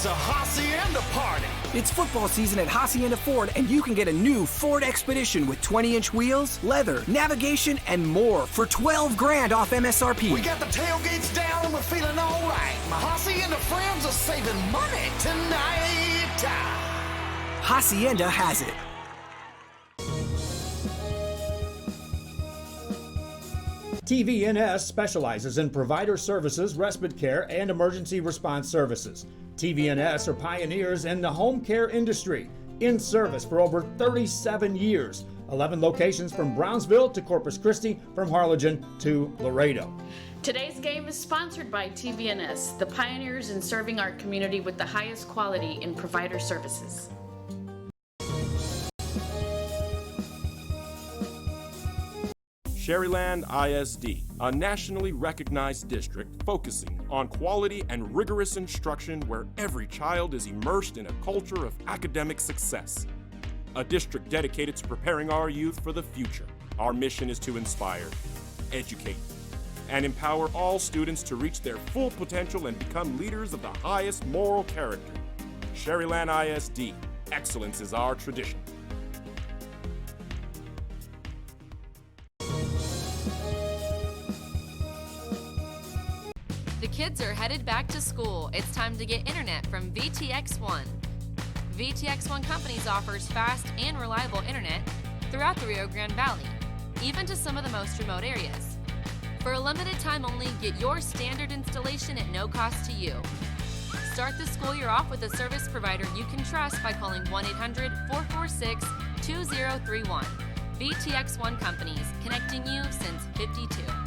It's a Hacienda party. It's football season at Hacienda Ford, and you can get a new Ford Expedition with 20-inch wheels, leather, navigation, and more for $12,000 off MSRP. We got the tailgates down and we're feeling all right. My Hacienda friends are saving money tonight. Hacienda has it. TVNS specializes in provider services, respite care, and emergency response services. TVNS are pioneers in the home care industry, in service for over 37 years. 11 locations from Brownsville to Corpus Christi, from Harlingen to Laredo. Today's game is sponsored by TVNS, the pioneers in serving our community with the highest quality in provider services. Sherryland ISD, a nationally recognized district focusing on quality and rigorous instruction where every child is immersed in a culture of academic success. A district dedicated to preparing our youth for the future. Our mission is to inspire, educate, and empower all students to reach their full potential and become leaders of the highest moral character. Sherryland ISD, excellence is our tradition. The kids are headed back to school. It's time to get internet from VTX1. VTX1 Companies offers fast and reliable internet throughout the Rio Grande Valley, even to some of the most remote areas. For a limited time only, get your standard installation at no cost to you. Start the school year off with a service provider you can trust by calling 1-800-446-2031. VTX1 Companies, connecting you since '52.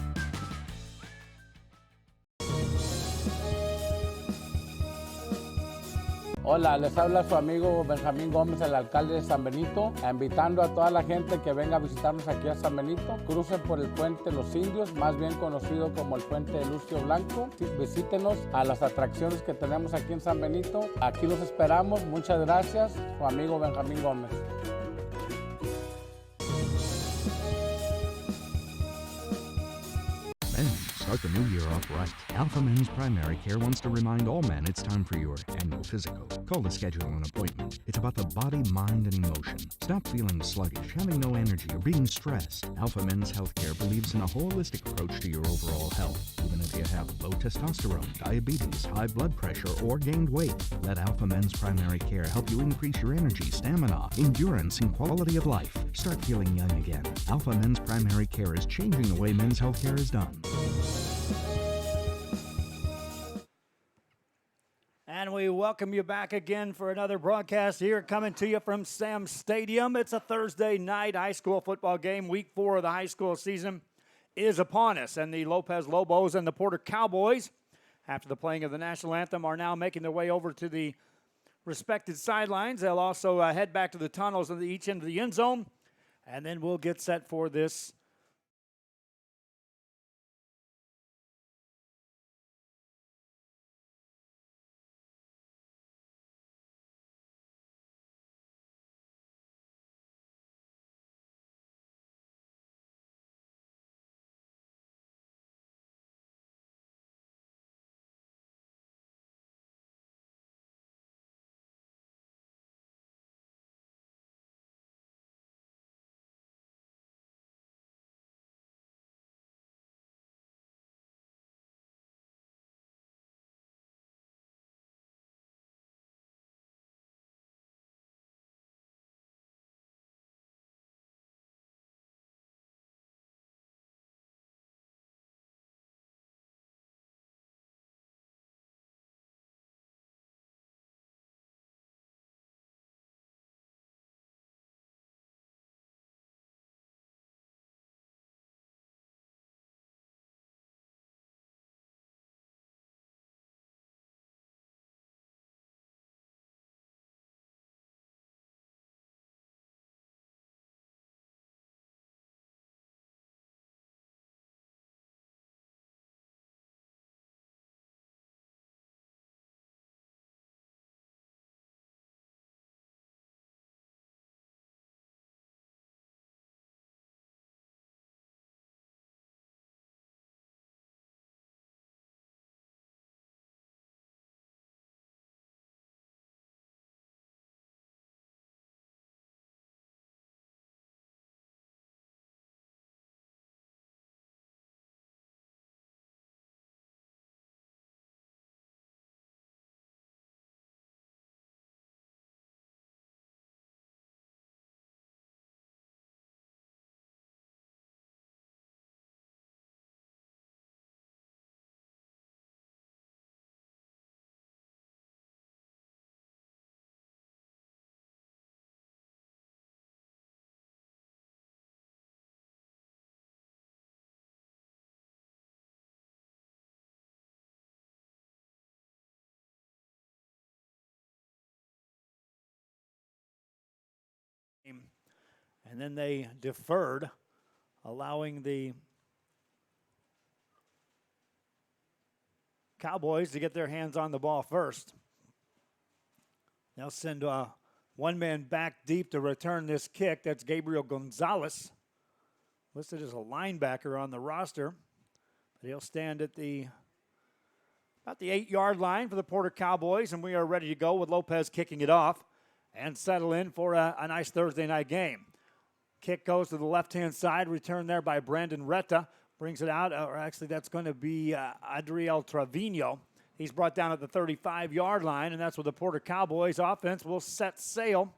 Hola, les habla su amigo Benjamín Gómez, el alcalde de San Benito, invitando a toda la gente que venga a visitarnos aquí a San Benito. Crucen por el puente Los Indios, más bien conocido como el puente de Lucio Blanco. Visítenos a las atracciones que tenemos aquí en San Benito. Aquí los esperamos. Muchas gracias. Su amigo Benjamín Gómez. Start the new year off right. Alpha Men's Primary Care wants to remind all men it's time for your annual physical. Call to schedule an appointment. It's about the body, mind, and emotion. Stop feeling sluggish, having no energy, or being stressed. Alpha Men's Healthcare believes in a holistic approach to your overall health. Even if you have low testosterone, diabetes, high blood pressure, or gained weight, let Alpha Men's Primary Care help you increase your energy, stamina, endurance, and quality of life. Start feeling young again. Alpha Men's Primary Care is changing the way men's healthcare is done. And we welcome you back again for another broadcast here, coming to you from Sam's Stadium. It's a Thursday night high school football game. Week 4 of the high school season is upon us. And the Lopez Lobos and the Porter Cowboys, after the playing of the national anthem, are now making their way over to the respected sidelines. They'll also head back to the tunnels at each end of the end zone. And then we'll get set for this And then they deferred, allowing the Cowboys to get their hands on the ball first. They'll send one man back deep to return this kick. That's Gabriel Gonzalez, listed as a linebacker on the roster. But he'll stand at about the 8-yard line for the Porter Cowboys, and we are ready to go with Lopez kicking it off and settle in for a nice Thursday night game. Kick goes to the left-hand side, returned there by Brandon Retta. Brings it out, or actually that's going to be Adriel Trevino. He's brought down at the 35-yard line, and that's where the Porter Cowboys offense will set sail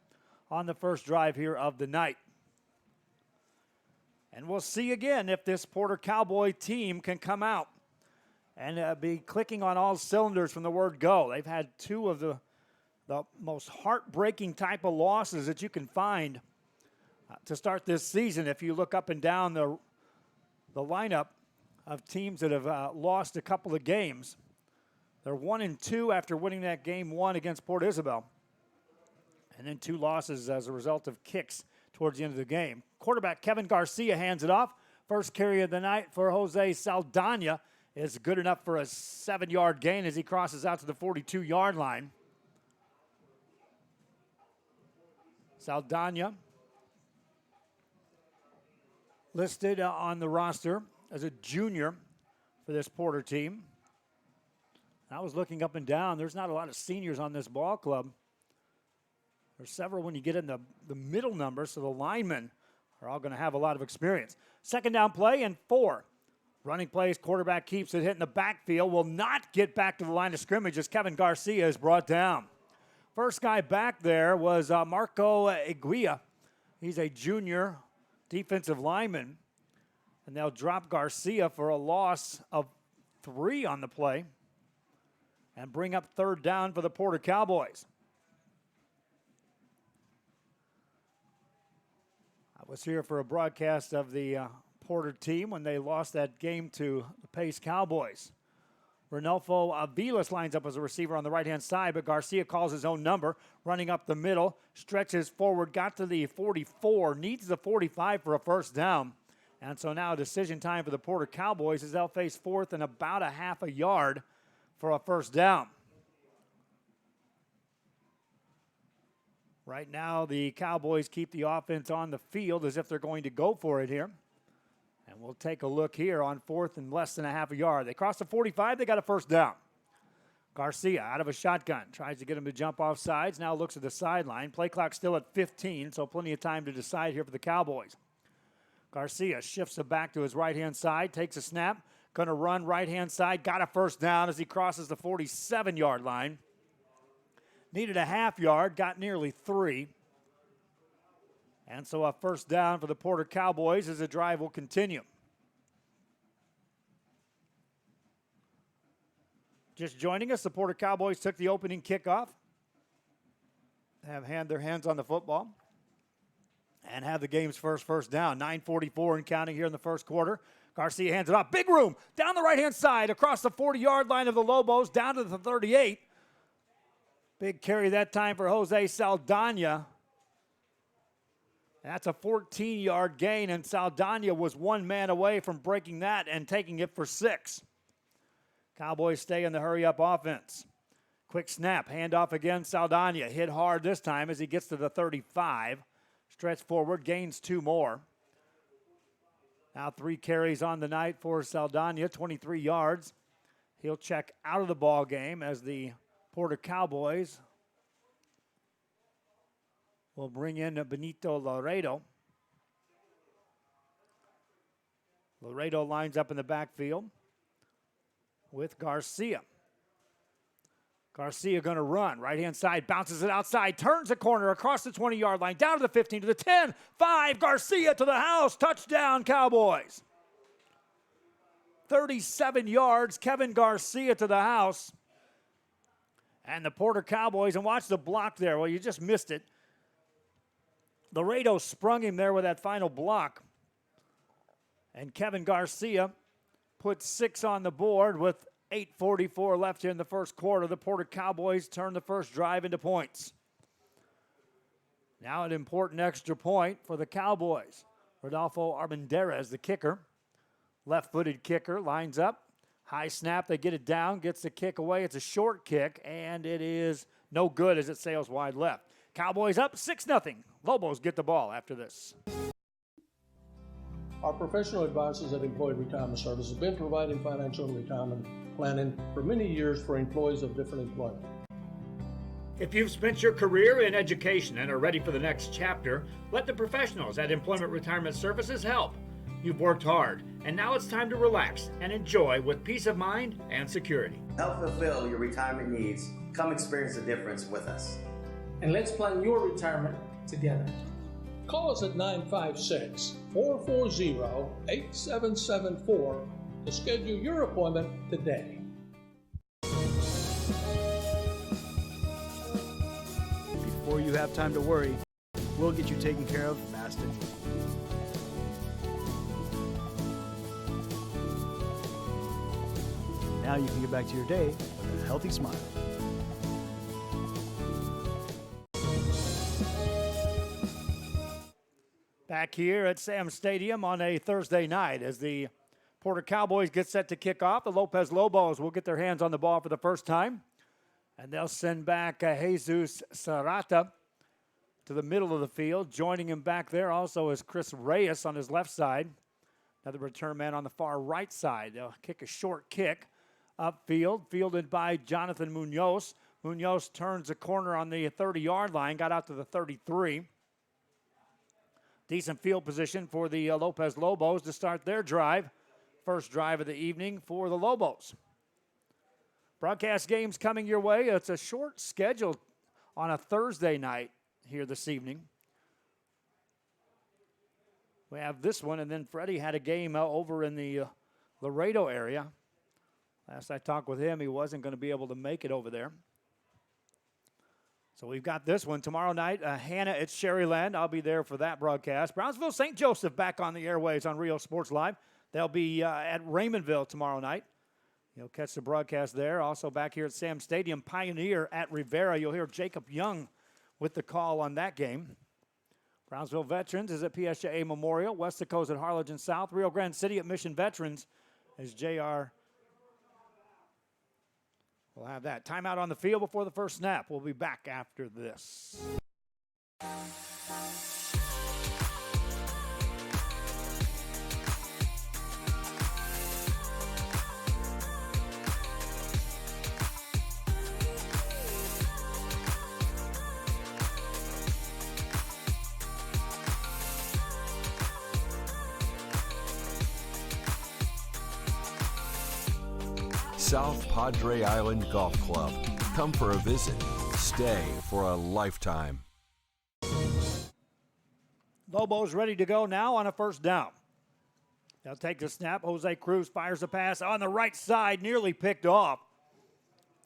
on the first drive here of the night. And we'll see again if this Porter Cowboy team can come out and be clicking on all cylinders from the word go. They've had two of the most heartbreaking type of losses that you can find to start this season. If you look up and down the lineup of teams that have lost a couple of games, they're 1-2 after winning that game 1 against Port Isabel, and then 2 losses as a result of kicks towards the end of the game. Quarterback Kevin Garcia hands it off. First carry of the night for Jose Saldana is good enough for a 7-yard gain as he crosses out to the 42-yard line. Saldana listed on the roster as a junior for this Porter team. I was looking up and down. There's not a lot of seniors on this ball club. There's several when you get in the middle numbers, so the linemen are all going to have a lot of experience. Second down play and 4. Running plays, quarterback keeps it hitting the backfield, will not get back to the line of scrimmage as Kevin Garcia is brought down. First guy back there was Marco Eguia. He's a junior defensive lineman, and they'll drop Garcia for a loss of 3 on the play and bring up third down for the Porter Cowboys. I was here for a broadcast of the Porter team when they lost that game to the Pace Cowboys. Renolfo Aviles lines up as a receiver on the right-hand side, but Garcia calls his own number, running up the middle, stretches forward, got to the 44, needs the 45 for a first down. And so now decision time for the Porter Cowboys as they'll face fourth and about a half a yard for a first down. Right now, the Cowboys keep the offense on the field as if they're going to go for it here. And we'll take a look here on fourth and less than a half a yard. They cross the 45, they got a first down. Garcia out of a shotgun, tries to get him to jump off sides, now looks at the sideline. Play clock still at 15, so plenty of time to decide here for the Cowboys. Garcia shifts it back to his right-hand side, takes a snap, going to run right-hand side, got a first down as he crosses the 47-yard line. Needed a half yard, got nearly 3. And so a first down for the Porter Cowboys as the drive will continue. Just joining us, the Porter Cowboys took the opening kickoff. Have had their hands on the football and have the game's first down. 9:44 and counting here in the first quarter. Garcia hands it off. Big room down the right-hand side across the 40-yard line of the Lobos down to the 38. Big carry that time for Jose Saldana. That's a 14-yard gain, and Saldana was one man away from breaking that and taking it for 6. Cowboys stay in the hurry-up offense. Quick snap, handoff again, Saldana hit hard this time as he gets to the 35. Stretch forward, gains 2 more. Now 3 carries on the night for Saldana, 23 yards. He'll check out of the ball game as the Porter Cowboys will bring in Benito Laredo. Laredo lines up in the backfield with Garcia. Garcia going to run. Right-hand side, bounces it outside, turns the corner across the 20-yard line, down to the 15, to the 10, 5, Garcia to the house. Touchdown, Cowboys. 37 yards, Kevin Garcia to the house. And the Porter Cowboys, and watch the block there. Well, you just missed it. Laredo sprung him there with that final block. And Kevin Garcia put 6 on the board with 8:44 left here in the first quarter. The Porter Cowboys turn the first drive into points. Now an important extra point for the Cowboys. Rodolfo Armendariz, the kicker. Left-footed kicker, lines up. High snap, they get it down, gets the kick away. It's a short kick, and it is no good as it sails wide left. Cowboys up 6-0. Lobos get the ball after this. Our professional advisors at Employee Retirement Service have been providing financial and retirement planning for many years for employees of different employment. If you've spent your career in education and are ready for the next chapter, let the professionals at Employment Retirement Services help. You've worked hard, and now it's time to relax and enjoy with peace of mind and security. Help fulfill your retirement needs. Come experience the difference with us. And let's plan your retirement together. Call us at 956-440-8774 to schedule your appointment today. Before you have time to worry, we'll get you taken care of fast and easy. Now you can get back to your day with a healthy smile. Back here at Sam Stadium on a Thursday night as the Porter Cowboys get set to kick off. The Lopez Lobos will get their hands on the ball for the first time. And they'll send back Jesus Serrata to the middle of the field. Joining him back there also is Chris Reyes on his left side. Another return man on the far right side. They'll kick a short kick upfield, fielded by Jonathan Munoz. Munoz turns a corner on the 30-yard line, got out to the 33. Decent field position for the Lopez Lobos to start their drive. First drive of the evening for the Lobos. Broadcast games coming your way. It's a short schedule on a Thursday night here this evening. We have this one, and then Freddie had a game over in the Laredo area. Last I talked with him, he wasn't going to be able to make it over there. So we've got this one tomorrow night. Hannah at Sherryland. I'll be there for that broadcast. Brownsville St. Joseph back on the airways on Rio Sports Live. They'll be at Raymondville tomorrow night. You'll catch the broadcast there. Also back here at Sam Stadium, Pioneer at Rivera. You'll hear Jacob Young with the call on that game. Brownsville Veterans is at PSJA Memorial. Westaco's at Harlingen South. Rio Grande City at Mission Veterans as JR. We'll have that. Timeout on the field before the first snap. We'll be back after this. South Padre Island Golf Club. Come for a visit. Stay for a lifetime. Lobos ready to go now on a first down. They'll take the snap. Jose Cruz fires a pass on the right side, nearly picked off.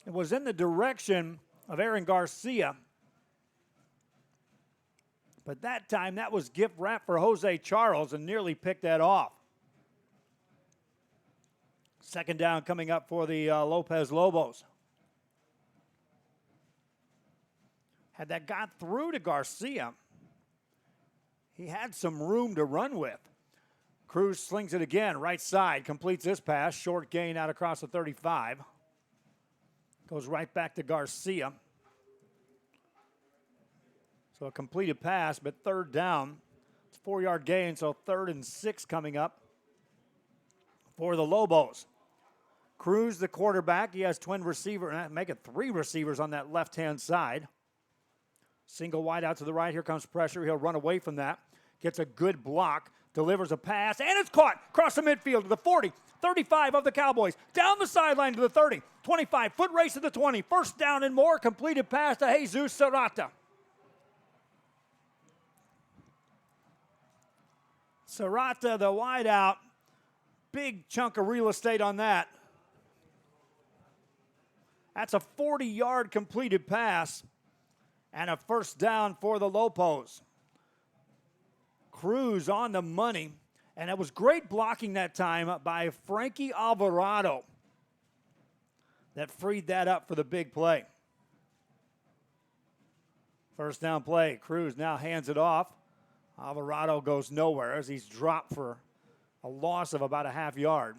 It was in the direction of Aaron Garcia. But that time, that was gift wrap for Jose Charles and nearly picked that off. Second down coming up for the Lopez Lobos. Had that got through to Garcia, he had some room to run with. Cruz slings it again, right side, completes this pass. Short gain out across the 35. Goes right back to Garcia. So a completed pass, but third down. It's a 4-yard gain, so 3rd and 6 coming up for the Lobos. Cruz, the quarterback, he has twin receiver, make it 3 receivers on that left-hand side. Single wide out to the right. Here comes pressure. He'll run away from that. Gets a good block. Delivers a pass. And it's caught across the midfield to the 40. 35 of the Cowboys. Down the sideline to the 30. 25-foot race to the 20. First down and more. Completed pass to Jesus Serrata. Serrata, the wide out. Big chunk of real estate on that. That's a 40-yard completed pass and a first down for the Lobos. Cruz on the money, and it was great blocking that time by Frankie Alvarado that freed that up for the big play. First down play. Cruz now hands it off. Alvarado goes nowhere as he's dropped for a loss of about a half yard.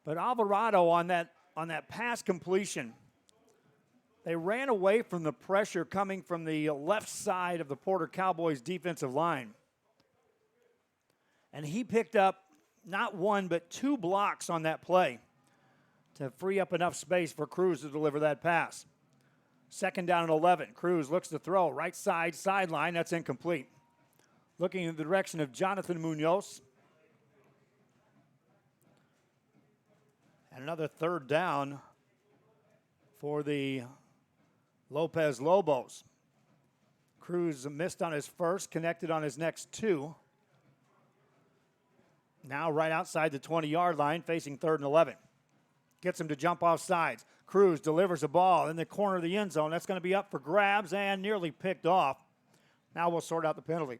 But Alvarado on that pass completion, they ran away from the pressure coming from the left side of the Porter Cowboys defensive line. And he picked up not one but 2 blocks on that play to free up enough space for Cruz to deliver that pass. Second down and 11. Cruz looks to throw. Right side, sideline. That's incomplete. Looking in the direction of Jonathan Munoz. And another third down for the Lopez Lobos. Cruz missed on his first, connected on his next 2. Now right outside the 20-yard line, facing 3rd and 11. Gets him to jump off sides. Cruz delivers a ball in the corner of the end zone. That's going to be up for grabs and nearly picked off. Now we'll sort out the penalty.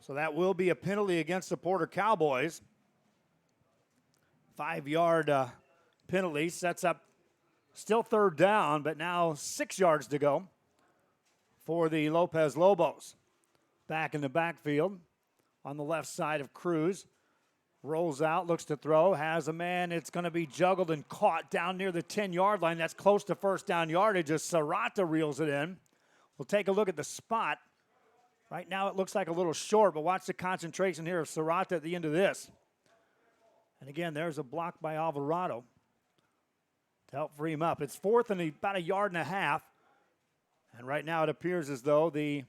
So that will be a penalty against the Porter Cowboys. 5-yard penalty sets up still 3rd down, but now 6 yards to go for the Lopez Lobos. Back in the backfield on the left side of Cruz. Rolls out, looks to throw, has a man. It's going to be juggled and caught down near the 10-yard line. That's close to first down yardage as Serrata reels it in. We'll take a look at the spot. Right now it looks like a little short, but watch the concentration here of Serrata at the end of this. And again, there's a block by Alvarado to help free him up. It's 4th and about a yard and a half. And right now it appears as though the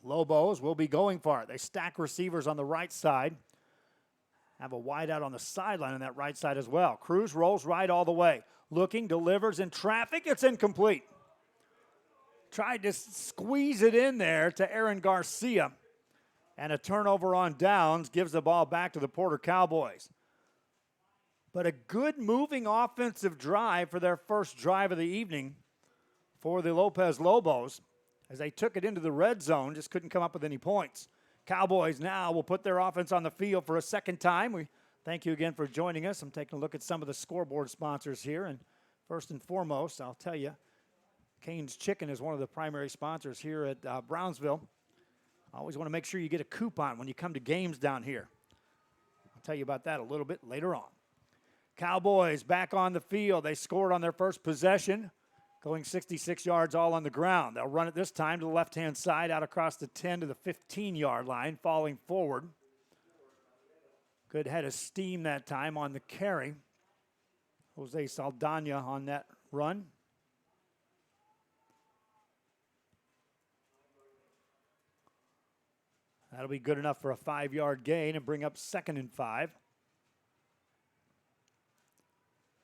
Lobos will be going for it. They stack receivers on the right side. Have a wide out on the sideline on that right side as well. Cruz rolls right all the way. Looking, delivers in traffic. It's incomplete. Tried to squeeze it in there to Aaron Garcia. And a turnover on downs gives the ball back to the Porter Cowboys. But a good moving offensive drive for their first drive of the evening for the Lopez Lobos as they took it into the red zone, just couldn't come up with any points. Cowboys now will put their offense on the field for a second time. We thank you again for joining us. I'm taking a look at some of the scoreboard sponsors here. And first and foremost, I'll tell you, Cane's Chicken is one of the primary sponsors here at Brownsville. I always want to make sure you get a coupon when you come to games down here. I'll tell you about that a little bit later on. Cowboys back on the field. They scored on their first possession, going 66 yards all on the ground. They'll run it this time to the left-hand side, out across the 10 to the 15-yard line, falling forward. Good head of steam that time on the carry. Jose Saldana on that run. That'll be good enough for a 5-yard gain and bring up 2nd and 5.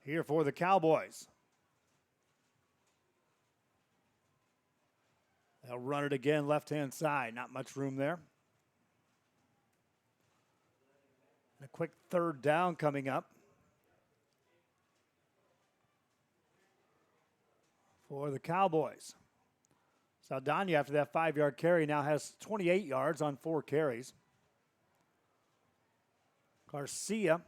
Here for the Cowboys. They'll run it again left-hand side. Not much room there. And a quick 3rd down coming up for the Cowboys. Saldana, after that 5-yard carry, now has 28 yards on 4 carries. Garcia,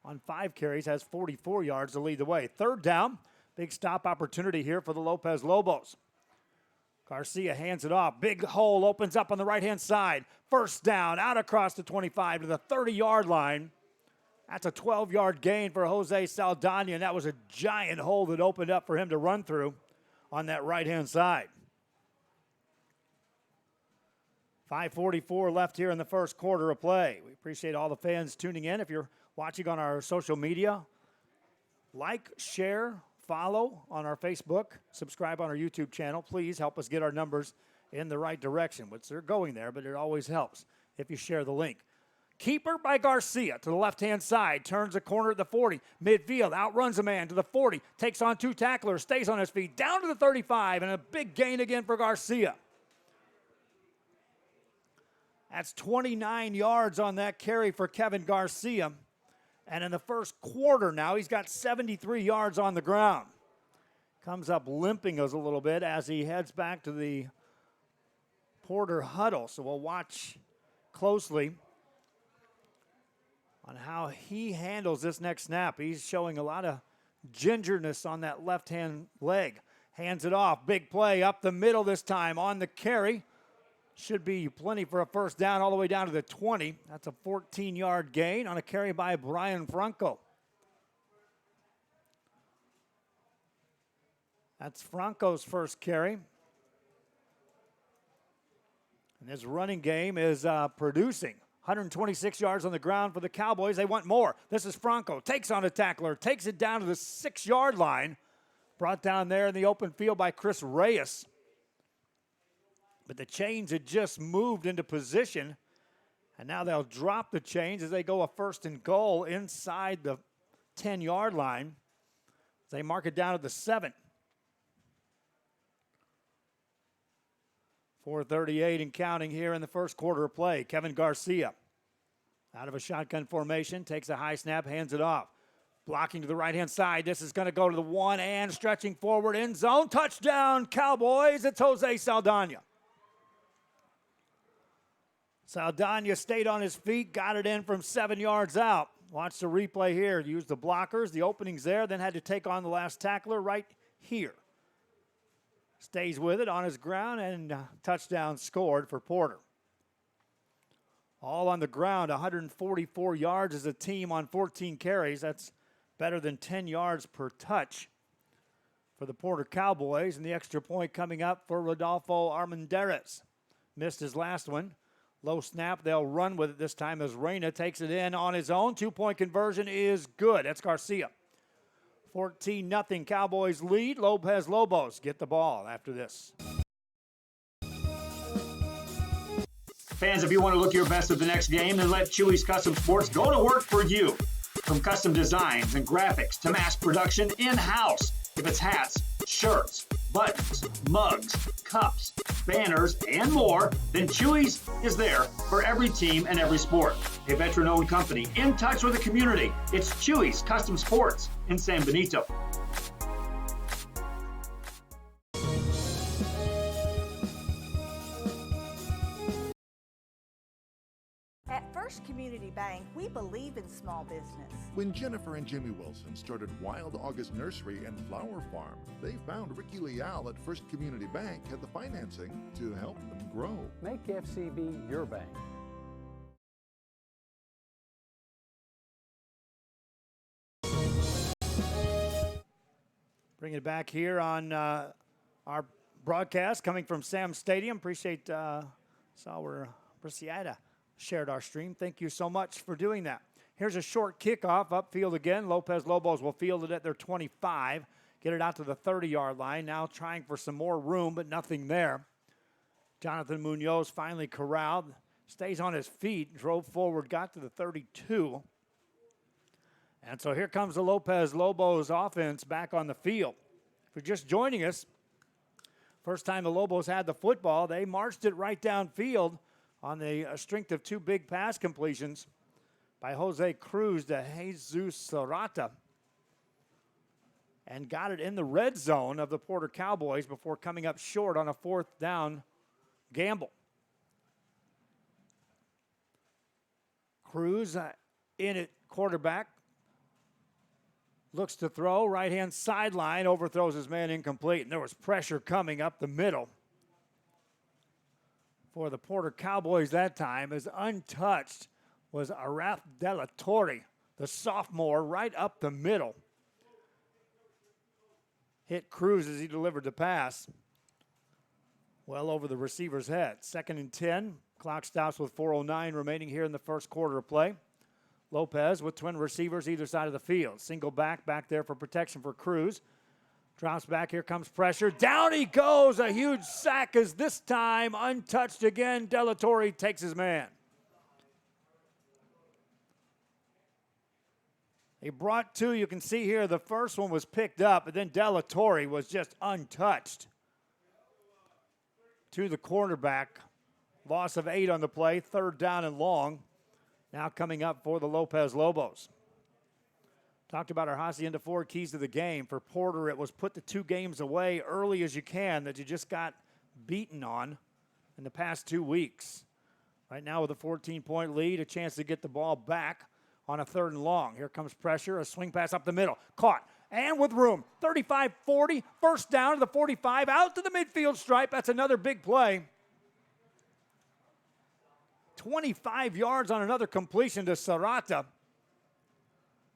on 5 carries, has 44 yards to lead the way. 3rd down, big stop opportunity here for the Lopez Lobos. Garcia hands it off. Big hole opens up on the right-hand side. 1st down, out across the 25 to the 30-yard line. That's a 12-yard gain for Jose Saldana, and that was a giant hole that opened up for him to run through on that right-hand side. 5:44 left here in the first quarter of play. We appreciate all the fans tuning in. If you're watching on our social media, like, share, follow on our Facebook, subscribe on our YouTube channel. Please help us get our numbers in the right direction, which they're going there, but it always helps if you share the link. Keeper by Garcia to the left-hand side, turns a corner at the 40, midfield, outruns a man to the 40, takes on 2 tacklers, stays on his feet, down to the 35, and a big gain again for Garcia. That's 29 yards on that carry for Kevin Garcia. And in the first quarter now, he's got 73 yards on the ground. comes up limping us a little bit as he heads back to the Porter huddle. So we'll watch closely on how he handles this next snap. He's showing a lot of gingerness on that left-hand leg. Hands it off. Big play up the middle this time on the carry. Should be plenty for a first down all the way down to the 20. That's a 14-yard gain on a carry by Brian Franco. That's Franco's first carry. And his running game is producing. 126 yards on the ground for the Cowboys. They want more. This is Franco. Takes on a tackler. Takes it down to the 6-yard line. Brought down there in the open field by Chris Reyes. But the chains had just moved into position. And now they'll drop the chains as they go a 1st and goal inside the 10-yard line. As they mark it down to the 7. 4:38 and counting here in the first quarter of play. Kevin Garcia out of a shotgun formation, takes a high snap, hands it off. Blocking to the right-hand side. This is going to go to the 1 and stretching forward end zone. Touchdown, Cowboys. It's Jose Saldana. Saldana stayed on his feet, got it in from 7 yards out. Watch the replay here. Used the blockers, the openings there, then had to take on the last tackler right here. Stays with it on his ground, and touchdown scored for Porter. All on the ground, 144 yards as a team on 14 carries. That's better than 10 yards per touch for the Porter Cowboys, and the extra point coming up for Rodolfo Armendariz. Missed his last one. Low snap, they'll run with it this time as Reyna takes it in on his own. 2-point conversion is good. That's Garcia. 14-0 Cowboys lead. Lopez get the ball after this. Fans, if you want to look your best at the next game, then let Chewy's Custom Sports go to work for you. From custom designs and graphics to mass production in-house. If it's hats, shirts, buttons, mugs, cups, banners, and more, then Chewy's is there for every team and every sport. A veteran-owned company in touch with the community. It's Chewy's Custom Sports in San Benito. At First Community Bank, we believe in small business. When Jennifer and Jimmy Wilson started Wild August Nursery and Flower Farm, they found Ricky Leal at First Community Bank had the financing to help them grow. Make FCB your bank. Bring it back here on our broadcast coming from Sam Stadium. Appreciate Brasiada shared our stream. Thank you so much for doing that. Here's a short kickoff upfield again. Lopez Lobos will field it at their 25. Get it out to the 30-yard line. Now trying for some more room, but nothing there. Jonathan Munoz finally corralled. Stays on his feet. Drove forward. Got to the 32. And so here comes the Lopez Lobos offense back on the field. If you're just joining us, first time the Lobos had the football, they marched it right downfield on the strength of 2 big pass completions by Jose Cruz to Jesus Serrata, and got it in the red zone of the Porter Cowboys before coming up short on a 4th down gamble. Cruz in at quarterback. Looks to throw, right-hand sideline, overthrows his man incomplete. And there was pressure coming up the middle for the Porter Cowboys that time. As untouched was Arath De La Torre, the sophomore, right up the middle. Hit Cruz as he delivered the pass. Well over the receiver's head. 2nd and 10. Clock stops with 4:09 remaining here in the first quarter of play. Lopez with twin receivers either side of the field. Single back there for protection for Cruz. Drops back, here comes pressure. Down he goes, a huge sack as this time untouched again. De La Torre takes his man. He brought 2, you can see here, the first one was picked up, but then De La Torre was just untouched. To the cornerback, loss of 8 on the play, 3rd down and long. Now coming up for the Lopez Lobos. Talked about our Hacienda Ford keys to the game. For Porter, it was put the 2 games away early as you can that you just got beaten on in the past 2 weeks. Right now with a 14-point lead, a chance to get the ball back on a 3rd and long. Here comes pressure, a swing pass up the middle. Caught, and with room. 35-40, first down to the 45, out to the midfield stripe. That's another big play. 25 yards on another completion to Serrata.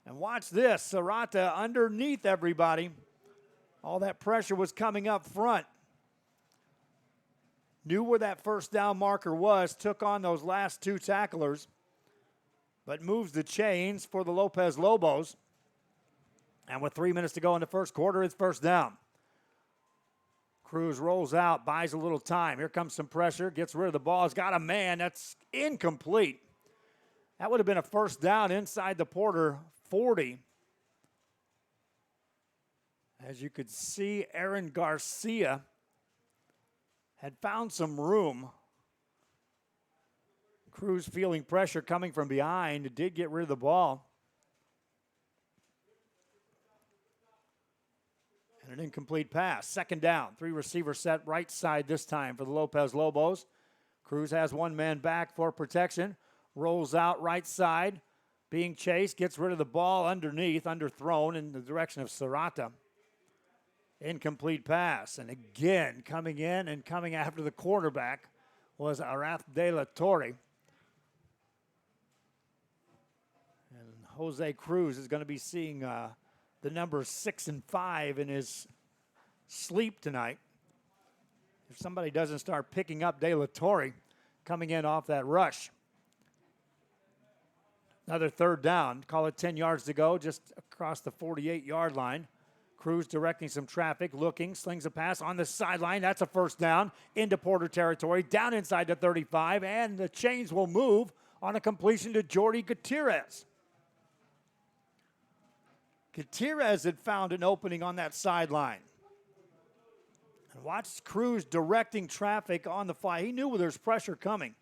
And watch this, Serrata underneath everybody. All that pressure was coming up front. Knew where that first down marker was, took on those last 2 tacklers, but moves the chains for the Lopez Lobos. And with 3 minutes to go in the first quarter, it's first down. Cruz rolls out, buys a little time. Here comes some pressure, gets rid of the ball. He's got a man. That's incomplete. That would have been a first down inside the Porter 40. As you could see, Aaron Garcia had found some room. Cruz feeling pressure coming from behind. Did get rid of the ball. And an incomplete pass. Second down. 3 receivers set right side this time for the Lopez Lobos. Cruz has 1 man back for protection. Rolls out right side. Being chased. Gets rid of the ball underneath. Underthrown in the direction of Serrata. Incomplete pass. And again, coming in and coming after the quarterback was Arath de la Torre. And Jose Cruz is going to be seeing the numbers 6 and 5 in his sleep tonight. If somebody doesn't start picking up De La Torre coming in off that rush. Another 3rd down. Call it 10 yards to go, just across the 48-yard line. Cruz directing some traffic, looking, slings a pass on the sideline. That's a first down into Porter territory, down inside the 35, and the chains will move on a completion to Jordy Gutierrez. Gutierrez had found an opening on that sideline. And watch Cruz directing traffic on the fly. He knew where there's pressure coming.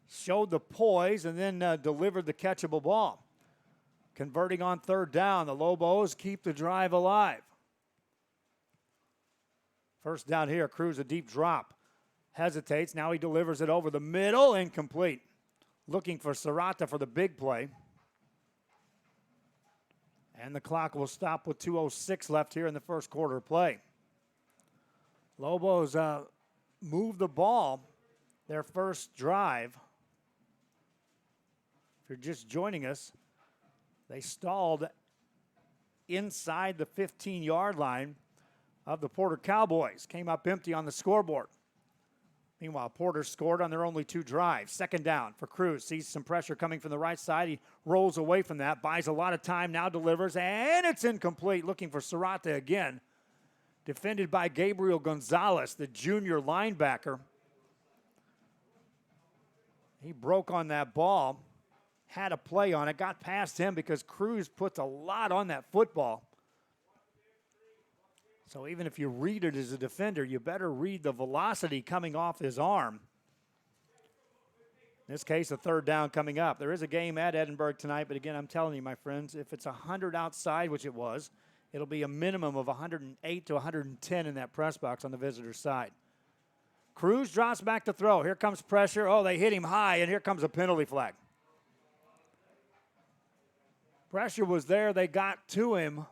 Showed the poise and then delivered the catchable ball. Converting on 3rd down, the Lobos keep the drive alive. First down here, Cruz a deep drop. Hesitates, now he delivers it over the middle, incomplete. Looking for Serrata for the big play. And the clock will stop with 2:06 left here in the first quarter play. Lobos move the ball their first drive. If you're just joining us, they stalled inside the 15-yard line of the Porter Cowboys. Came up empty on the scoreboard. Meanwhile, Porter scored on their only 2 drives. Second down for Cruz. Sees some pressure coming from the right side. He rolls away from that, buys a lot of time, now delivers, and it's incomplete. Looking for Serrata again. Defended by Gabriel Gonzalez, the junior linebacker. He broke on that ball, had a play on it, got past him because Cruz puts a lot on that football. So even if you read it as a defender, you better read the velocity coming off his arm. In this case, a 3rd down coming up. There is a game at Edinburgh tonight, but again, I'm telling you, my friends, if it's 100 outside, which it was, it'll be a minimum of 108 to 110 in that press box on the visitor side. Cruz drops back to throw. Here comes pressure. Oh, they hit him high, and here comes a penalty flag. Pressure was there. They got to him.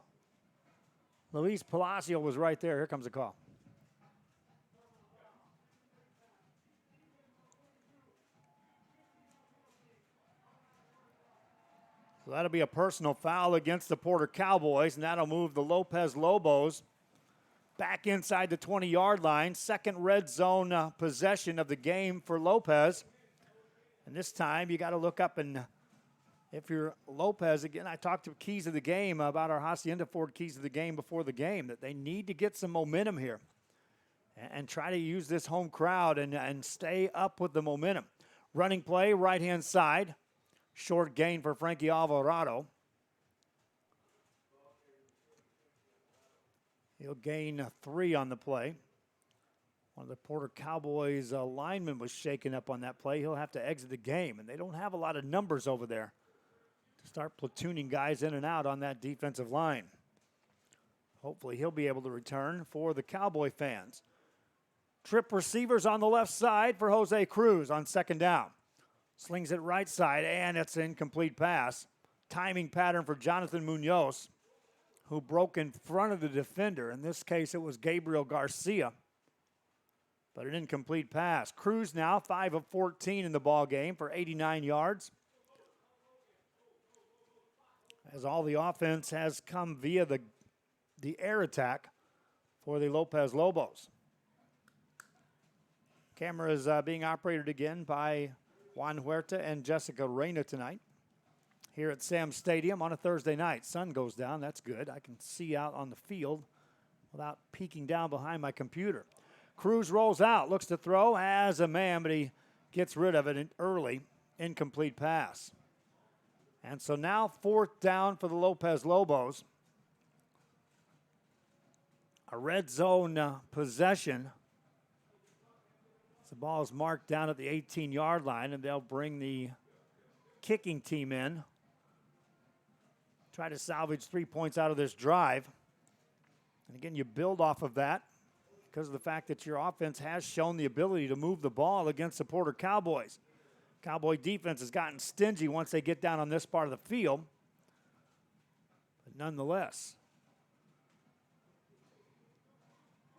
Luis Palacio was right there. Here comes the call. So that'll be a personal foul against the Porter Cowboys, and that'll move the Lopez Lobos back inside the 20-yard line. Second red zone possession of the game for Lopez. And this time you got to look up and if you're Lopez, again, I talked to Keys of the Game about our Hacienda Ford Keys of the Game before the game, that they need to get some momentum here and try to use this home crowd and stay up with the momentum. Running play, right-hand side. Short gain for Frankie Alvarado. He'll gain 3 on the play. One of the Porter Cowboys linemen was shaken up on that play. He'll have to exit the game, and they don't have a lot of numbers over there to start platooning guys in and out on that defensive line. Hopefully he'll be able to return for the Cowboy fans. Trip receivers on the left side for Jose Cruz on second down. Slings it right side, and it's an incomplete pass. Timing pattern for Jonathan Munoz, who broke in front of the defender. In this case, it was Gabriel Garcia. But an incomplete pass. Cruz now 5 of 14 in the ball game for 89 yards. As all the offense has come via the air attack for the Lopez Lobos. Camera is being operated again by Juan Huerta and Jessica Reyna tonight here at Sam Stadium on a Thursday night. Sun goes down. That's good. I can see out on the field without peeking down behind my computer. Cruz rolls out, looks to throw, has a man, but he gets rid of it early. Incomplete pass. And so now 4th down for the Lopez Lobos. A red zone possession. The ball is marked down at the 18-yard line, and they'll bring the kicking team in. Try to salvage 3 points out of this drive. And again, you build off of that because of the fact that your offense has shown the ability to move the ball against the Porter Cowboys. Cowboy defense has gotten stingy once they get down on this part of the field. But nonetheless,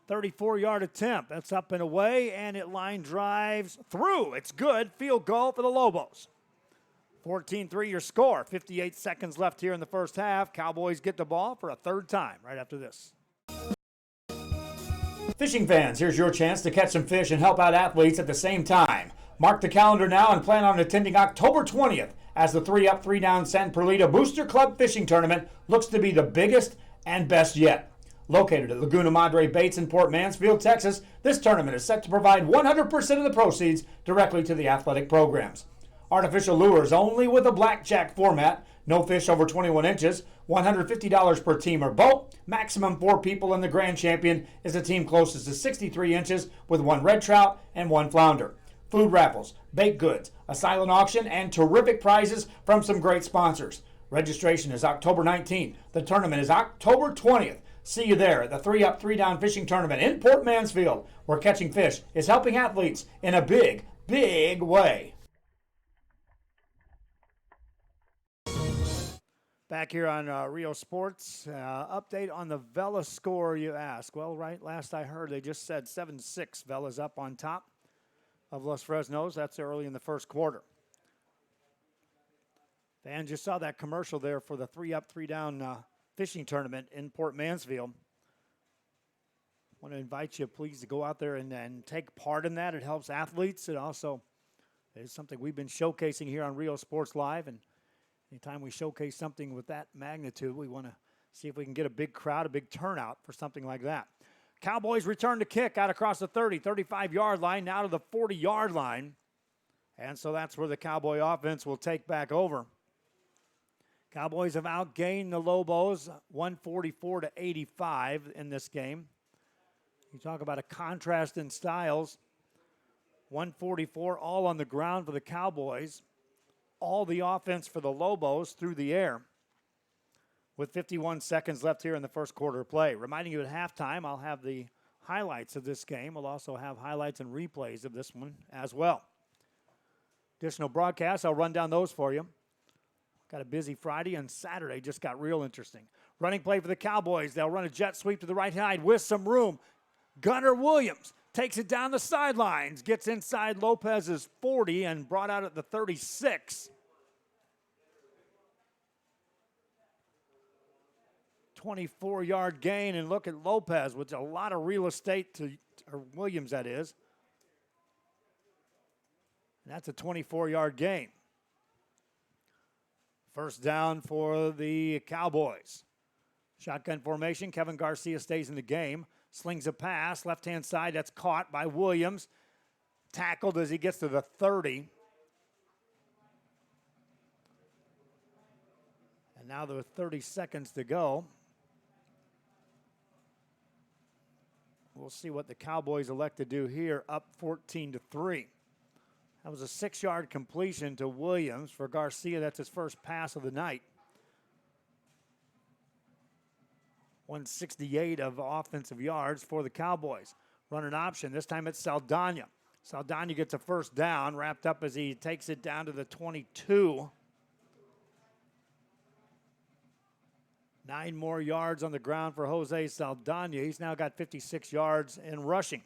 34-yard attempt. That's up and away, and it line drives through. It's good. Field goal for the Lobos. 14-3 your score. 58 seconds left here in the first half. Cowboys get the ball for a third time right after this. Fishing fans, here's your chance to catch some fish and help out athletes at the same time. Mark the calendar now and plan on attending October 20th as the 3-Up, 3-Down San Perlita Booster Club Fishing Tournament looks to be the biggest and best yet. Located at Laguna Madre Baits in Port Mansfield, Texas, this tournament is set to provide 100% of the proceeds directly to the athletic programs. Artificial lures only with a blackjack format, no fish over 21 inches, $150 per team or boat, maximum 4 people, and the grand champion is the team closest to 63 inches with 1 red trout and 1 flounder. Food raffles, baked goods, a silent auction, and terrific prizes from some great sponsors. Registration is October 19th. The tournament is October 20th. See you there at the 3-Up, 3-Down Fishing Tournament in Port Mansfield, where catching fish is helping athletes in a big, big way. Back here on Rio Sports, update on the Vela score, you ask. Well, right, last I heard, they just said 7-6. Vela's up on top of Los Fresnos. That's early in the first quarter. Fans, you saw that commercial there for the 3-Up, 3-Down fishing tournament in Port Mansfield. I want to invite you, please, to go out there and take part in that. It helps athletes. It also is something we've been showcasing here on Rio Sports Live, and anytime we showcase something with that magnitude, we want to see if we can get a big crowd, a big turnout for something like that. Cowboys return to kick out across the 30, 35-yard line, now to the 40-yard line. And so that's where the Cowboy offense will take back over. Cowboys have outgained the Lobos 144-85 in this game. You talk about a contrast in styles. 144 all on the ground for the Cowboys. All the offense for the Lobos through the air. With 51 seconds left here in the first quarter of play. Reminding you at halftime, I'll have the highlights of this game. We'll also have highlights and replays of this one as well. Additional broadcasts, I'll run down those for you. Got a busy Friday, and Saturday just got real interesting. Running play for the Cowboys. They'll run a jet sweep to the right side with some room. Gunnar Williams takes it down the sidelines, gets inside Lopez's 40 and brought out at the 36. 24-yard gain, and look at Lopez with a lot of real estate or Williams, that is. And that's a 24-yard gain. First down for the Cowboys. Shotgun formation. Kevin Garcia stays in the game. Slings a pass. Left-hand side. That's caught by Williams. Tackled as he gets to the 30. And now there are 30 seconds to go. We'll see what the Cowboys elect to do here, up 14-3. That was a 6-yard completion to Williams. For Garcia, that's his first pass of the night. 168 of offensive yards for the Cowboys. Run an option. This time it's Saldana. Saldana gets a first down, wrapped up as he takes it down to the 22. 9 more yards on the ground for Jose Saldana. He's now got 56 yards in rushing.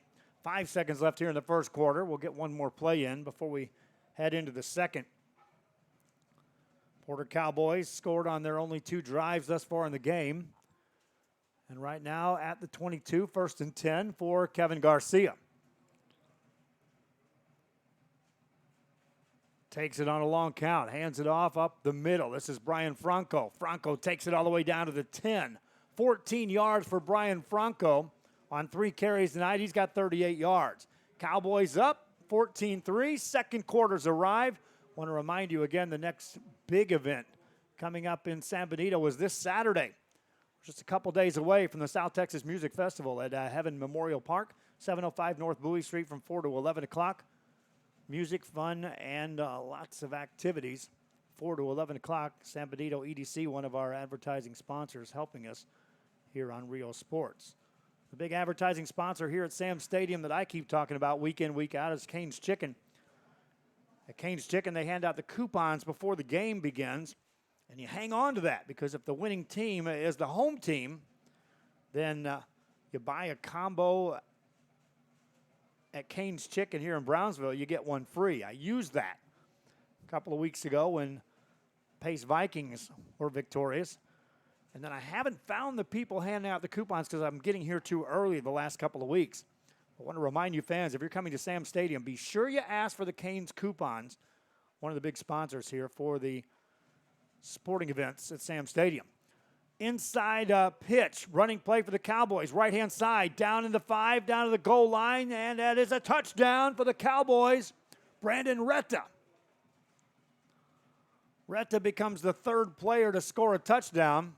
5 seconds left here in the first quarter. We'll get one more play in before we head into the second. Porter Cowboys scored on their only 2 drives thus far in the game. And right now at the 22, 1st and 10 for Kevin Garcia. Takes it on a long count, hands it off up the middle. This is Brian Franco. Franco takes it all the way down to the 10. 14 yards for Brian Franco on 3 carries tonight. He's got 38 yards. Cowboys up 14-3. Second quarter's arrived. Want to remind you again, the next big event coming up in San Benito is this Saturday. Just a couple days away from the South Texas Music Festival at Heaven Memorial Park, 705 North Bowie Street from 4 to 11 o'clock. Music, fun, and lots of activities. 4 to 11 o'clock, San Benito EDC, one of our advertising sponsors, helping us here on Rio Sports. The big advertising sponsor here at Sam Stadium that I keep talking about week in, week out is Cane's Chicken. At Cane's Chicken, they hand out the coupons before the game begins, and you hang on to that because if the winning team is the home team, then you buy a combo at Cane's Chicken here in Brownsville, you get one free. I used that a couple of weeks ago when Pace Vikings were victorious. And then I haven't found the people handing out the coupons because I'm getting here too early the last couple of weeks. I want to remind you fans, if you're coming to Sam Stadium, be sure you ask for the Cane's coupons, one of the big sponsors here for the sporting events at Sam Stadium. Inside pitch, running play for the Cowboys. Right-hand side, down in the 5, down to the goal line, and that is a touchdown for the Cowboys. Brandon Retta. Retta becomes the 3rd player to score a touchdown.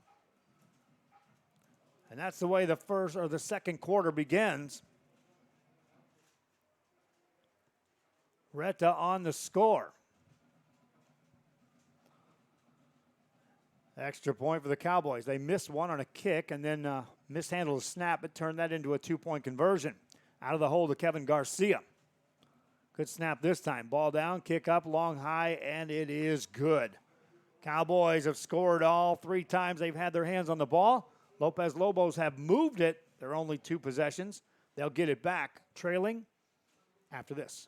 And that's the way the second quarter begins. Retta on the score. Extra point for the Cowboys. They missed one on a kick and then mishandled a snap, but turned that into a 2-point conversion. Out of the hole to Kevin Garcia. Good snap this time. Ball down, kick up, long high, and it is good. Cowboys have scored all 3 times they've had their hands on the ball. Lopez Lobos have moved it. They're only 2 possessions. They'll get it back, trailing after this.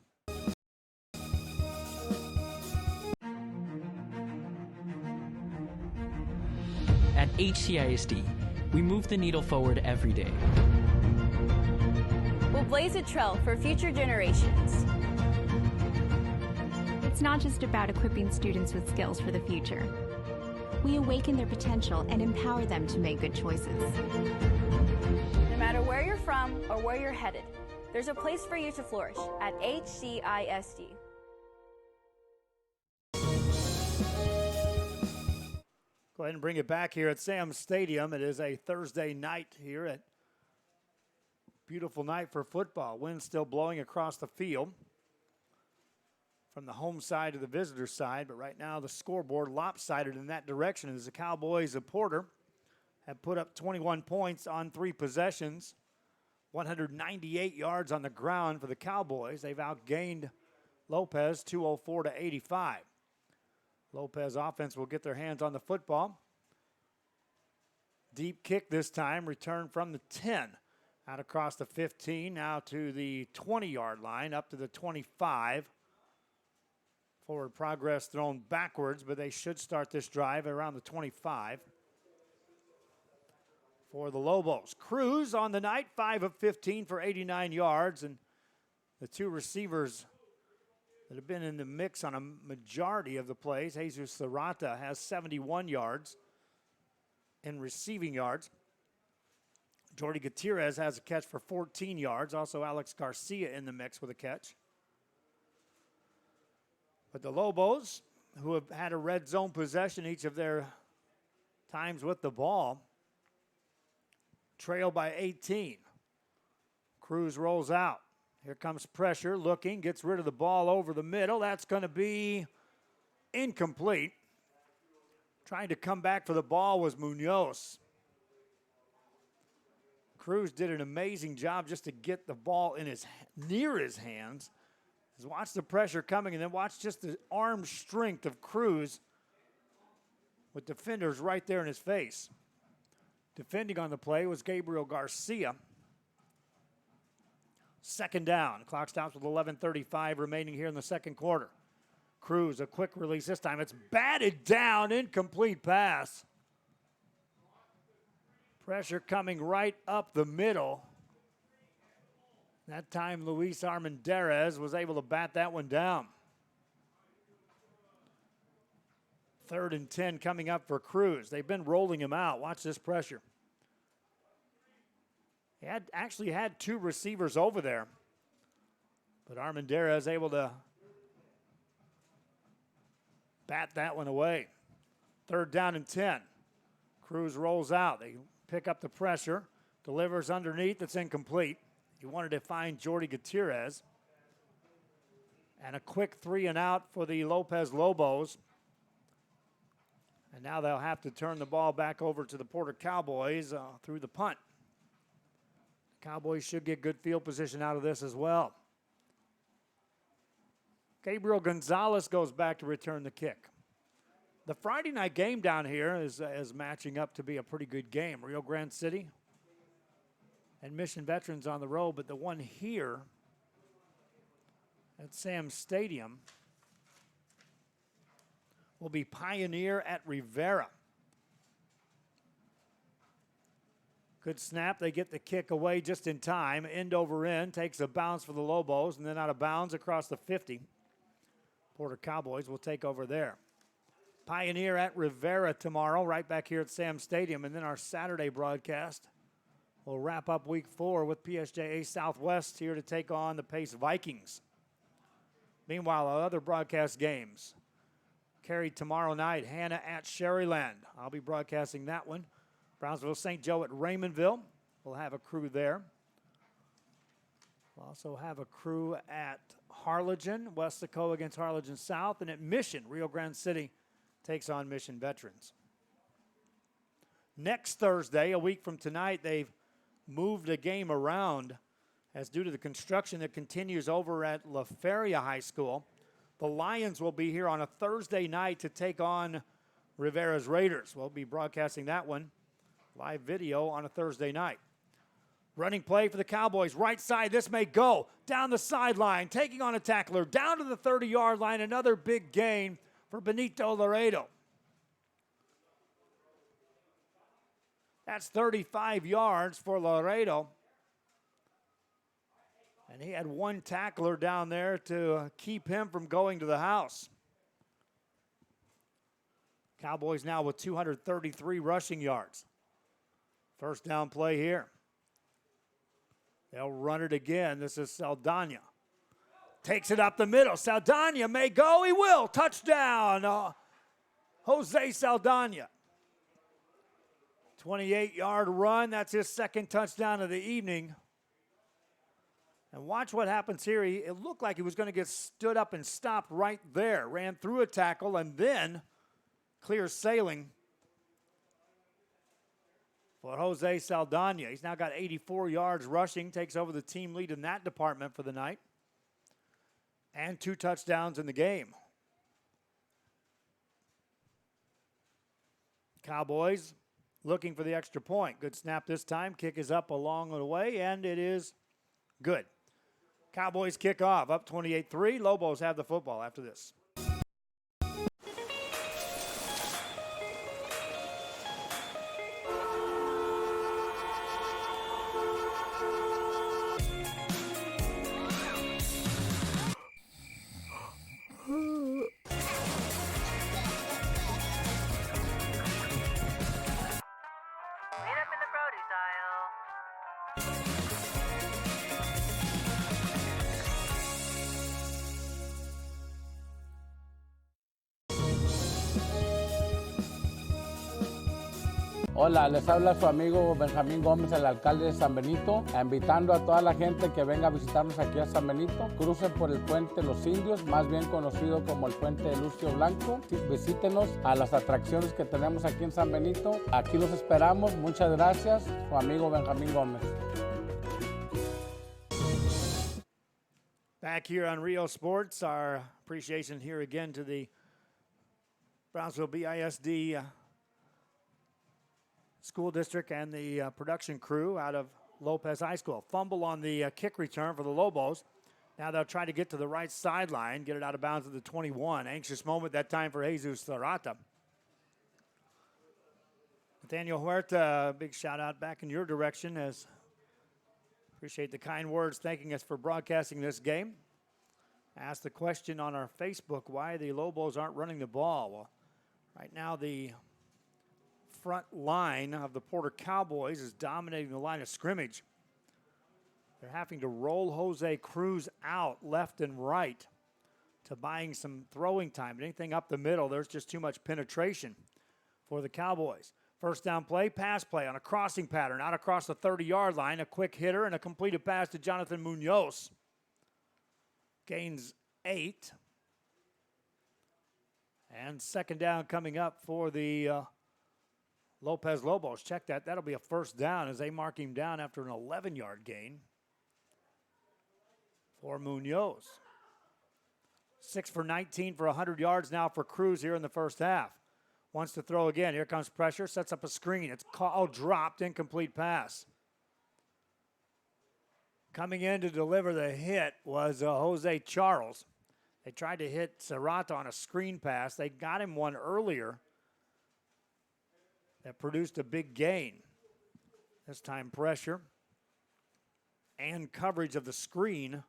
At HCISD, we move the needle forward every day. We'll blaze a trail for future generations. It's not just about equipping students with skills for the future. We awaken their potential and empower them to make good choices. No matter where you're from or where you're headed, there's a place for you to flourish at HCISD. Go ahead and bring it back here at Sam Stadium. It is a Thursday night here at beautiful night for football. Wind still blowing across the field from the home side to the visitor side, but right now the scoreboard lopsided in that direction as the Cowboys of Porter have put up 21 points on 3 possessions, 198 yards on the ground for the Cowboys. They've outgained Lopez 204 to 85. Lopez offense will get their hands on the football. Deep kick this time, return from the 10. Out across the 15, now to the 20-yard line, up to the 25. Forward progress thrown backwards, but they should start this drive around the 25. For the Lobos. Cruz on the night, 5 of 15 for 89 yards, and the 2 receivers that have been in the mix on a majority of the plays. Jesus Serrata has 71 yards in receiving yards. Jordy Gutierrez has a catch for 14 yards. Also Alex Garcia in the mix with a catch. But the Lobos, who have had a red zone possession each of their times with the ball, trail by 18. Cruz rolls out. Here comes pressure, looking, gets rid of the ball over the middle. That's going to be incomplete. Trying to come back for the ball was Munoz. Cruz did an amazing job just to get the ball near his hands. Just watch the pressure coming, and then watch just the arm strength of Cruz with defenders right there in his face. Defending on the play was Gabriel Garcia. Second down. Clock stops with 11:35 remaining here in the second quarter. Cruz, a quick release this time. It's batted down, incomplete pass. Pressure coming right up the middle. That time Luis Armendariz was able to bat that one down. 3rd and 10 coming up for Cruz. They've been rolling him out. Watch this pressure. He actually had 2 receivers over there. But Armendariz able to bat that one away. 3rd down and 10. Cruz rolls out. They pick up the pressure. Delivers underneath. It's incomplete. He wanted to find Jordy Gutierrez. And a quick 3 and out for the Lopez Lobos. And now they'll have to turn the ball back over to the Porter Cowboys through the punt. Cowboys should get good field position out of this as well. Gabriel Gonzalez goes back to return the kick. The Friday night game down here is matching up to be a pretty good game. Rio Grande City and Mission Veterans on the road, but the one here at Sam Stadium will be Pioneer at Rivera. Good snap. They get the kick away just in time. End over end. Takes a bounce for the Lobos, and then out of bounds across the 50. Porter Cowboys will take over there. Pioneer at Rivera tomorrow, right back here at Sam Stadium. And then our Saturday broadcast will wrap up week 4 with PSJA Southwest here to take on the Pace Vikings. Meanwhile, our other broadcast games carried tomorrow night. Hannah at Sherryland. I'll be broadcasting that one. Brownsville St. Joe at Raymondville. We'll have a crew there. We'll also have a crew at Harlingen, Westaco against Harlingen South, and at Mission, Rio Grande City takes on Mission Veterans. Next Thursday, a week from tonight, they've moved a game around as due to the construction that continues over at La Feria High School. The Lions will be here on a Thursday night to take on Rivera's Raiders. We'll be broadcasting that one live video on a Thursday night. Running play for the Cowboys, right side. This may go down the sideline, taking on a tackler, down to the 30-yard line. Another big gain for Benito Laredo. That's 35 yards for Laredo. And he had one tackler down there to keep him from going to the house. Cowboys now with 233 rushing yards. First down play here. They'll run it again. This is Saldana. Takes it up the middle. Saldana may go. He will. Touchdown. Jose Saldana. 28-yard run. That's his second touchdown of the evening. And watch what happens here. It looked like he was going to get stood up and stopped right there. Ran through a tackle and then clear sailing for Jose Saldana. He's now got 84 yards rushing, takes over the team lead in that department for the night, and 2 touchdowns in the game. Cowboys looking for the extra point. Good snap this time. Kick is up along the way, and it is good. Cowboys kick off, up 28-3. Lobos have the football after this. Hola, les habla su amigo Benjamín Gómez, el alcalde de San Benito, invitando a toda la gente que venga a visitarnos aquí a San Benito. Crucen por el puente Los Indios, más bien conocido como el puente de Lucio Blanco. Visítenos a las atracciones que tenemos aquí en San Benito. Aquí los esperamos. Muchas gracias. Su amigo Benjamín Gómez. Back here on Rio Sports, our appreciation here again to the Brownsville BISD School District and the production crew out of Lopez High School. Fumble on the kick return for the Lobos. Now they'll try to get to the right sideline, get it out of bounds at the 21. Anxious moment that time for Jesus Zarata. Nathaniel Huerta, big shout out back in your direction, as appreciate the kind words thanking us for broadcasting this game. Asked the question on our Facebook why the Lobos aren't running the ball. Well, right now the front line of the Porter Cowboys is dominating the line of scrimmage. They're having to roll Jose Cruz out left and right to buying some throwing time. Anything up the middle, there's just too much penetration for the Cowboys. First down play, pass play on a crossing pattern out across the 30-yard line. A quick hitter and a completed pass to Jonathan Munoz. Gains 8. And second down coming up for the Lopez Lobos. Check that. That'll be a first down as they mark him down after an 11-yard gain for Munoz. 6 for 19 for 100 yards now for Cruz here in the first half. Wants to throw again. Here comes pressure. Sets up a screen. It's dropped. Incomplete pass. Coming in to deliver the hit was Jose Charles. They tried to hit Serrata on a screen pass. They got him one earlier that produced a big gain. This time pressure and coverage of the screen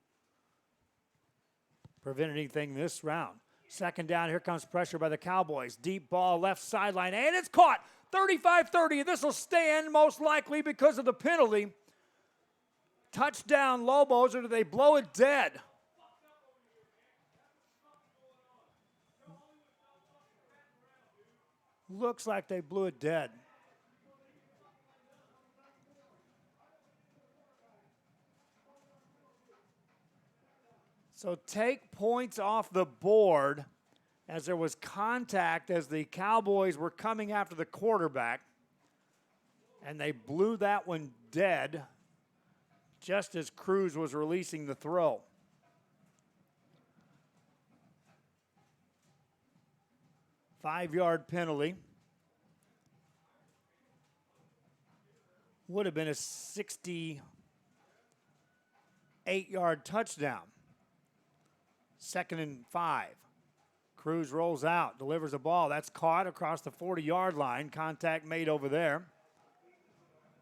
prevented anything this round. Second down, here comes pressure by the Cowboys. Deep ball, left sideline, and it's caught. 35-30, this will stand most likely because of the penalty. Touchdown Lobos, or do they blow it dead? Looks like they blew it dead. So take points off the board as there was contact as the Cowboys were coming after the quarterback, and they blew that one dead just as Cruz was releasing the throw. Five-yard penalty. Would have been a 68-yard touchdown. 2nd and 5. Cruz rolls out, delivers a ball. That's caught across the 40-yard line. Contact made over there.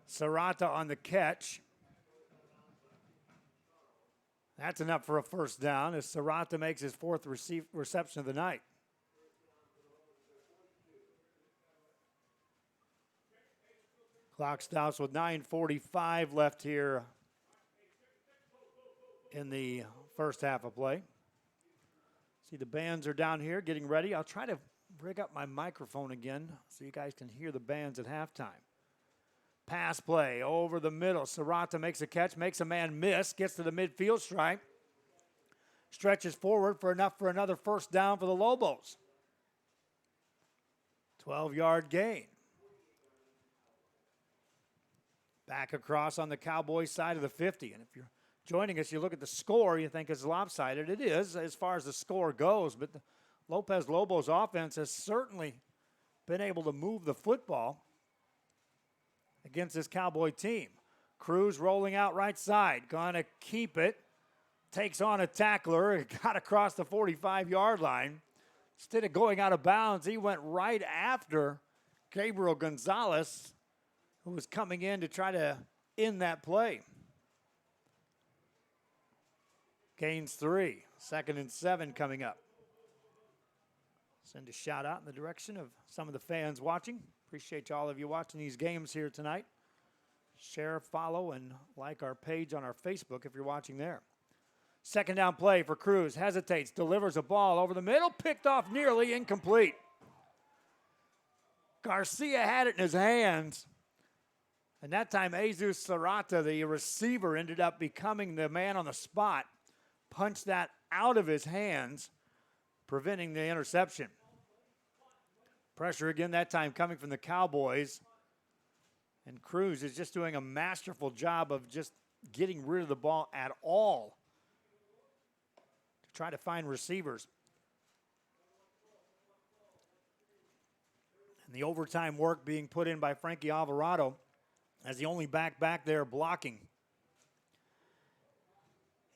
Serrata on the catch. That's enough for a first down as Serrata makes his 4th reception of the night. Clock stops with 9:45 left here in the first half of play. See, the bands are down here getting ready. I'll try to bring up my microphone again so you guys can hear the bands at halftime. Pass play over the middle. Serrata makes a catch, makes a man miss, gets to the midfield stripe, stretches forward for enough for another first down for the Lobos. 12-yard gain. Back across on the Cowboys side of the 50. And if you're joining us, you look at the score, you think it's lopsided. It is as far as the score goes, but the Lopez Lobos offense has certainly been able to move the football against this Cowboy team. Cruz rolling out right side, gonna keep it. Takes on a tackler, got across the 45-yard line. Instead of going out of bounds, he went right after Gabriel Gonzalez, who was coming in to try to end that play. Gains 3. 2nd and 7 coming up. Send a shout out in the direction of some of the fans watching. Appreciate all of you watching these games here tonight. Share, follow, and like our page on our Facebook if you're watching there. Second down play for Cruz. Hesitates, delivers a ball over the middle, picked off nearly incomplete. Garcia had it in his hands. And that time, Jesus Serrata, the receiver, ended up becoming the man on the spot. Punched that out of his hands, preventing the interception. Pressure again that time coming from the Cowboys. And Cruz is just doing a masterful job of just getting rid of the ball at all to try to find receivers. And the overtime work being put in by Frankie Alvarado as the only back there blocking.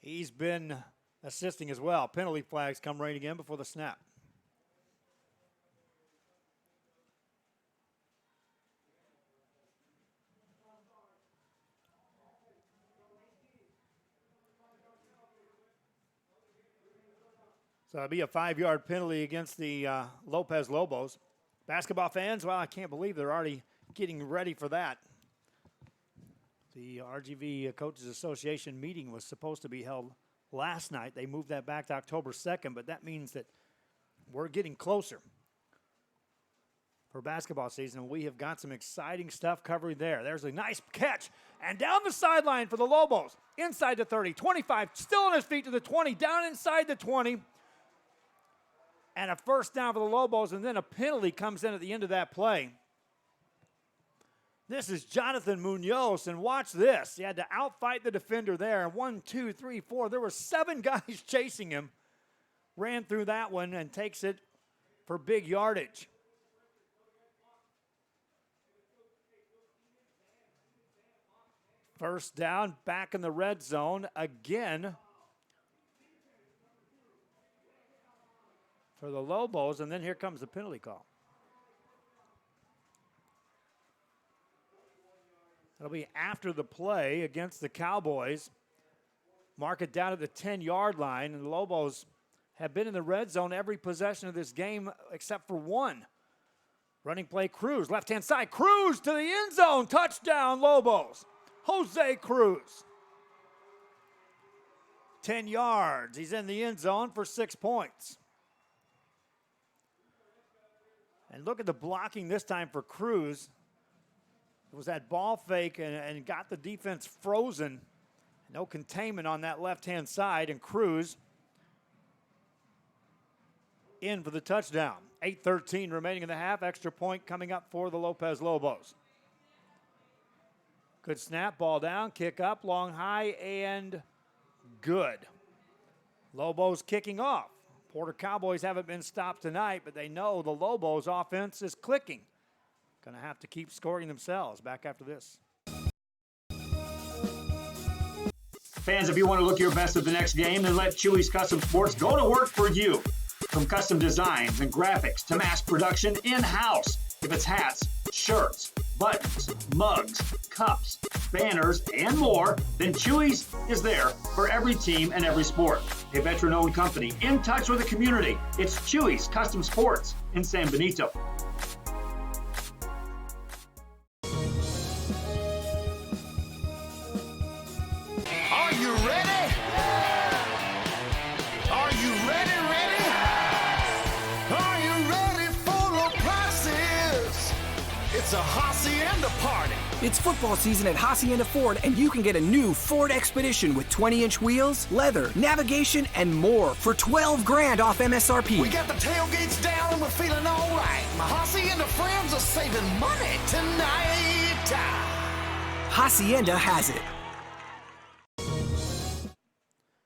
He's been assisting as well. Penalty flags come raining in before the snap. So it'll be a 5-yard penalty against the Lopez Lobos. Basketball fans, well, I can't believe they're already getting ready for that. The RGV Coaches Association meeting was supposed to be held last night. They moved that back to October 2nd, but that means that we're getting closer for basketball season. We have got some exciting stuff covering there. There's a nice catch, and down the sideline for the Lobos. Inside the 30, 25, still on his feet to the 20, down inside the 20. And a first down for the Lobos, and then a penalty comes in at the end of that play. This is Jonathan Munoz, and watch this. He had to outfight the defender there. 1, 2, 3, 4. There were 7 guys chasing him. Ran through that one and takes it for big yardage. First down, back in the red zone again for the Lobos, and then here comes the penalty call. It'll be after the play against the Cowboys. Mark it down at the 10-yard line, and the Lobos have been in the red zone every possession of this game except for one. Running play, Cruz, left-hand side. Cruz to the end zone. Touchdown, Lobos. Jose Cruz. 10 yards. He's in the end zone for 6 points. And look at the blocking this time for Cruz. It was that ball fake and got the defense frozen. No containment on that left-hand side, and Cruz in for the touchdown. 8:13 remaining in the half. Extra point coming up for the Lopez Lobos. Good snap, ball down, kick up, long high, and good. Lobos kicking off. Porter Cowboys haven't been stopped tonight, but they know the Lobos offense is clicking. Going to have to keep scoring themselves. Back after this. Fans, if you want to look your best at the next game, then let Chewy's Custom Sports go to work for you. From custom designs and graphics to mass production in-house. If it's hats, shirts, buttons, mugs, cups, banners, and more, then Chewy's is there for every team and every sport. A veteran-owned company in touch with the community. It's Chewy's Custom Sports in San Benito. Are you ready? Are you ready? Are you ready for the prices? It's a Hacienda party. It's football season at Hacienda Ford, and you can get a new Ford Expedition with 20-inch wheels, leather, navigation, and more for $12,000 off MSRP. We got the tailgates down and we're feeling all right. My Hacienda friends are saving money tonight. Hacienda has it.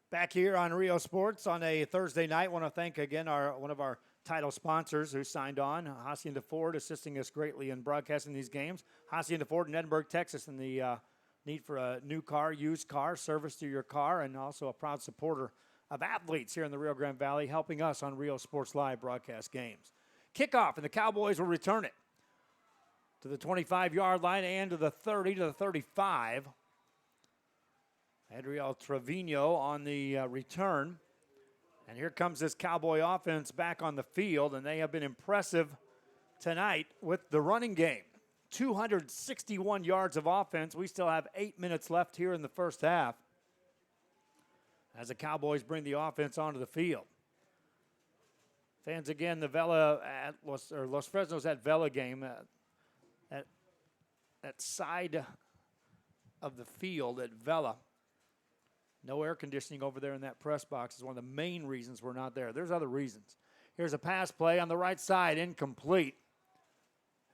Back here on Rio Sports on a Thursday night. Want to thank again one of our title sponsors who signed on, Hacienda Ford, assisting us greatly in broadcasting these games. Hacienda Ford in Edinburgh, Texas, and the need for a new car, used car, service to your car, and also a proud supporter of athletes here in the Rio Grande Valley, helping us on Rio Sports Live broadcast games. Kickoff, and the Cowboys will return it to the 25-yard line and to the 30 to the 35. Adriel Trevino on the return. And here comes this Cowboy offense back on the field, and they have been impressive tonight with the running game. 261 yards of offense. We still have 8 minutes left here in the first half as the Cowboys bring the offense onto the field. Fans again, the Vela at Los Fresnos at Vela game at that side of the field at Vela. No air conditioning over there in that press box is one of the main reasons we're not there. There's other reasons. Here's a pass play on the right side, incomplete.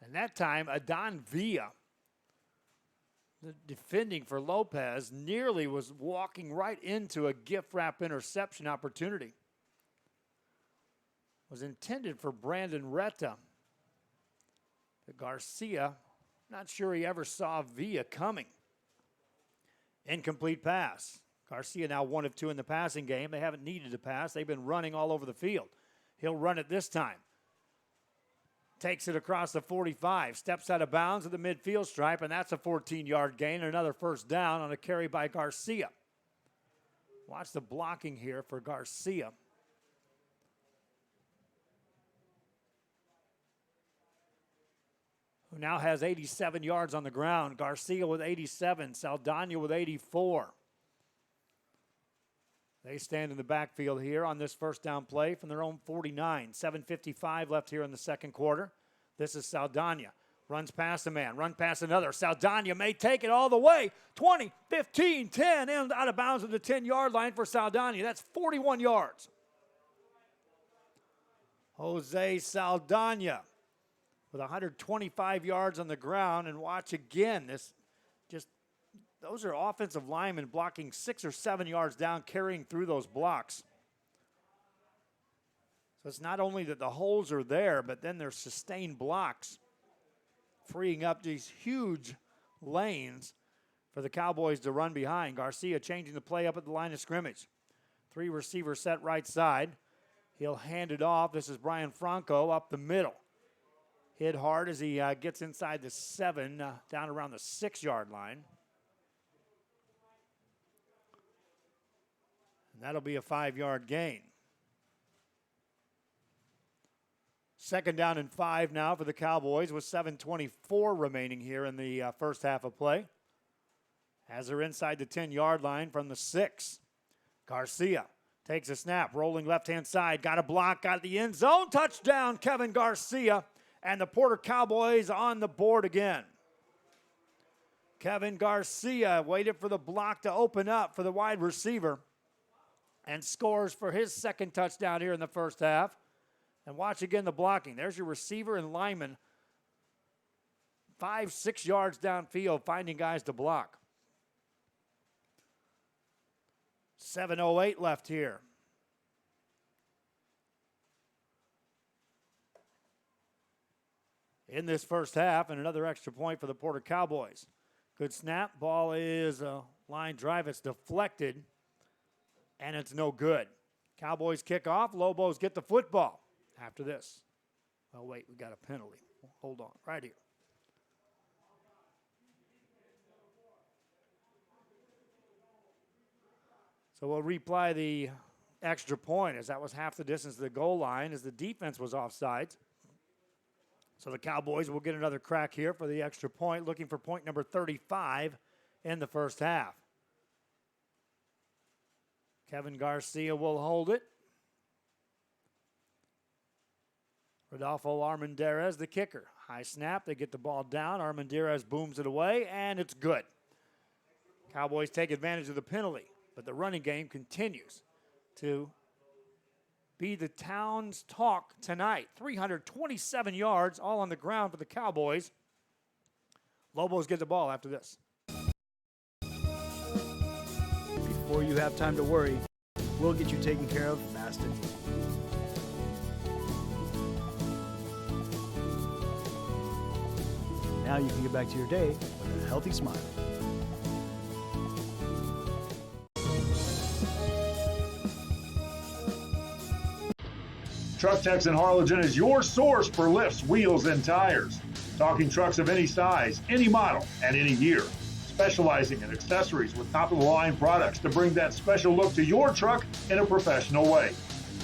And that time, Adon Villa, the defending for Lopez, nearly was walking right into a gift wrap interception opportunity. Was intended for Brandon Retta. But Garcia, not sure he ever saw Villa coming. Incomplete pass. Garcia now 1 of 2 in the passing game. They haven't needed to pass. They've been running all over the field. He'll run it this time. Takes it across the 45. Steps out of bounds at the midfield stripe, and that's a 14-yard gain. Another first down on a carry by Garcia. Watch the blocking here for Garcia. Who now has 87 yards on the ground. Garcia with 87. Saldana with 84. They stand in the backfield here on this first down play from their own 49. 7:55 left here in the second quarter. This is Saldana. Runs past a man, run past another. Saldana may take it all the way. 20, 15, 10, and out of bounds at the 10-yard line for Saldana. That's 41 yards. Jose Saldana with 125 yards on the ground. And watch again, those are offensive linemen blocking 6 or 7 yards down, carrying through those blocks. So it's not only that the holes are there, but then there's sustained blocks, freeing up these huge lanes for the Cowboys to run behind. Garcia changing the play up at the line of scrimmage. 3 receivers set right side. He'll hand it off. This is Brian Franco up the middle. Hit hard as he gets inside the 7, down around the 6-yard line. And that'll be a 5-yard gain. Second down and 5 now for the Cowboys with 7:24 remaining here in the first half of play. As they're inside the 10-yard line from the 6. Garcia takes a snap, rolling left-hand side, got a block, got the end zone, touchdown, Kevin Garcia, and the Porter Cowboys on the board again. Kevin Garcia waited for the block to open up for the wide receiver and scores for his second touchdown here in the first half. And watch again the blocking. There's your receiver and lineman 5-6 yards downfield finding guys to block. 7:08 left here. In this first half, and another extra point for the Porter Cowboys. Good snap. Ball is a line drive. It's deflected, and it's no good. Cowboys kick off. Lobos get the football after this. Oh, wait, we got a penalty. Hold on, right here. So we'll replay the extra point, as that was half the distance to the goal line, as the defense was offsides. So the Cowboys will get another crack here for the extra point, looking for point number 35 in the first half. Kevin Garcia will hold it. Rodolfo Armendariz, the kicker. High snap, they get the ball down. Armendariz booms it away, and it's good. Cowboys take advantage of the penalty, but the running game continues to be the town's talk tonight. 327 yards, all on the ground for the Cowboys. Lobos get the ball after this. Before you have time to worry, we'll get you taken care of fast and easy. Now you can get back to your day with a healthy smile. Truck Techs in Harlingen is your source for lifts, wheels, and tires. Talking trucks of any size, any model, and any year. Specializing in accessories with top-of-the-line products to bring that special look to your truck in a professional way.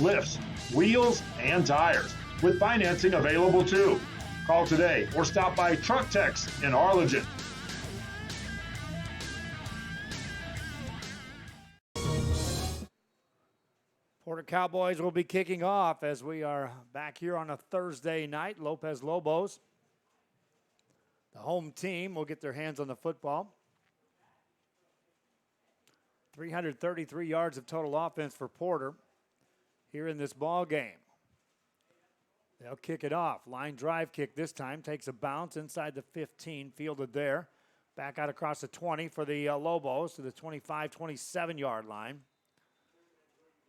Lifts, wheels, and tires, with financing available too. Call today or stop by Truck Techs in Harlingen. Porter Cowboys will be kicking off as we are back here on a Thursday night. Lopez Lobos, the home team, will get their hands on the football. 333 yards of total offense for Porter here in this ball game. They'll kick it off. Line drive kick this time. Takes a bounce inside the 15, fielded there. Back out across the 20 for the Lobos to the 25, 27-yard line.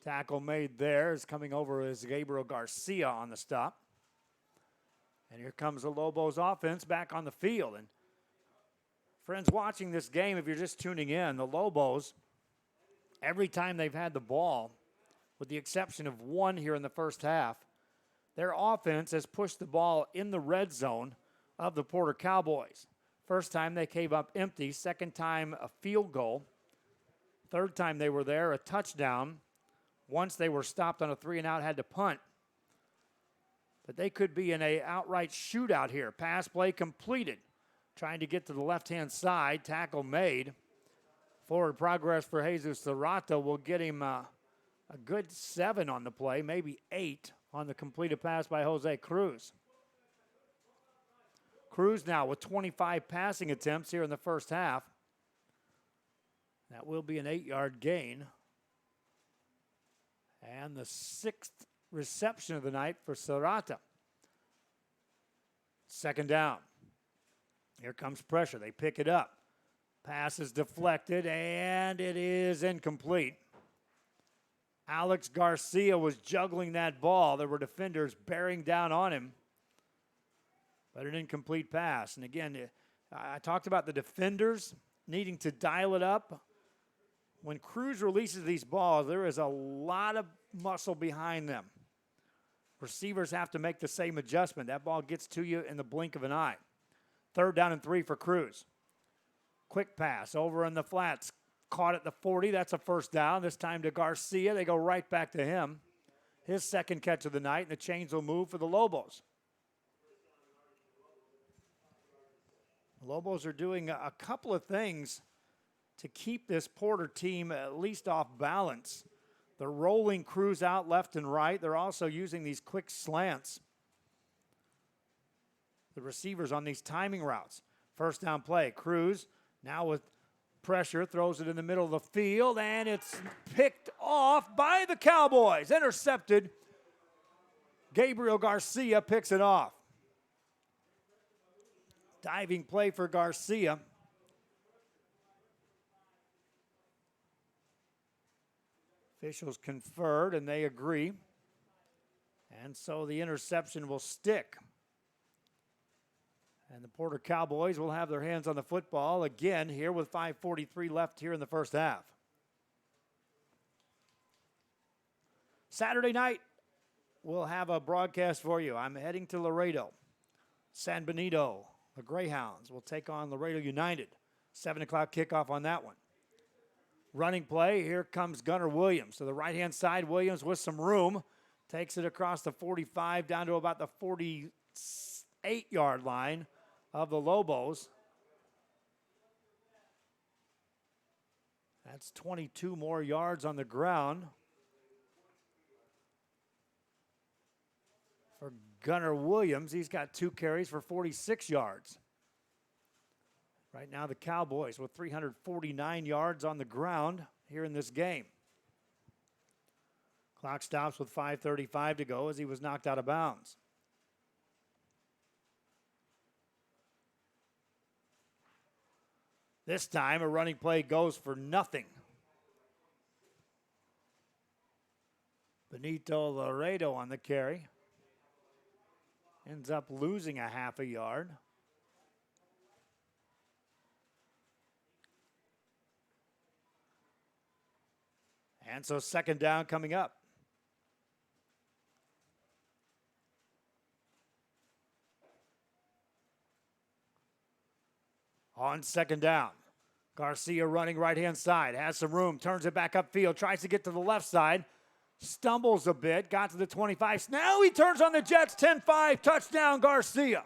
Tackle made there is coming over as Gabriel Garcia on the stop. And here comes the Lobos offense back on the field. And friends watching this game, if you're just tuning in, the Lobos, every time they've had the ball, with the exception of one here in the first half, their offense has pushed the ball in the red zone of the Porter Cowboys. First time they came up empty. Second time a field goal. Third time they were there, a touchdown. Once they were stopped on a 3-and-out, had to punt. But they could be in an outright shootout here. Pass play completed. Trying to get to the left-hand side. Tackle made. Forward progress for Jesus Serrato will get him a good 7 on the play, maybe 8 on the completed pass by Jose Cruz. Cruz now with 25 passing attempts here in the first half. That will be an 8-yard gain. And the 6th reception of the night for Serrata. Second down. Here comes pressure. They pick it up. Pass is deflected, and it is incomplete. Alex Garcia was juggling that ball. There were defenders bearing down on him. But an incomplete pass. And again, I talked about the defenders needing to dial it up. When Cruz releases these balls, there is a lot of muscle behind them. Receivers have to make the same adjustment. That ball gets to you in the blink of an eye. 3rd down and 3 for Cruz. Quick pass over in the flats. Caught at the 40. That's a first down. This time to Garcia. They go right back to him. His second catch of the night, and the chains will move for the Lobos. The Lobos are doing a couple of things to keep this Porter team at least off balance. They're rolling Cruz out left and right. They're also using these quick slants. The receivers on these timing routes. First down play. Cruz now with pressure throws it in the middle of the field, and it's picked off by the Cowboys. Intercepted. Gabriel Garcia picks it off. Diving play for Garcia. Officials conferred, and they agree. And so the interception will stick. And the Porter Cowboys will have their hands on the football again here with 5:43 left here in the first half. Saturday night, we'll have a broadcast for you. I'm heading to Laredo. San Benito, the Greyhounds, will take on Laredo United. 7 o'clock kickoff on that one. Running play, here comes Gunnar Williams. To the right-hand side, Williams with some room. Takes it across the 45 down to about the 48-yard line of the Lobos. That's 22 more yards on the ground for Gunnar Williams. He's got 2 carries for 46 yards. Right now the Cowboys with 349 yards on the ground here in this game. Clock stops with 5:35 to go as he was knocked out of bounds. This time a running play goes for nothing. Benito Laredo on the carry. Ends up losing a half a yard. And so second down coming up. On second down, Garcia running right-hand side, has some room, turns it back upfield, tries to get to the left side, stumbles a bit, got to the 25. Now he turns on the Jets, 10-5, touchdown Garcia.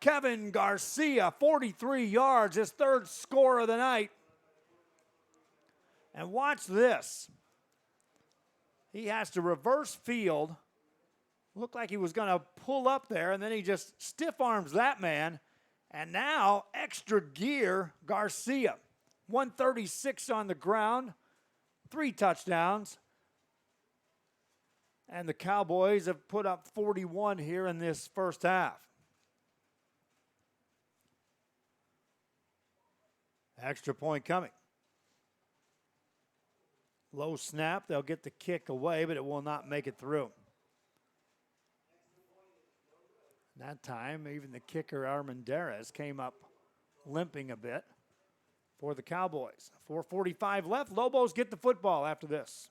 Kevin Garcia, 43 yards, his 3rd score of the night. And watch this. He has to reverse field. Looked like he was going to pull up there, and then he just stiff arms that man. And now, extra gear, Garcia. 136 on the ground, 3 touchdowns. And the Cowboys have put up 41 here in this first half. Extra point coming. Low snap, they'll get the kick away, but it will not make it through. That time, even the kicker, Armendariz, came up limping a bit for the Cowboys. 4:45 left. Lobos get the football after this.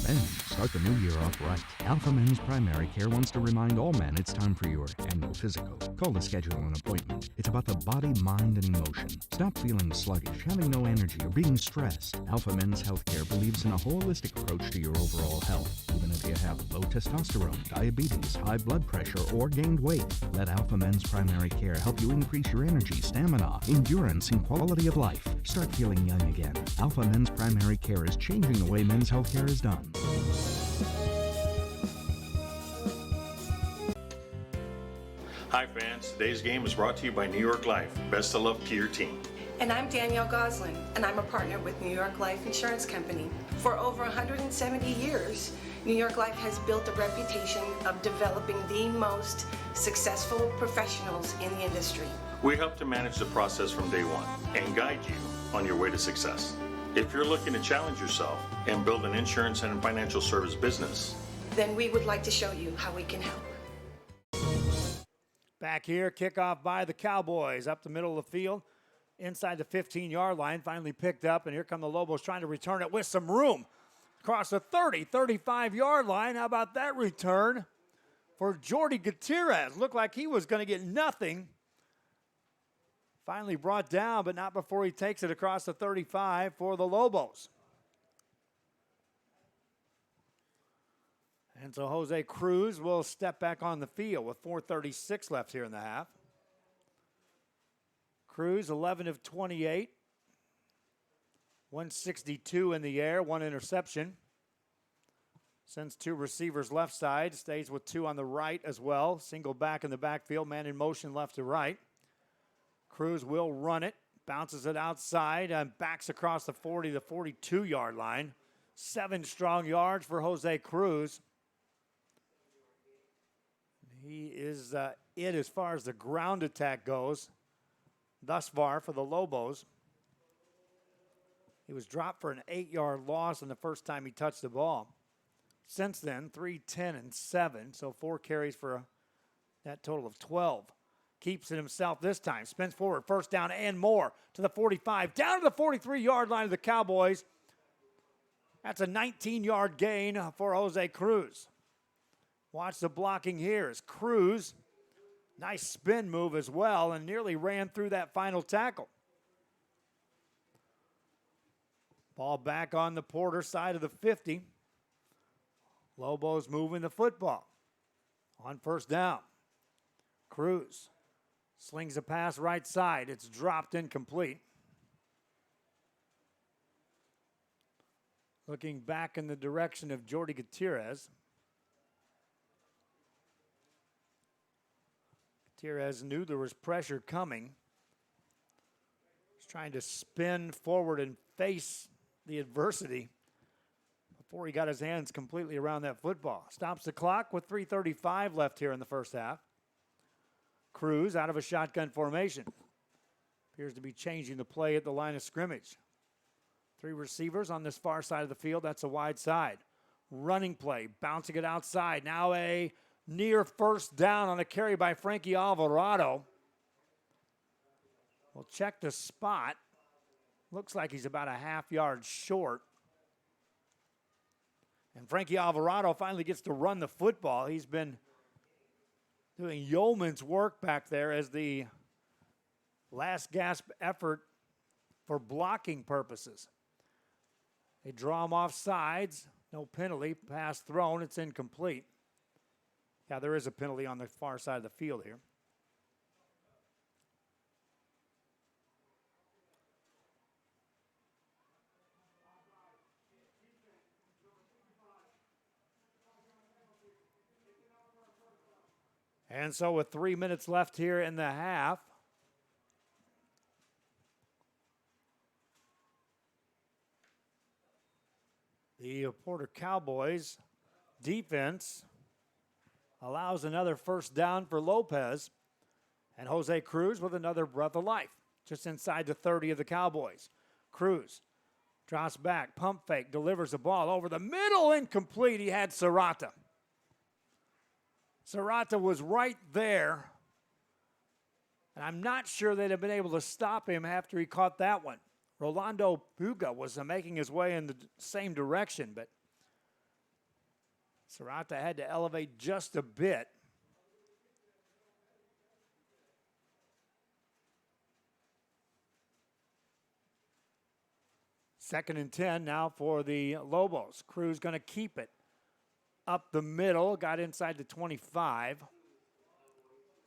Men, start the new year off right. Alpha Men's Primary Care wants to remind all men it's time for your annual physical. Call to schedule an appointment. It's about the body, mind, and emotion. Stop feeling sluggish, having no energy, or being stressed. Alpha Men's Healthcare believes in a holistic approach to your overall health. Even if you have low testosterone, diabetes, high blood pressure, or gained weight, let Alpha Men's Primary Care help you increase your energy, stamina, endurance, and quality of life. Start feeling young again. Alpha Men's Primary Care is changing the way men's healthcare is done. Hi fans, today's game is brought to you by New York Life. Best of luck to your team. And I'm Danielle Goslin, and I'm a partner with New York Life Insurance Company. For over 170 years, New York Life has built a reputation of developing the most successful professionals in the industry. We help to manage the process from day one and guide you on your way to success. If you're looking to challenge yourself and build an insurance and financial service business, then we would like to show you how we can help. Back here, kickoff by the Cowboys up the middle of the field. Inside the 15-yard line, finally picked up, and here come the Lobos trying to return it with some room. Across the 30, 35-yard line. How about that return for Jordy Gutierrez? Looked like he was going to get nothing. Finally brought down, but not before he takes it across the 35 for the Lobos. And so Jose Cruz will step back on the field with 4:36 left here in the half. Cruz, 11 of 28. 162 in the air, 1 interception. Sends 2 receivers left side, stays with 2 on the right as well. Single back in the backfield, man in motion left to right. Cruz will run it, bounces it outside, and backs across the 40 to 42-yard line. 7 strong yards for Jose Cruz. He is it as far as the ground attack goes thus far for the Lobos. He was dropped for an 8-yard loss in the first time he touched the ball. Since then, 3, 10, and 7, so 4 carries for that total of 12. Keeps it himself this time, spins forward, first down and more to the 45, down to the 43-yard line of the Cowboys. That's a 19-yard gain for Jose Cruz. Watch the blocking here as Cruz, nice spin move as well, and nearly ran through that final tackle. Ball back on the Porter side of the 50. Lobos moving the football on first down. Cruz slings a pass right side. It's dropped incomplete. Looking back in the direction of Jordy Gutierrez. Gutierrez knew there was pressure coming. He's trying to spin forward and face the adversity before he got his hands completely around that football. Stops the clock with 3:35 left here in the first half. Cruz out of a shotgun formation. Appears to be changing the play at the line of scrimmage. 3 receivers on this far side of the field. That's a wide side. Running play, bouncing it outside. Now a near first down on a carry by Frankie Alvarado. We'll check the spot. Looks like he's about a half-yard short. And Frankie Alvarado finally gets to run the football. He's been doing yeoman's work back there as the last gasp effort for blocking purposes. They draw him off sides. No penalty. Pass thrown. It's incomplete. Yeah, there is a penalty on the far side of the field here. And so with 3 minutes left here in the half, the Porter Cowboys defense allows another first down for Lopez. And Jose Cruz with another breath of life, just inside the 30 of the Cowboys. Cruz drops back, pump fake, delivers the ball over the middle, incomplete. He had Serrata. Serrata was right there, and I'm not sure they'd have been able to stop him after he caught that one. Rolando Puga was making his way in the same direction, but Serrata had to elevate just a bit. Second and 10 now for the Lobos. Cruz going to keep it up the middle, got inside the 25.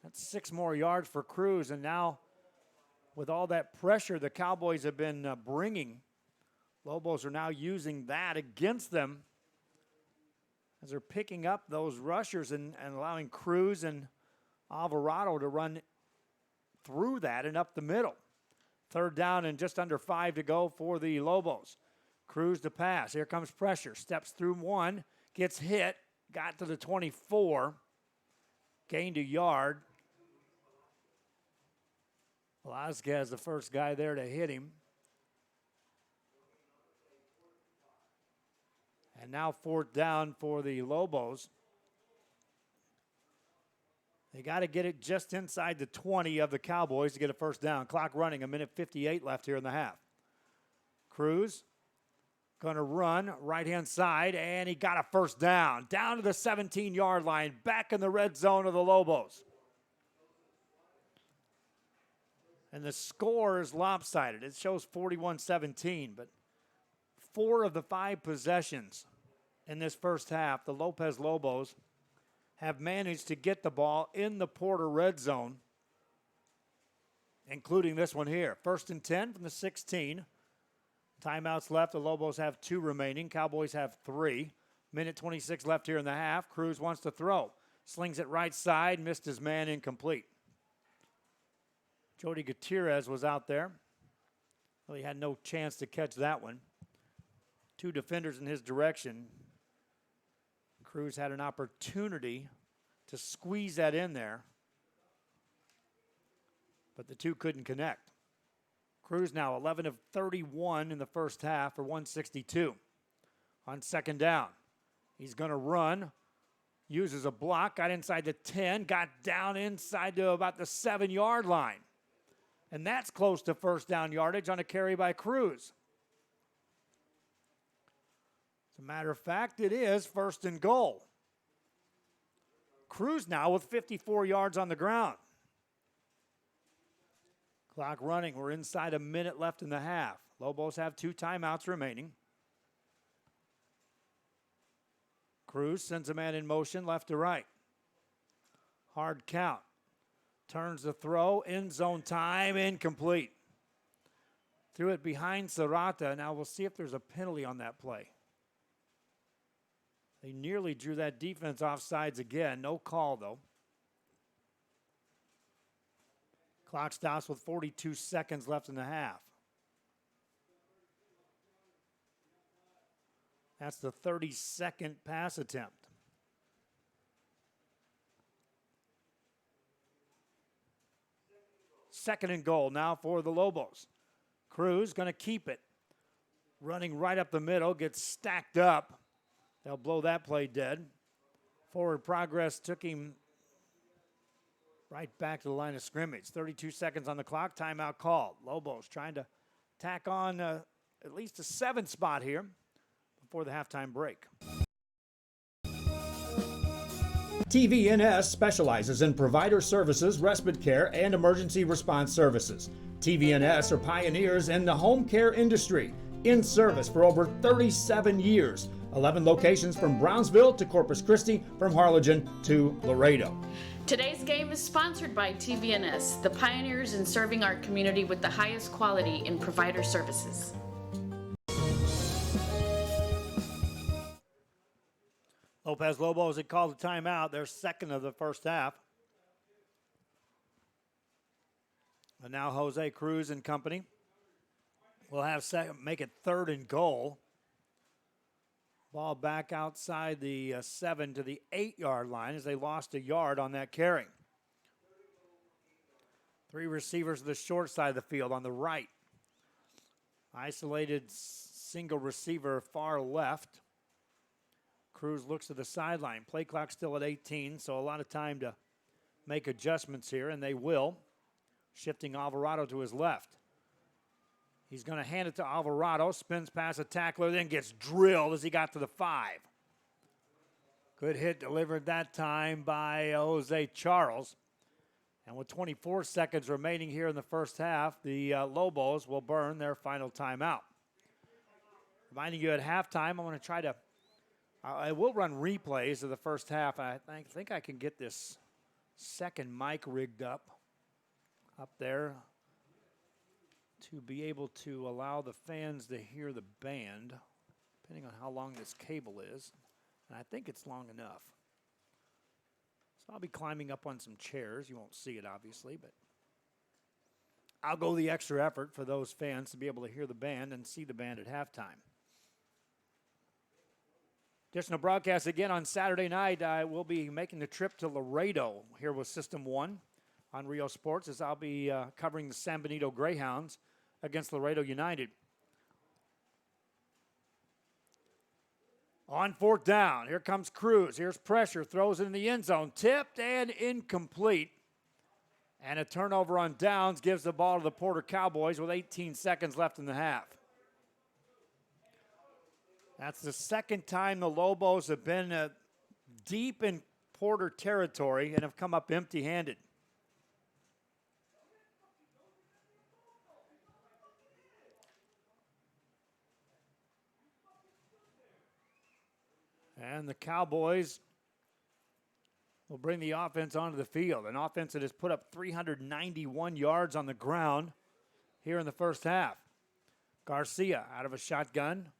That's 6 more yards for Cruz, and now with all that pressure the Cowboys have been bringing, Lobos are now using that against them as they're picking up those rushers and allowing Cruz and Alvarado to run through that and up the middle. Third down and just under 5 to go for the Lobos. Cruz to pass. Here comes pressure. Steps through one. Gets hit. Got to the 24. Gained a yard. Velazquez, the first guy there to hit him. And now fourth down for the Lobos. They got to get it just inside the 20 of the Cowboys to get a first down. Clock running, 1:58 left here in the half. Cruz going to run right-hand side, and he got a first down. Down to the 17-yard line, back in the red zone of the Lobos. And the score is lopsided. It shows 41-17, but 4 of the 5 possessions in this first half, the Lopez Lobos have managed to get the ball in the Porter red zone, including this one here. First and 10 from the 16. Timeouts left. The Lobos have 2 remaining. Cowboys have 3. Minute 26 left here in the half. Cruz wants to throw. Slings it right side. Missed his man, incomplete. Jody Gutierrez was out there. Well, he had no chance to catch that one. 2 defenders in his direction. Cruz had an opportunity to squeeze that in there, but the 2 couldn't connect. Cruz now 11 of 31 in the first half for 162. On second down, he's going to run, uses a block, got inside the 10, got down inside to about the 7-yard line. And that's close to first down yardage on a carry by Cruz. As a matter of fact, it is first and goal. Cruz now with 54 yards on the ground. Clock running. We're inside a minute left in the half. Lobos have 2 timeouts remaining. Cruz sends a man in motion left to right. Hard count. Turns the throw. End zone time. Incomplete. Threw it behind Serrata. Now we'll see if there's a penalty on that play. They nearly drew that defense off sides again. No call, though. Clock stops with 42 seconds left in the half. That's the 32nd pass attempt. Second and goal now for the Lobos. Cruz going to keep it. Running right up the middle, gets stacked up. They'll blow that play dead. Forward progress took him right back to the line of scrimmage. 32 seconds on the clock. Timeout called. Lobos trying to tack on at least a 7th spot here before the halftime break. TVNS specializes in provider services, respite care, and emergency response services. TVNS are pioneers in the home care industry, in service for over 37 years. 11 locations from Brownsville to Corpus Christi, from Harlingen to Laredo. Today's game is sponsored by TVNS, the pioneers in serving our community with the highest quality in provider services. Lopez Lobos had called a timeout, their second of the first half. And now Jose Cruz and company will have make it 3rd and goal. Ball back outside the 7 to the 8-yard line as they lost a yard on that carry. 3 receivers to the short side of the field on the right. Isolated single receiver far left. Cruz looks to the sideline. Play clock still at 18, so a lot of time to make adjustments here, and they will. Shifting Alvarado to his left. He's going to hand it to Alvarado. Spins past a tackler, then gets drilled as he got to the 5. Good hit delivered that time by Jose Charles. And with 24 seconds remaining here in the first half, the Lobos will burn their final timeout. Reminding you at halftime, I'm going to try to, I will run replays of the first half. I think I can get this second mic rigged up there to be able to allow the fans to hear the band, depending on how long this cable is. And I think it's long enough. So I'll be climbing up on some chairs. You won't see it, obviously, but I'll go the extra effort for those fans to be able to hear the band and see the band at halftime. Additional broadcast again on Saturday night. I will be making the trip to Laredo here with System 1 on Rio Sports as I'll be covering the San Benito Greyhounds against Laredo United. On 4th down, here comes Cruz. Here's pressure, throws it in the end zone. Tipped and incomplete. And a turnover on downs gives the ball to the Porter Cowboys with 18 seconds left in the half. That's the second time the Lobos have been deep in Porter territory and have come up empty-handed. And the Cowboys will bring the offense onto the field. An offense that has put up 391 yards on the ground here in the first half. Garcia out of a shotgun.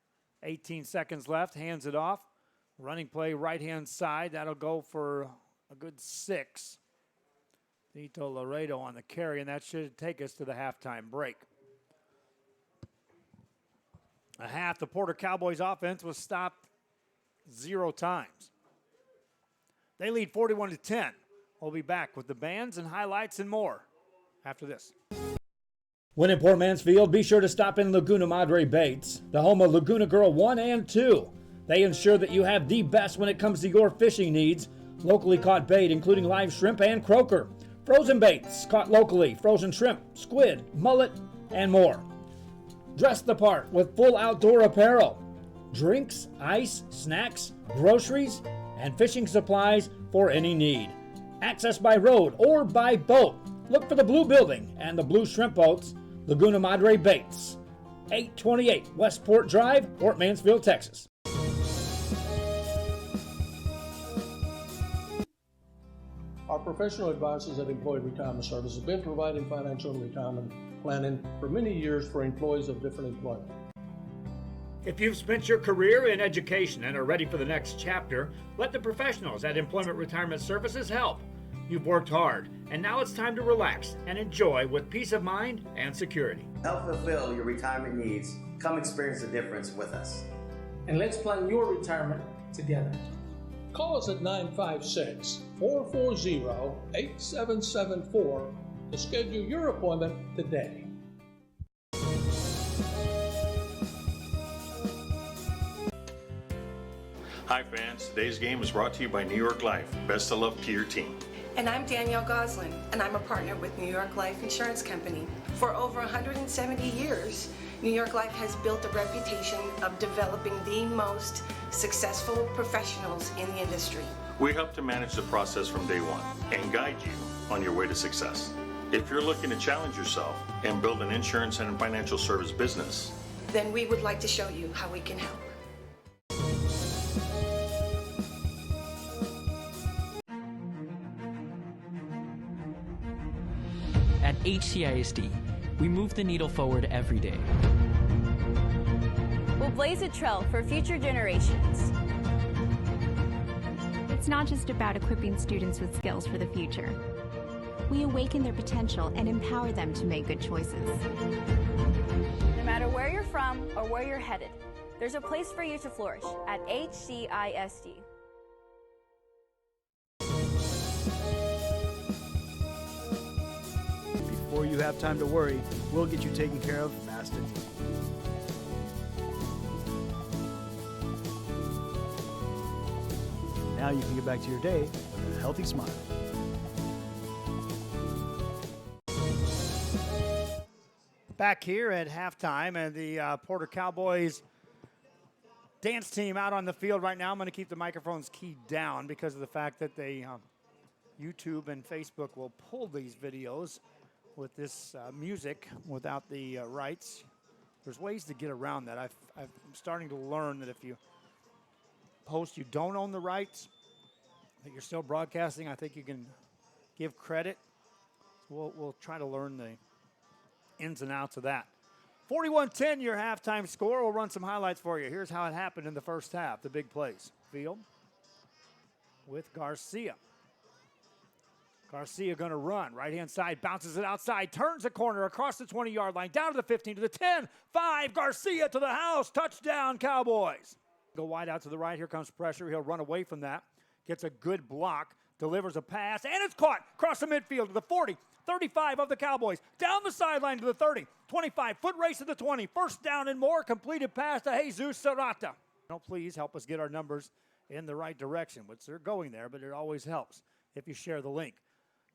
18 seconds left, hands it off. Running play right-hand side. That'll go for a good 6. Tito Laredo on the carry, and that should take us to the halftime break. A half, the Porter Cowboys offense was stopped 0 times. They lead 41-10. We'll be back with the bands and highlights and more after this. When in Port Mansfield, be sure to stop in Laguna Madre Baits, the home of Laguna Girl 1 and 2. They ensure that you have the best when it comes to your fishing needs. Locally caught bait, including live shrimp and croaker. Frozen baits caught locally, frozen shrimp, squid, mullet, and more. Dress the part with full outdoor apparel. Drinks, ice, snacks, groceries, and fishing supplies for any need. Access by road or by boat. Look for the blue building and the blue shrimp boats. Laguna Madre Baits, 828 Westport Drive, Port Mansfield, Texas. Our professional advisors at Employee Retirement Service have been providing financial and retirement planning for many years for employees of different employment. If you've spent your career in education and are ready for the next chapter, let the professionals at Employment Retirement Services help. You've worked hard, and now it's time to relax and enjoy with peace of mind and security. Help fulfill your retirement needs. Come experience the difference with us. And let's plan your retirement together. Call us at 956-440-8774 to schedule your appointment today. Hi fans, today's game is brought to you by New York Life. Best of luck to your team. And I'm Danielle Goslin, and I'm a partner with New York Life Insurance Company. For over 170 years, New York Life has built a reputation of developing the most successful professionals in the industry. We help to manage the process from day one and guide you on your way to success. If you're looking to challenge yourself and build an insurance and financial service business, then we would like to show you how we can help. At HCISD, we move the needle forward every day. We'll blaze a trail for future generations. It's not just about equipping students with skills for the future. We awaken their potential and empower them to make good choices. No matter where you're from or where you're headed, there's a place for you to flourish at HCISD. Before you have time to worry, we'll get you taken care of fast and easy. Now you can get back to your day with a healthy smile. Back here at halftime, and the Porter Cowboys dance team out on the field right now. I'm going to keep the microphones keyed down because of the fact that they YouTube and Facebook will pull these videos with this music without the rights. There's ways to get around that. I'm starting to learn that if you post you don't own the rights, that you're still broadcasting, I think you can give credit. We'll try to learn the ins and outs of that. 41-10 your halftime score. We'll run some highlights for you. Here's how it happened in the first half, the big plays. Field with Garcia. Garcia going to run. Right-hand side, bounces it outside, turns the corner across the 20-yard line, down to the 15, to the 10, 5, Garcia to the house. Touchdown, Cowboys. Go wide out to the right. Here comes pressure. He'll run away from that. Gets a good block, delivers a pass, and it's caught across the midfield to the 40, 35 of the Cowboys. Down the sideline to the 30, 25-foot race to the 20. First down and more. Completed pass to Jesus Serrata. Don't please help us get our numbers in the right direction, which they're going there, but it always helps if you share the link.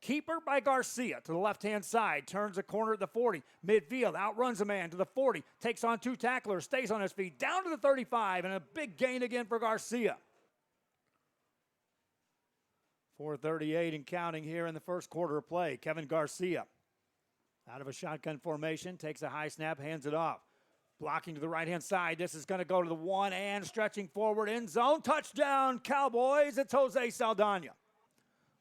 Keeper by Garcia to the left-hand side. Turns the corner at the 40. Midfield, outruns a man to the 40. Takes on 2 tacklers, stays on his feet. Down to the 35, and a big gain again for Garcia. 4:38 and counting here in the first quarter of play. Kevin Garcia out of a shotgun formation. Takes a high snap, hands it off. Blocking to the right-hand side. This is going to go to the 1 and stretching forward. End zone. Touchdown, Cowboys. It's Jose Saldana.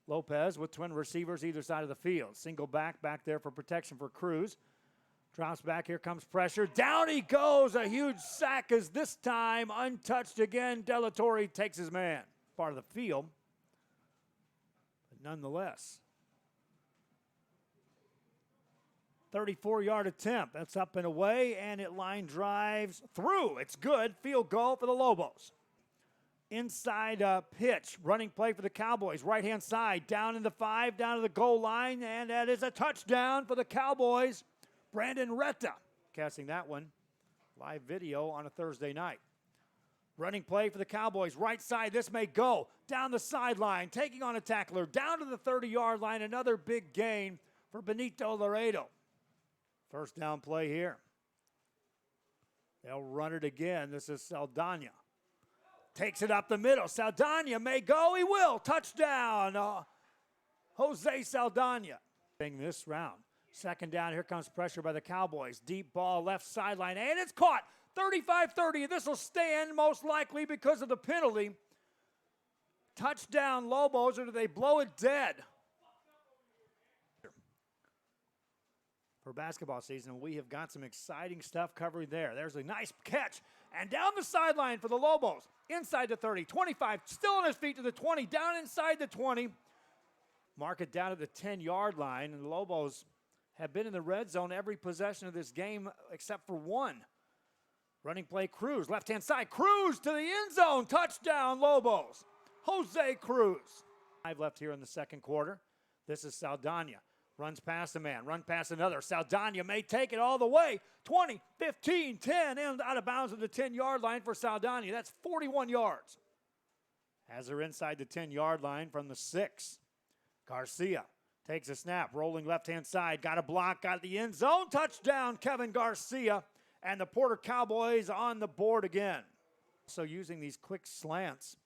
Lopez with twin receivers either side of the field. Single back there for protection for Cruz. Drops back. Here comes pressure. Down he goes. A huge sack is this time untouched again. Delatorre takes his man. Part of the field. But nonetheless, 34-yard attempt. That's up and away, and it line drives through. It's good. Field goal for the Lobos. Inside pitch, running play for the Cowboys. Right-hand side, down in the 5, down to the goal line, and that is a touchdown for the Cowboys. Brandon Retta casting that one. Live video on a Thursday night. Running play for the Cowboys. Right side, this may go. Down the sideline, taking on a tackler. Down to the 30-yard line, another big gain for Benito Laredo. First down play here. They'll run it again. This is Saldana. Takes it up the middle. Saldana may go. He will. Touchdown. Jose Saldana. This round. Second down. Here comes pressure by the Cowboys. Deep ball left sideline. And it's caught. 35-30. This will stand most likely because of the penalty. Touchdown Lobos, or do they blow it dead? For basketball season, we have got some exciting stuff covered there. There's a nice catch. And down the sideline for the Lobos. Inside the 30, 25, still on his feet to the 20, down inside the 20. Mark it down at the 10-yard line, and the Lobos have been in the red zone every possession of this game except for one. Running play, Cruz, left-hand side. Cruz to the end zone. Touchdown, Lobos. Jose Cruz. 5 left here in the second quarter. This is Saldana. Runs past a man, run past another. Saldana may take it all the way. 20, 15, 10, and out of bounds at the 10-yard line for Saldana. That's 41 yards. As they're inside the 10-yard line from the 6. Garcia takes a snap, rolling left-hand side. Got a block, got the end zone. Touchdown, Kevin Garcia. And the Porter Cowboys on the board again. So using these quick slants.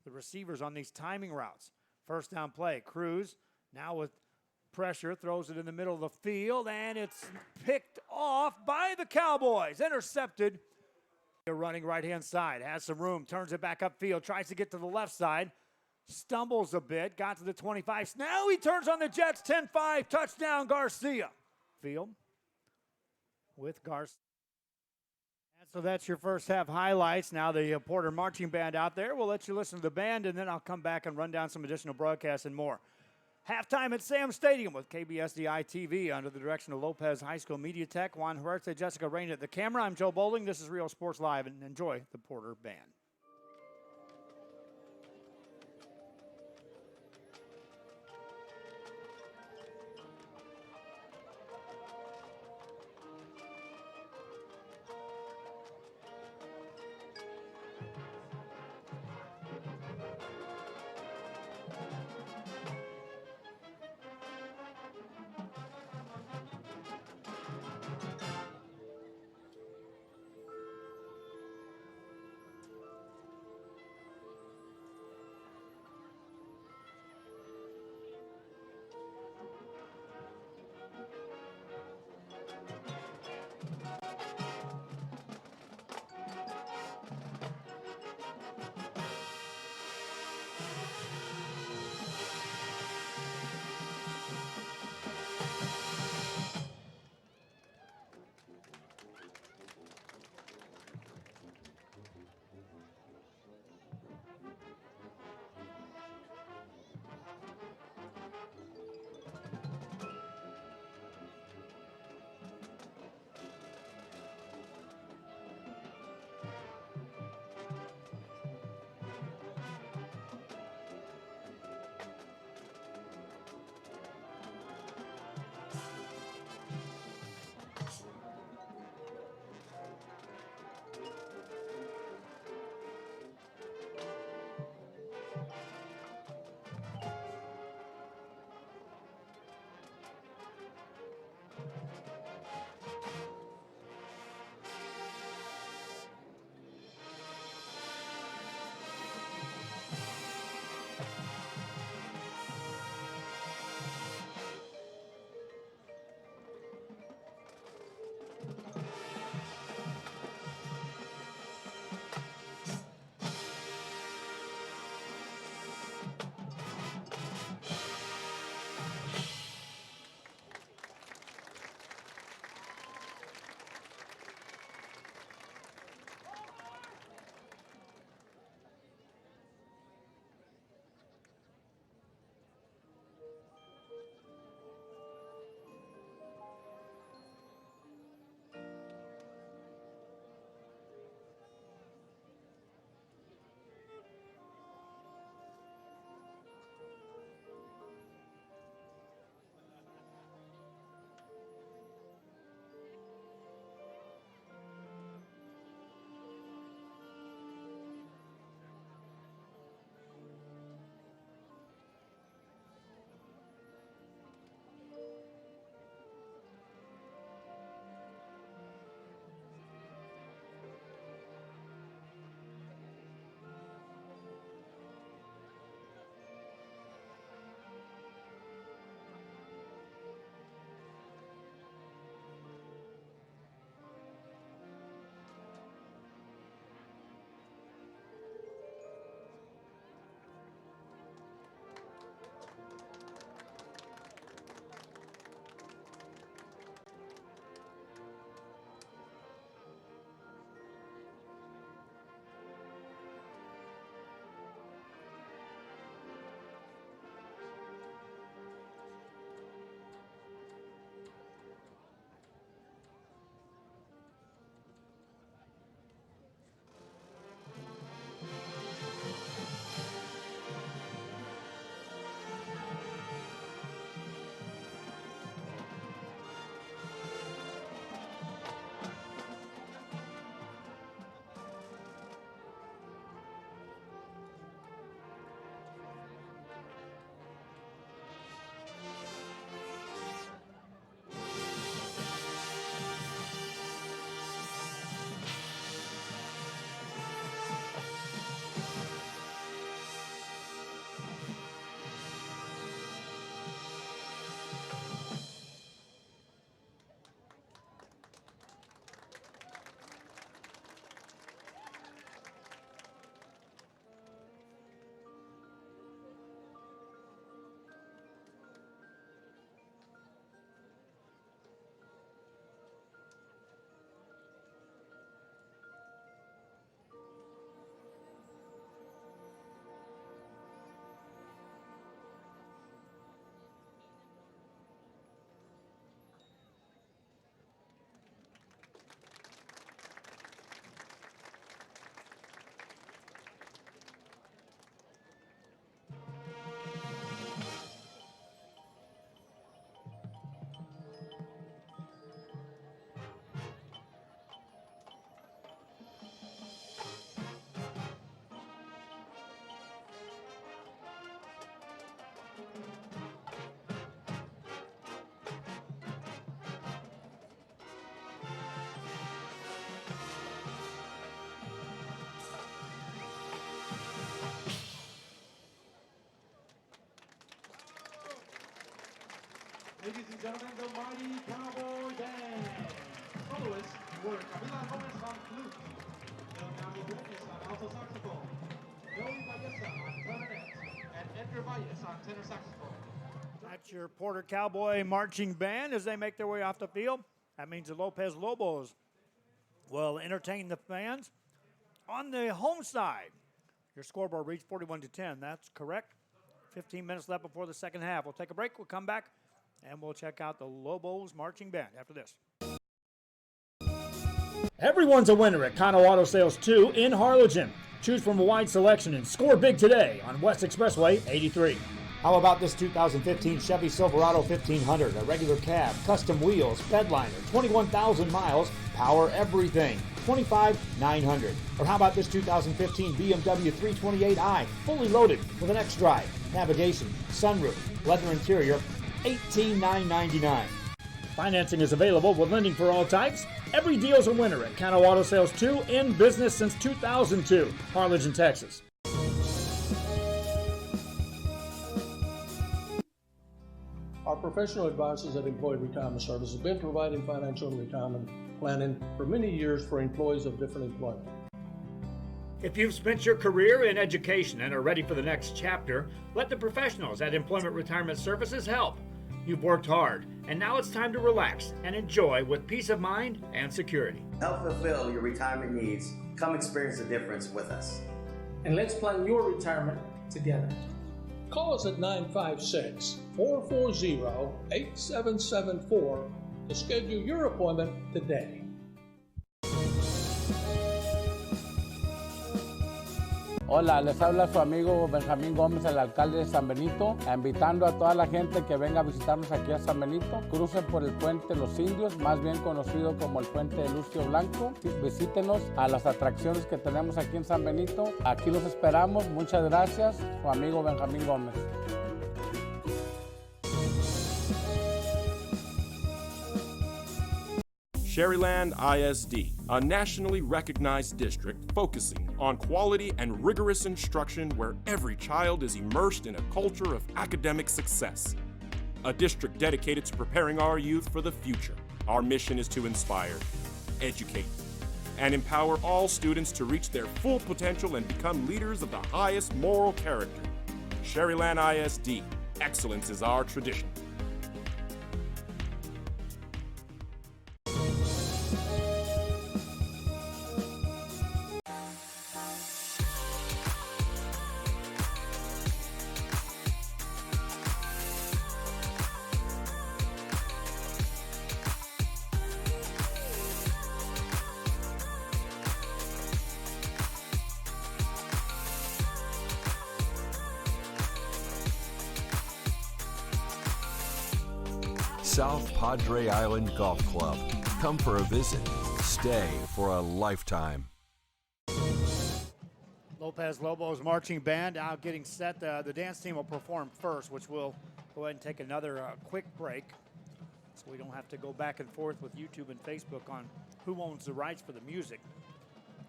The receivers on these timing routes. First down play, Cruz now with pressure, throws it in the middle of the field, and it's picked off by the Cowboys. Intercepted. They're running right-hand side, has some room, turns it back upfield, tries to get to the left side, stumbles a bit, got to the 25. Now he turns on the Jets, 10-5, touchdown Garcia. Field with Garcia. So that's your first half highlights. Now the Porter Marching Band out there. We'll let you listen to the band, and then I'll come back and run down some additional broadcasts and more. Halftime at Sam Stadium with KBSDI TV under the direction of Lopez High School Media Tech, Juan Huerta, Jessica Rain at the camera. I'm Joe Bowling. This is Real Sports Live, and enjoy the Porter Band. Ladies and gentlemen, the mighty Cowboy Band. Soloists were Camila Gomez on flute, El Cami Reyes on alto saxophone, Joey Valleza on clarinet, and Edgar Valles on tenor saxophone. That's your Porter Cowboy Marching Band as they make their way off the field. That means the Lopez Lobos will entertain the fans on the home side. Your scoreboard reads 41-10. That's correct. 15 minutes left before the second half. We'll take a break. We'll come back, and we'll check out the Lobos Marching Band after this. Everyone's a winner at Kano Auto Sales 2 in Harlingen. Choose from a wide selection and score big today on West Expressway 83. How about this 2015 Chevy Silverado 1500, a regular cab, custom wheels, bedliner, 21,000 miles, power everything, $25,900. Or how about this 2015 BMW 328i, fully loaded with an X-Drive, navigation, sunroof, leather interior, $18,999. Financing is available with lending for all types. Every deal's a winner at Kano Auto Sales 2, in business since 2002, Harlingen, Texas. Our professional advisors at Employee Retirement Service have been providing financial and retirement planning for many years for employees of different employment. If you've spent your career in education and are ready for the next chapter, let the professionals at Employment Retirement Services help. You've worked hard, and now it's time to relax and enjoy with peace of mind and security. Help fulfill your retirement needs. Come experience the difference with us. And let's plan your retirement together. Call us at 956-440-8774 to schedule your appointment today. Hola, les habla su amigo Benjamín Gómez, el alcalde de San Benito, invitando a toda la gente que venga a visitarnos aquí a San Benito. Crucen por el puente Los Indios, más bien conocido como el puente de Lucio Blanco. Visítenos a las atracciones que tenemos aquí en San Benito. Aquí los esperamos. Muchas gracias. Su amigo Benjamín Gómez. Sherryland ISD, a nationally recognized district focusing on quality and rigorous instruction where every child is immersed in a culture of academic success. A district dedicated to preparing our youth for the future. Our mission is to inspire, educate, and empower all students to reach their full potential and become leaders of the highest moral character. Sherryland ISD, excellence is our tradition. South Padre Island Golf Club. Come for a visit. Stay for a lifetime. Lopez Lobos Marching Band out getting set. The dance team will perform first, which we'll go ahead and take another quick break so we don't have to go back and forth with YouTube and Facebook on who owns the rights for the music.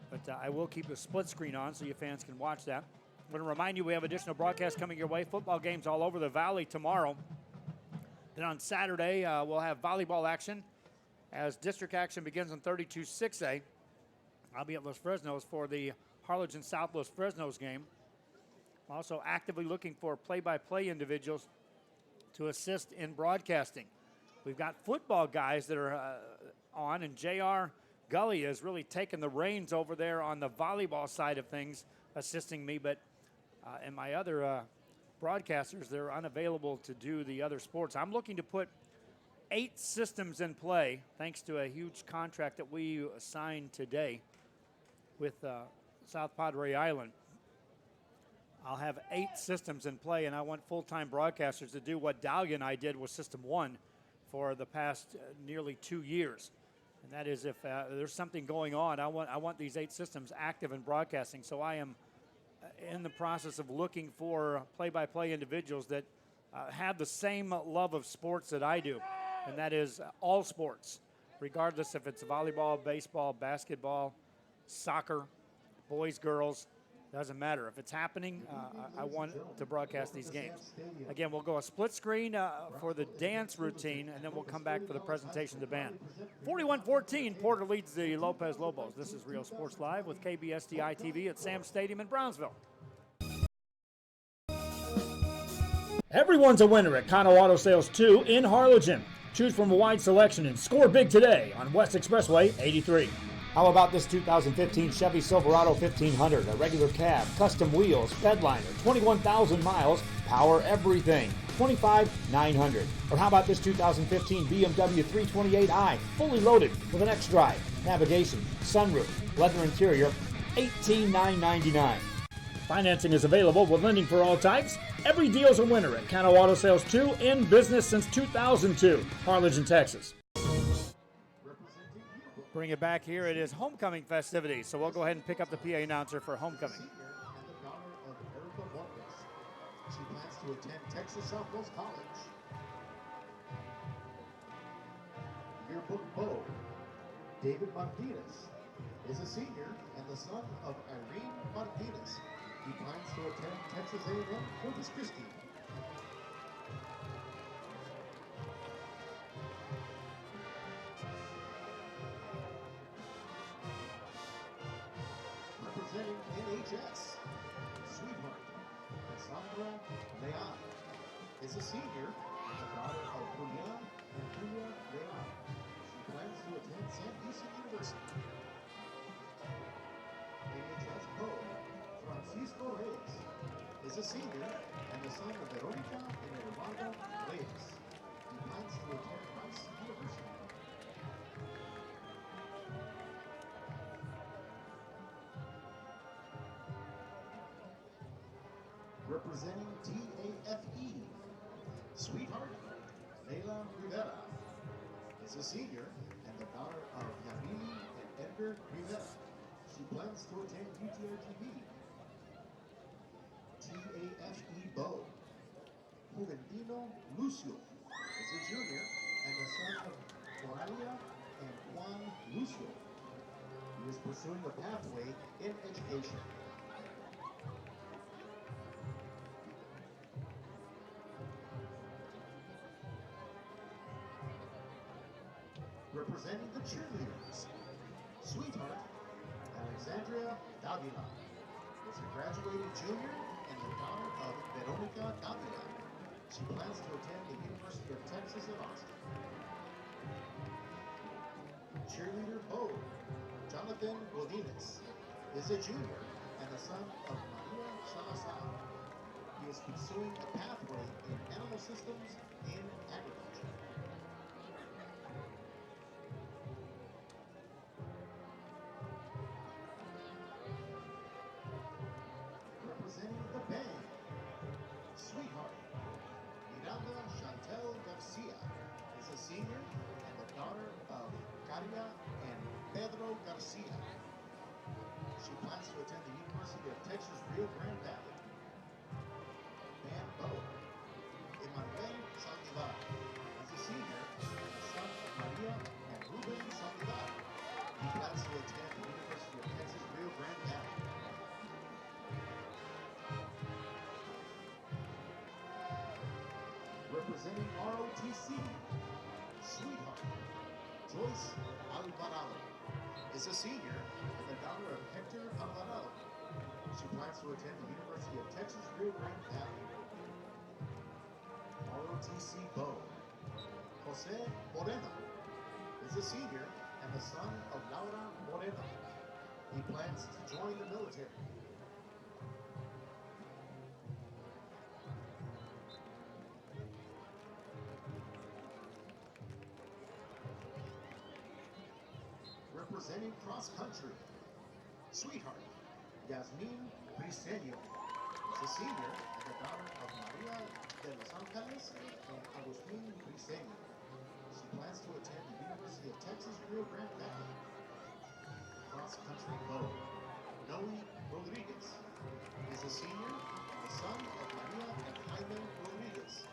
But I will keep the split screen on so you fans can watch that. I'm going to remind you we have additional broadcasts coming your way. Football games all over the valley tomorrow. Then on Saturday, we'll have volleyball action as district action begins on 32-6A. I'll be at Los Fresnos for the Harlingen South Los Fresnos game. I'm also actively looking for play-by-play individuals to assist in broadcasting. We've got football guys that are on, and J.R. Gully has really taken the reins over there on the volleyball side of things, assisting me. But and my other broadcasters, they're unavailable to do the other sports. I'm looking to put 8 systems in play, thanks to a huge contract that we signed today with South Padre Island. I'll have 8 systems in play, and I want full-time broadcasters to do what Dahlia and I did with System 1 for the past nearly 2 years. And that is, if there's something going on, I want these 8 systems active in broadcasting. So I am in the process of looking for play-by-play individuals that have the same love of sports that I do, and that is all sports, regardless if it's volleyball, baseball, basketball, soccer, boys, girls, Doesn't matter. If it's happening, I want to broadcast these games. Again, we'll go a split screen for the dance routine, and then we'll come back for the presentation of the band. 41-14, Porter leads the Lopez Lobos. This is Real Sports Live with KBSDI TV at Sam Stadium in Brownsville. Everyone's a winner at Kano Auto Sales 2 in Harlingen. Choose from a wide selection and score big today on West Expressway 83. How about this 2015 Chevy Silverado 1500, a regular cab, custom wheels, bedliner, 21,000 miles, power everything, $25,900. Or how about this 2015 BMW 328i, fully loaded with an X-Drive, navigation, sunroof, leather interior, $18,999. Financing is available with lending for all types. Every deal's a winner at Kano Auto Sales 2, in business since 2002, Harlingen, Texas. Bring it back here. It is homecoming festivities, so we'll go ahead and pick up the PA announcer for homecoming. She plans to attend Texas Southwest College. Yearbook Beau, David Martinez, is a senior and the son of Irene Martinez. He plans to attend Texas A&M Corpus Christi. Representing NHS, Sweetheart, Cassandra Leal is a senior and the daughter of Julian and Julia Leal. She plans to attend Sam Houston University. NHS Pro, Francisco Reyes is a senior and the son of Veronica and Eduardo Reyes. He plans to attend Rice University. Representing TAFE, Sweetheart, Leila Rivera is a senior and the daughter of Yamili and Edgar Rivera. She plans to attend UTRTV. TAFE Beau, Juventino Lucio is a junior and the son of Coralia and Juan Lucio. He is pursuing a pathway in education. Representing the cheerleaders, Sweetheart, Alexandria Davila is a graduating junior and the daughter of Veronica Davila. She plans to attend the University of Texas at Austin. Cheerleader Beau, Jonathan Godinez, is a junior and the son of Maria Salazar. He is pursuing a pathway in animal systems in agriculture. Representing the band, Sweetheart, Miranda Chantel Garcia is a senior and the daughter of Caria and Pedro Garcia. She plans to attend the University of Texas Rio Grande Valley. Band Beau, Emmanuel Sandoval is a senior and the son of Maria and Ruben Sandoval. He plans to attend the University of Texas Rio Grande Valley. Representing ROTC, Sweetheart, Joyce Alvarado is a senior and the daughter of Hector Alvarado. She plans to attend the University of Texas Rio Grande Valley. ROTC Beau, Jose Moreno is a senior and the son of Laura Moreno. He plans to join the military. Representing cross country, Sweetheart, Yasmin Briceño is a senior and the daughter of Maria de los Ángeles and Agustín Briceño. She plans to attend the University of Texas Rio Grande Valley. Cross country Beau, Noe Rodriguez is a senior and the son of Maria and Jaime Rodriguez.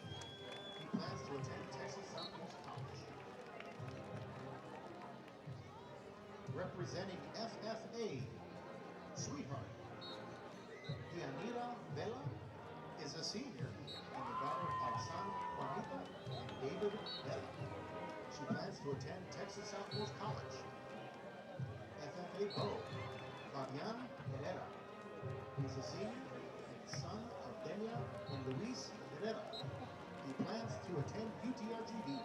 He plans to attend Texas Southwest College. Representing FFA, Sweetheart, Yanira Vela is a senior and the daughter of San Juanito and David Vela. She plans to attend Texas Southmost College. FFA Bo, Fabian Herrera. He's a senior and the son of Denia and Luis Herrera. He plans to attend UTRGV.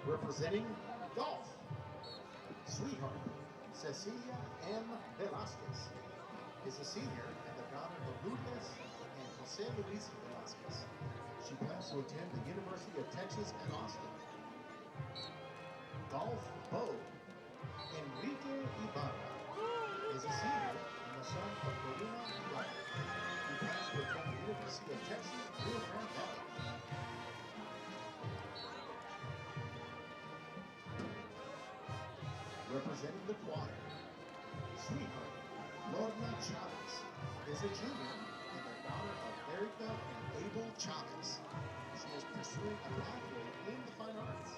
Representing golf, sweetheart, Cecilia M. Velasquez is a senior and the daughter of Lourdes and Jose Luis Velasquez. She plans to attend the University of Texas at Austin. Golf Bo, Enrique Ibarra is a senior and the son of Corina Ibarra. He plans to attend the University of Texas, Rio Grande Valley. Representing the choir, sweetheart, Lorna Chavez is a junior and the daughter of Erica and Abel Chavez. She is pursuing a pathway in the fine arts.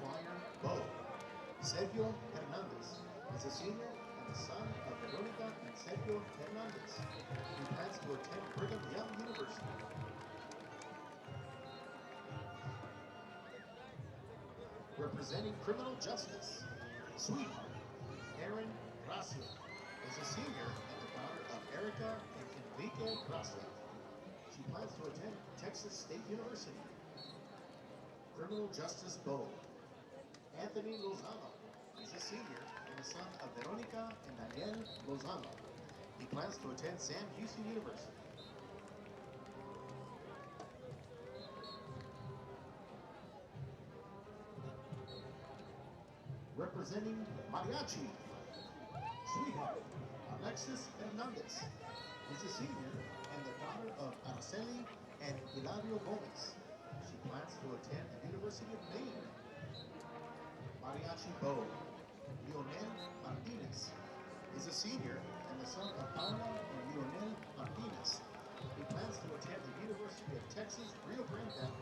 Choir Bo, Sergio Hernandez is a senior and the son of Veronica and Sergio Hernandez. He plans to attend Brigham Young University. Representing criminal justice, sweetheart, Erin Gracia is a senior and the daughter of Erica and Enrique Gracia. She plans to attend Texas State University. Criminal justice Bo, Anthony Lozano is a senior and the son of Veronica and Daniel Lozano. He plans to attend Sam Houston University. Representing Mariachi, sweetheart, Alexis Hernandez is a senior and the daughter of Araceli and Hilario Gomez. She plans to attend the University of Maine. Mariachi Bo, Lionel Martinez is a senior and the son of Paula and Lionel Martinez. He plans to attend the University of Texas, Rio Grande Valley.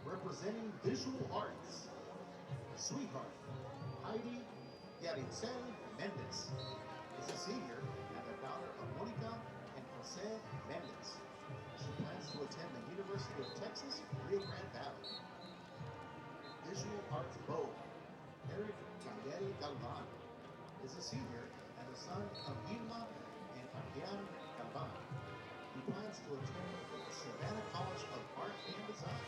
Representing visual arts, sweetheart, Heidi Yaritzel Mendez is a senior and the daughter of Monica and Jose Mendez. She plans to attend the University of Texas, Rio Grande Valley. Visual arts Bo, Eric Gabriel Galvan is a senior and the son of Irma and Adrian Galvan. He plans to attend the Savannah College of Art and Design.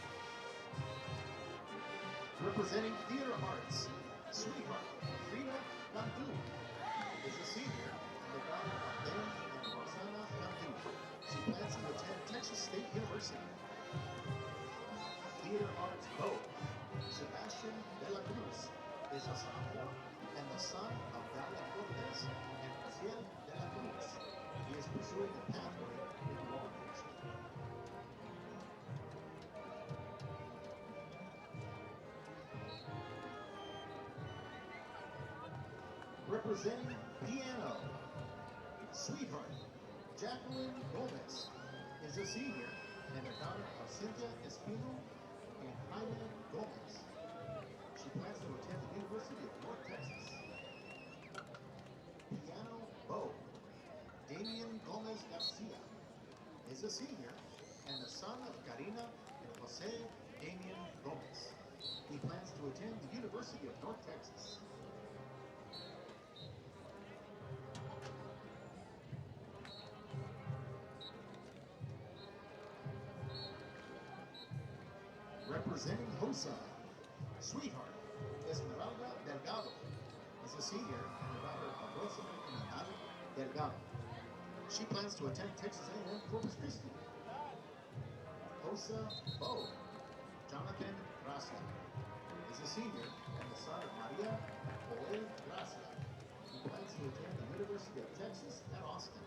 Representing theater arts, sweetheart, Frida Landu is a senior and the daughter of Ben and Rosanna Landu. She plans to attend Texas State University. Theater arts Bo, Sebastian de la Cruz is a sophomore and the son of Dalia Lopez and Raciel de la Cruz. He is pursuing a pathway into law enforcement. Representing piano, sweetheart, Jacqueline Gomez is a senior and the daughter of Cynthia Espino and Jaime Gomez. She plans to attend the University of North Texas. Piano Bo, Damian Gomez Garcia is a senior and the son of Karina and Jose Damian Gomez. He plans to attend the University of North Texas. Representing HOSA, sweetheart, Esmeralda Delgado is a senior and the daughter of Rosamond and Anada Delgado. She plans to attend Texas A&M Corpus Christi. HOSA Bo, Jonathan Gracia is a senior and the son of Maria Joel Gracia. He plans to attend the University of Texas at Austin.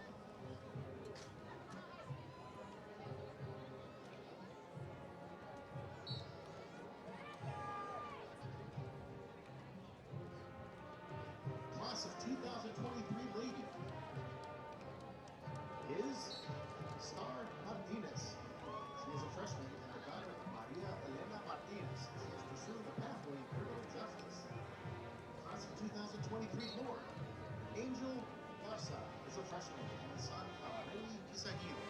Class of 2023 lady is Star Martinez. She is a freshman and the son of Remy Isaguirre.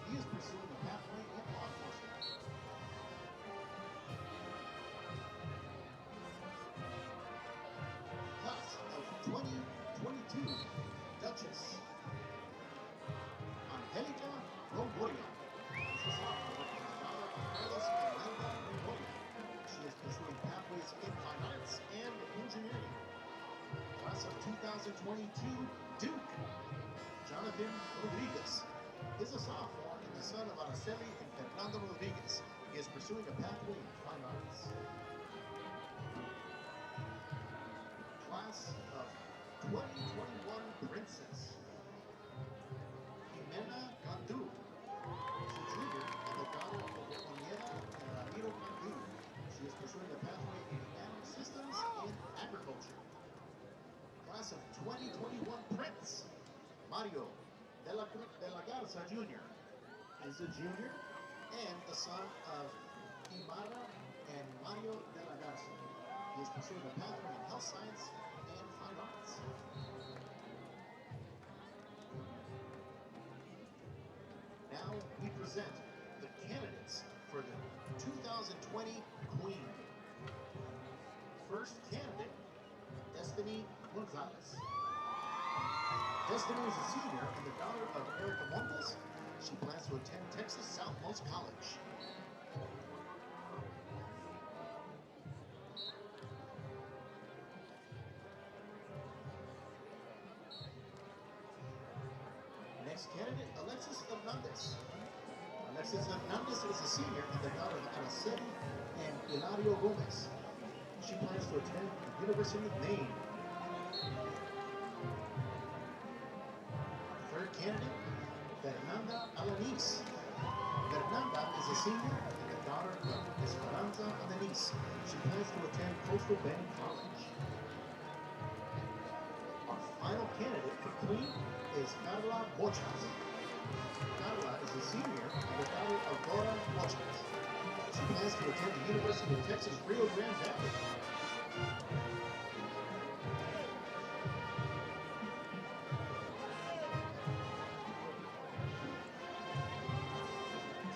He is pursuing a pathway in law enforcement. Class of 2022, Duchess. Angelica Longoria is a sophomore and the daughter of Carlos and Linda Longoria. She is pursuing pathways in fine arts and engineering. Class of 2022, Duke. Jonathan Rodriguez is a sophomore and the son of Araceli and Fernando Rodriguez. He is pursuing a pathway in fine arts. Class of 2021, Princess. Jimena Gandu is a junior and the daughter of Oniela and Ramiro Gandu. She is pursuing a pathway in animal systems in agriculture. Class of 2021, Prince. Mario de la Garza Jr. is a junior and the son of Imara and Mario de la Garza. He is pursuing a pathway in health science and fine arts. Now we present the candidates for the 2020 Queen. First candidate, Destiny Gonzalez. Destiny is a senior and the daughter of Erica Montes. She plans to attend Texas Southmost College. Next candidate, Alexis Hernandez. Alexis Hernandez is a senior and the daughter of Araceli and Hilario Gomez. She plans to attend the University of Maine. Third candidate, Fernanda Alanis. Fernanda is a senior and the daughter of Esperanza Alanis. She plans to attend Coastal Bend College. Our final candidate for Queen is Carla Bochas. Carla is a senior and the daughter of Dora Bochas. She plans to attend the University of Texas Rio Grande Valley.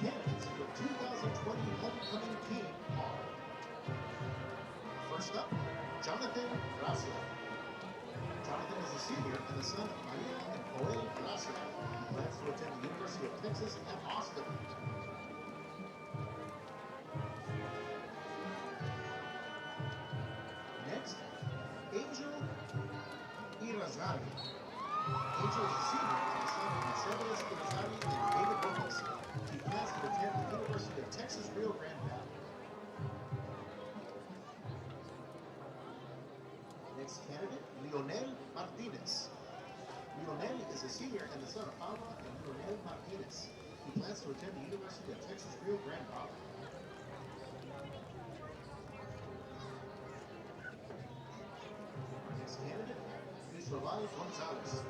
Candidates for 2020 Homecoming King are: first up, Jonathan Gracia. Jonathan is a senior and the son of Maria and Joel Gracia. He plans to attend the University of Texas at Austin. Next, Angel Irazari. Angel is a senior and the son of Mercedes Irazari and David Lopez. He plans to attend the University of Texas Rio Grande Valley. Next candidate, Leonel Martinez. Leonel is a senior and the son of Paula and Leonel Martinez. He plans to attend the University of Texas Rio Grande Valley. Next candidate, Cristobal Gonzalez.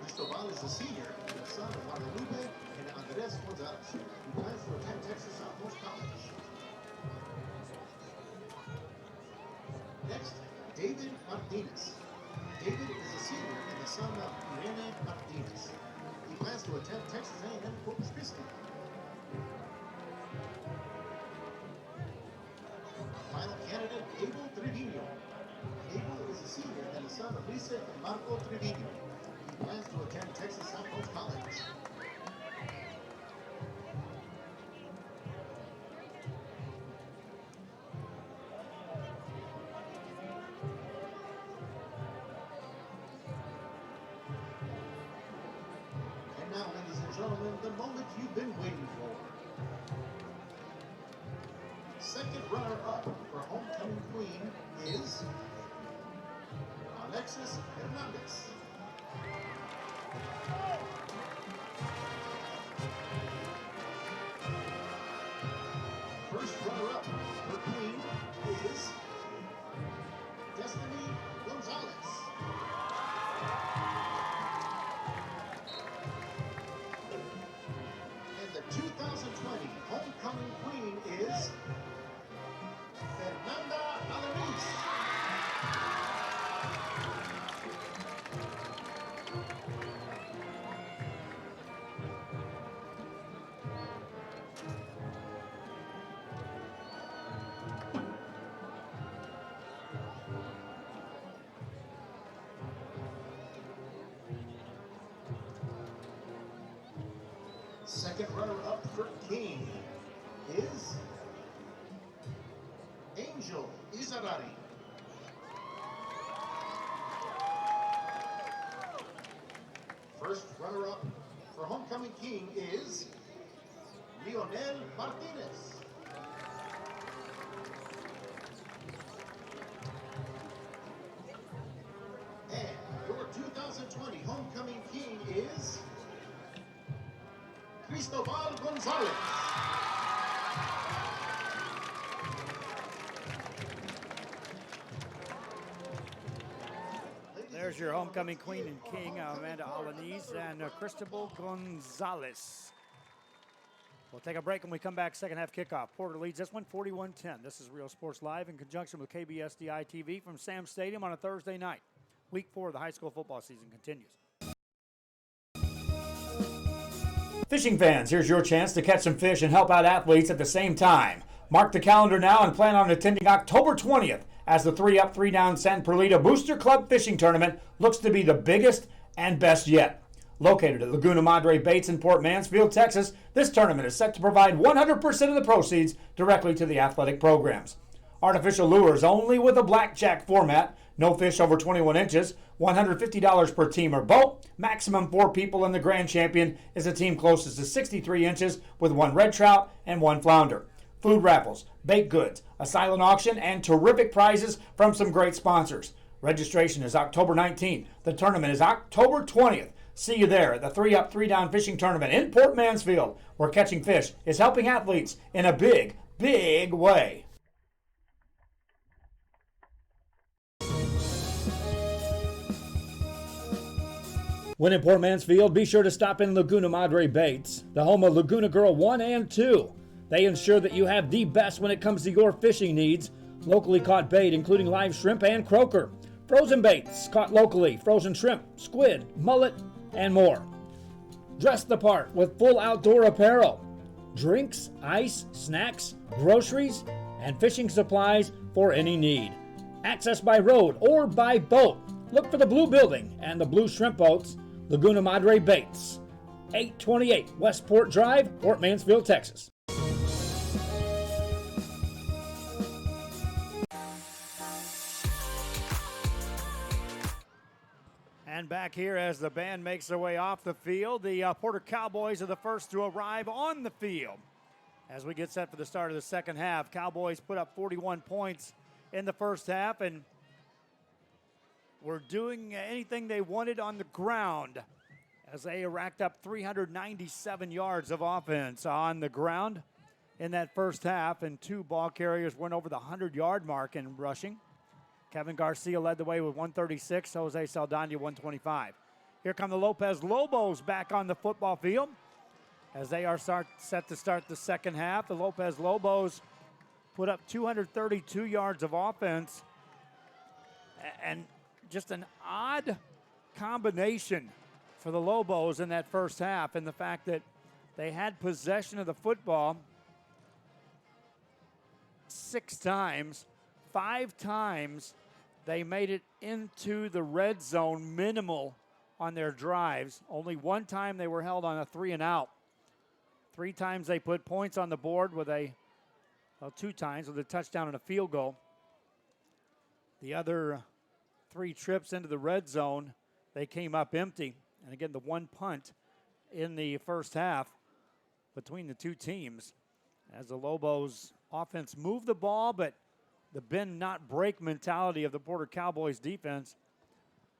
Cristobal is a senior and the son of Guadalupe and Andres Gonzalez. He plans to attend Texas Southmost College. Next, David Martinez. David is a senior and the son of Irene Martinez. He plans to attend Texas A&M Corpus Christi. Final candidate, Abel Trevino. Abel is a senior and the son of Lisa and Marco Trevino. He plans to attend Texas Southmost College. And now, ladies and gentlemen, the moment you've been waiting for. Second runner-up for Homecoming Queen is Alexis Hernandez. First runner-up for Queen is Destiny Gonzalez. And the 2020 Homecoming Queen is Fernanda Alanis. second runner-up for King is Angel Izarari. First runner-up for Homecoming King is Lionel Martinez. And your 2020 Homecoming King is Cristobal Gonzalez. There's your homecoming queen and king, Amanda Alaniz and Cristobal Gonzalez. We'll take a break when we come back. Second half kickoff. Porter leads this one 41-10. This is Real Sports Live in conjunction with KBSDI TV from Sam Stadium on a Thursday night. Week 4 of the high school football season continues. Fishing fans, here's your chance to catch some fish and help out athletes at the same time. Mark the calendar now and plan on attending October 20th as the 3-up, 3-down San Perlita Booster Club Fishing Tournament looks to be the biggest and best yet. Located at Laguna Madre Baits in Port Mansfield, Texas, this tournament is set to provide 100% of the proceeds directly to the athletic programs. Artificial lures only with a blackjack format, no fish over 21 inches, $150 per team or boat, maximum 4 people, and the grand champion is a team closest to 63 inches with 1 red trout and 1 flounder. Food raffles, baked goods, a silent auction, and terrific prizes from some great sponsors. Registration is October 19th. The tournament is October 20th. See you there at the 3-up, 3-down fishing tournament in Port Mansfield, where catching fish is helping athletes in a big, big way. When in Port Mansfield, be sure to stop in Laguna Madre Baits, the home of Laguna Girl 1 and 2. They ensure that you have the best when it comes to your fishing needs. Locally caught bait, including live shrimp and croaker. Frozen baits caught locally, frozen shrimp, squid, mullet, and more. Dress the part with full outdoor apparel. Drinks, ice, snacks, groceries, and fishing supplies for any need. Access by road or by boat. Look for the blue building and the blue shrimp boats, Laguna Madre Baits. 828 Westport Drive, Port Mansfield, Texas. And back here as the band makes their way off the field, the Porter Cowboys are the first to arrive on the field. As we get set for the start of the second half, Cowboys put up 41 points in the first half and were doing anything they wanted on the ground as they racked up 397 yards of offense on the ground in that first half, and 2 ball carriers went over the 100-yard mark in rushing. Kevin Garcia led the way with 136, Jose Saldana 125. Here come the Lopez Lobos back on the football field as they are set to start the second half. The Lopez Lobos put up 232 yards of offense, and just an odd combination for the Lobos in that first half, and the fact that they had possession of the football 6 times. 5 times they made it into the red zone, minimal on their drives. Only 1 time they were held on a 3-and-out. 3 times they put points on the board with 2 times with a touchdown and a field goal. The other 3 trips into the red zone, they came up empty. And again, the 1 punt in the first half between the 2 teams as the Lobos offense moved the ball, but the bend not break mentality of the Porter Cowboys defense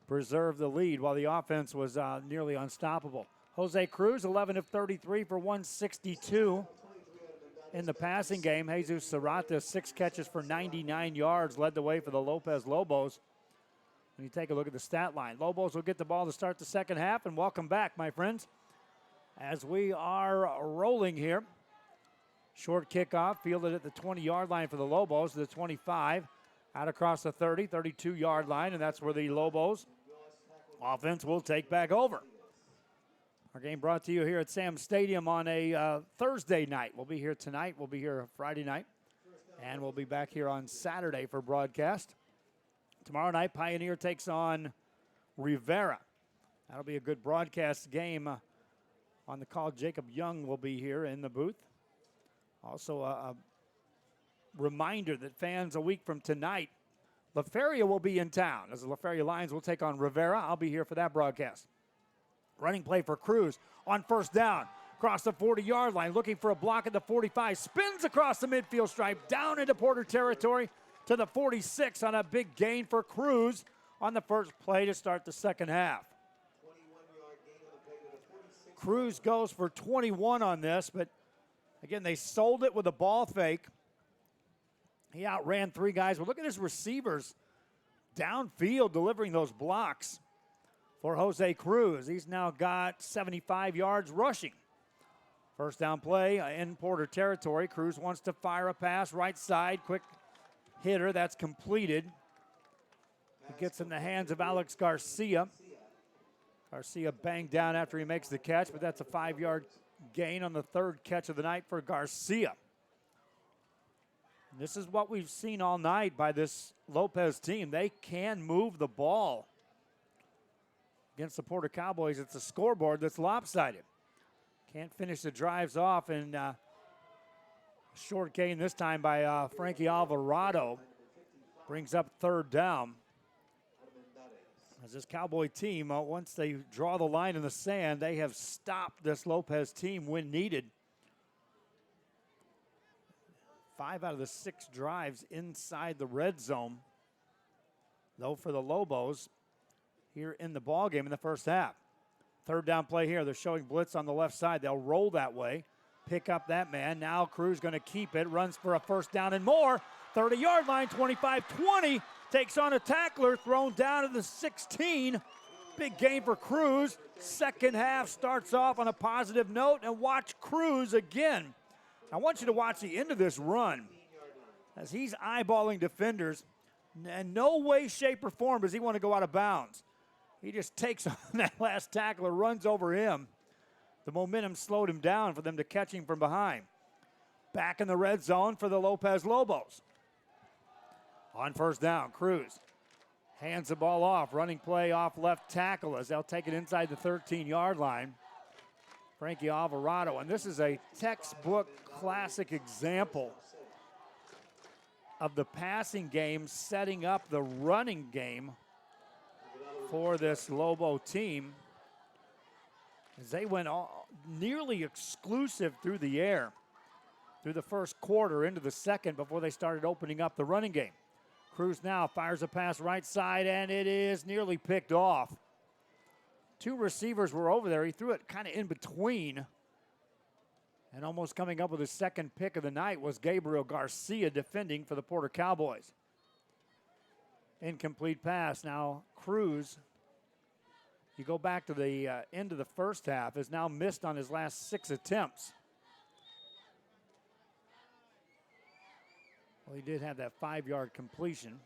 preserved the lead while the offense was nearly unstoppable. Jose Cruz, 11 of 33 for 162 in the passing game. Jesus Serrata, 6 catches for 99 yards, led the way for the Lopez Lobos. When you take a look at the stat line, Lobos will get the ball to start the second half, and welcome back, my friends, as we are rolling here. Short kickoff, fielded at the 20-yard line for the Lobos, the 25, out across the 30, 32-yard line, and that's where the Lobos offense will take back over. Our game brought to you here at Sam Stadium on a Thursday night. We'll be here tonight, we'll be here Friday night, and we'll be back here on Saturday for broadcast. Tomorrow night, Pioneer takes on Rivera. That'll be a good broadcast game on the call. Jacob Young will be here in the booth. Also, a reminder that fans, a week from tonight, La Feria will be in town as the La Feria Lions will take on Rivera. I'll be here for that broadcast. Running play for Cruz on first down. Across the 40-yard line, looking for a block at the 45. Spins across the midfield stripe, down into Porter territory to the 46 on a big gain for Cruz on the first play to start the second half. Cruz goes for 21 on this, but again, they sold it with a ball fake. He outran 3 guys. But look at his receivers downfield delivering those blocks for Jose Cruz. He's now got 75 yards rushing. First down play in Porter territory. Cruz wants to fire a pass right side. Quick hitter. That's completed. It gets in the hands of Alex Garcia. Garcia banged down after he makes the catch, but that's a 5-yard gain on the third catch of the night for Garcia. And this is what we've seen all night by this Lopez team. They can move the ball. Against the Porter Cowboys, it's a scoreboard that's lopsided. Can't finish the drives off, and short gain this time by Frankie Alvarado brings up third down. As this Cowboy team, once they draw the line in the sand, they have stopped this Lopez team when needed. 5 out of the 6 drives inside the red zone, though, for the Lobos here in the ballgame in the first half. Third down play here. They're showing blitz on the left side. They'll roll that way, pick up that man. Now Cruz going to keep it, runs for a first down and more. 30-yard line, 25-20. Takes on a tackler, thrown down to the 16. Big game for Cruz. Second half starts off on a positive note, and watch Cruz again. I want you to watch the end of this run as he's eyeballing defenders. In no way, shape, or form does he want to go out of bounds. He just takes on that last tackler, runs over him. The momentum slowed him down for them to catch him from behind. Back in the red zone for the Lopez Lobos. On first down, Cruz hands the ball off. Running play off left tackle as they'll take it inside the 13-yard line. Frankie Alvarado, and this is a textbook classic example of the passing game setting up the running game for this Lobo team, as they went nearly exclusive through the air through the first quarter into the second before they started opening up the running game. Cruz now fires a pass right side, and it is nearly picked off. 2 receivers were over there. He threw it kind of in between. And almost coming up with his second pick of the night was Gabriel Garcia defending for the Porter Cowboys. Incomplete pass. Now Cruz, you go back to the end of the first half, has now missed on his last 6 attempts. Well, he did have that 5-yard completion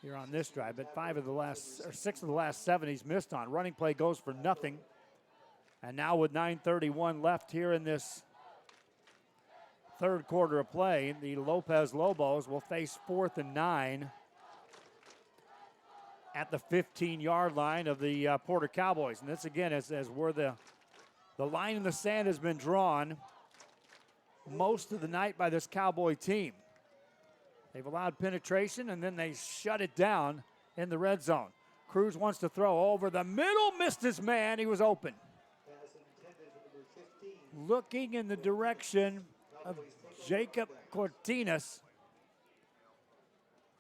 here on this drive, but 6 of the last 7 he's missed on. Running play goes for nothing. And now with 9:31 left here in this third quarter of play, the Lopez Lobos will face 4th and 9 at the 15-yard line of the Porter Cowboys. And this again is where the line in the sand has been drawn most of the night by this Cowboy team. They've allowed penetration, and then they shut it down in the red zone. Cruz wants to throw over the middle, missed his man. He was open. Looking in the direction of Jacob Cortinas.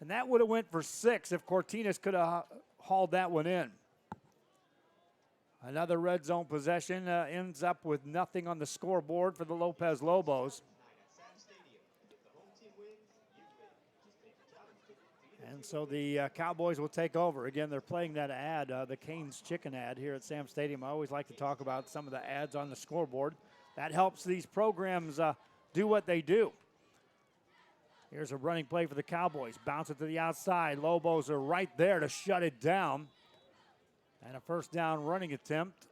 And that would have went for 6 if Cortinas could have hauled that one in. Another red zone possession ends up with nothing on the scoreboard for the Lopez Lobos. And so the Cowboys will take over. Again, they're playing that ad, the Cane's Chicken ad here at Sam Stadium. I always like to talk about some of the ads on the scoreboard. That helps these programs do what they do. Here's a running play for the Cowboys. Bounce it to the outside. Lobos are right there to shut it down. And a first down running attempt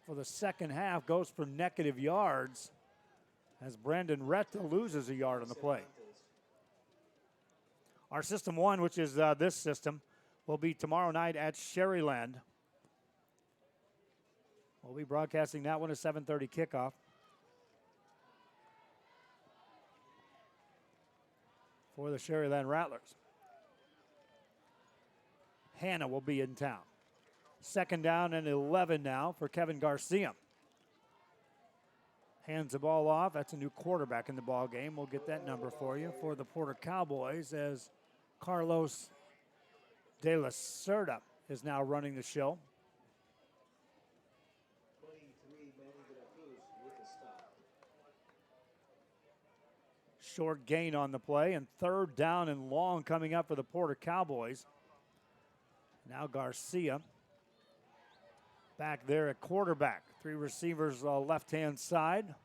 for the second half goes for negative yards as Brandon Retta loses a yard on the play. Our System 1, which is this system, will be tomorrow night at Sherryland. We'll be broadcasting that one at 7:30 kickoff. For the Sherryland Rattlers. Hannah will be in town. 2nd down and 11 now for Kevin Garcia. Hands the ball off. That's a new quarterback in the ball game. We'll get that number for you for the Porter Cowboys as Carlos De La Cerda is now running the show. 23 Manny de la Cruz with a stop. Short gain on the play, and 3rd down and long coming up for the Porter Cowboys. Now Garcia back there at quarterback. 3 receivers left-hand side.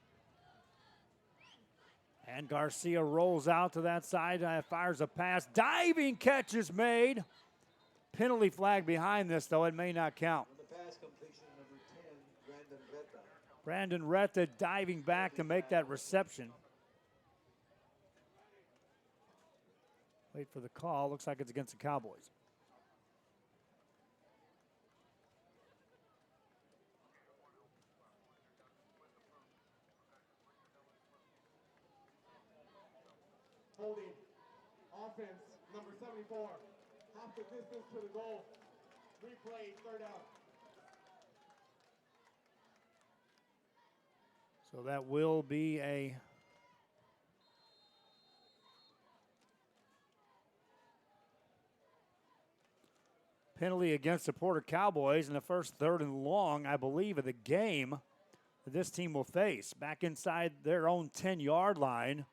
And Garcia rolls out to that side, fires a pass. Diving catch is made. Penalty flag behind this, though. It may not count. On the pass completion, number 10, Brandon Retta diving back to make that reception. Wait for the call. Looks like it's against the Cowboys. Holding. Offense, number 74. Half the distance to the goal. Replay, 3rd out. So that will be a penalty against the Porter Cowboys in the first 3rd and long, I believe, of the game that this team will face. Back inside their own 10-yard line,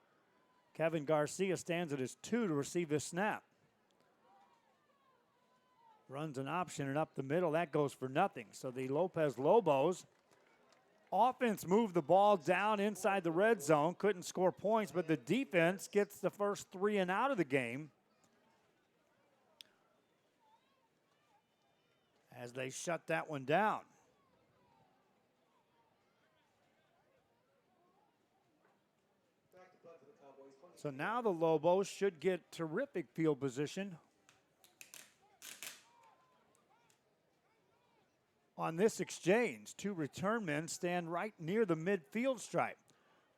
Kevin Garcia stands at his 2 to receive this snap. Runs an option and up the middle. That goes for nothing. So the Lopez Lobos offense moved the ball down inside the red zone. Couldn't score points, but the defense gets the first 3 and out of the game as they shut that one down. So now the Lobos should get terrific field position on this exchange. 2 return men stand right near the midfield stripe.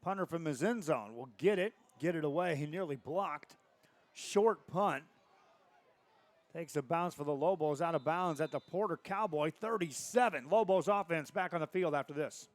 Punter from his end zone will get it away. He nearly blocked. Short punt. Takes a bounce for the Lobos, out of bounds at the Porter Cowboy 37. Lobos offense back on the field after this.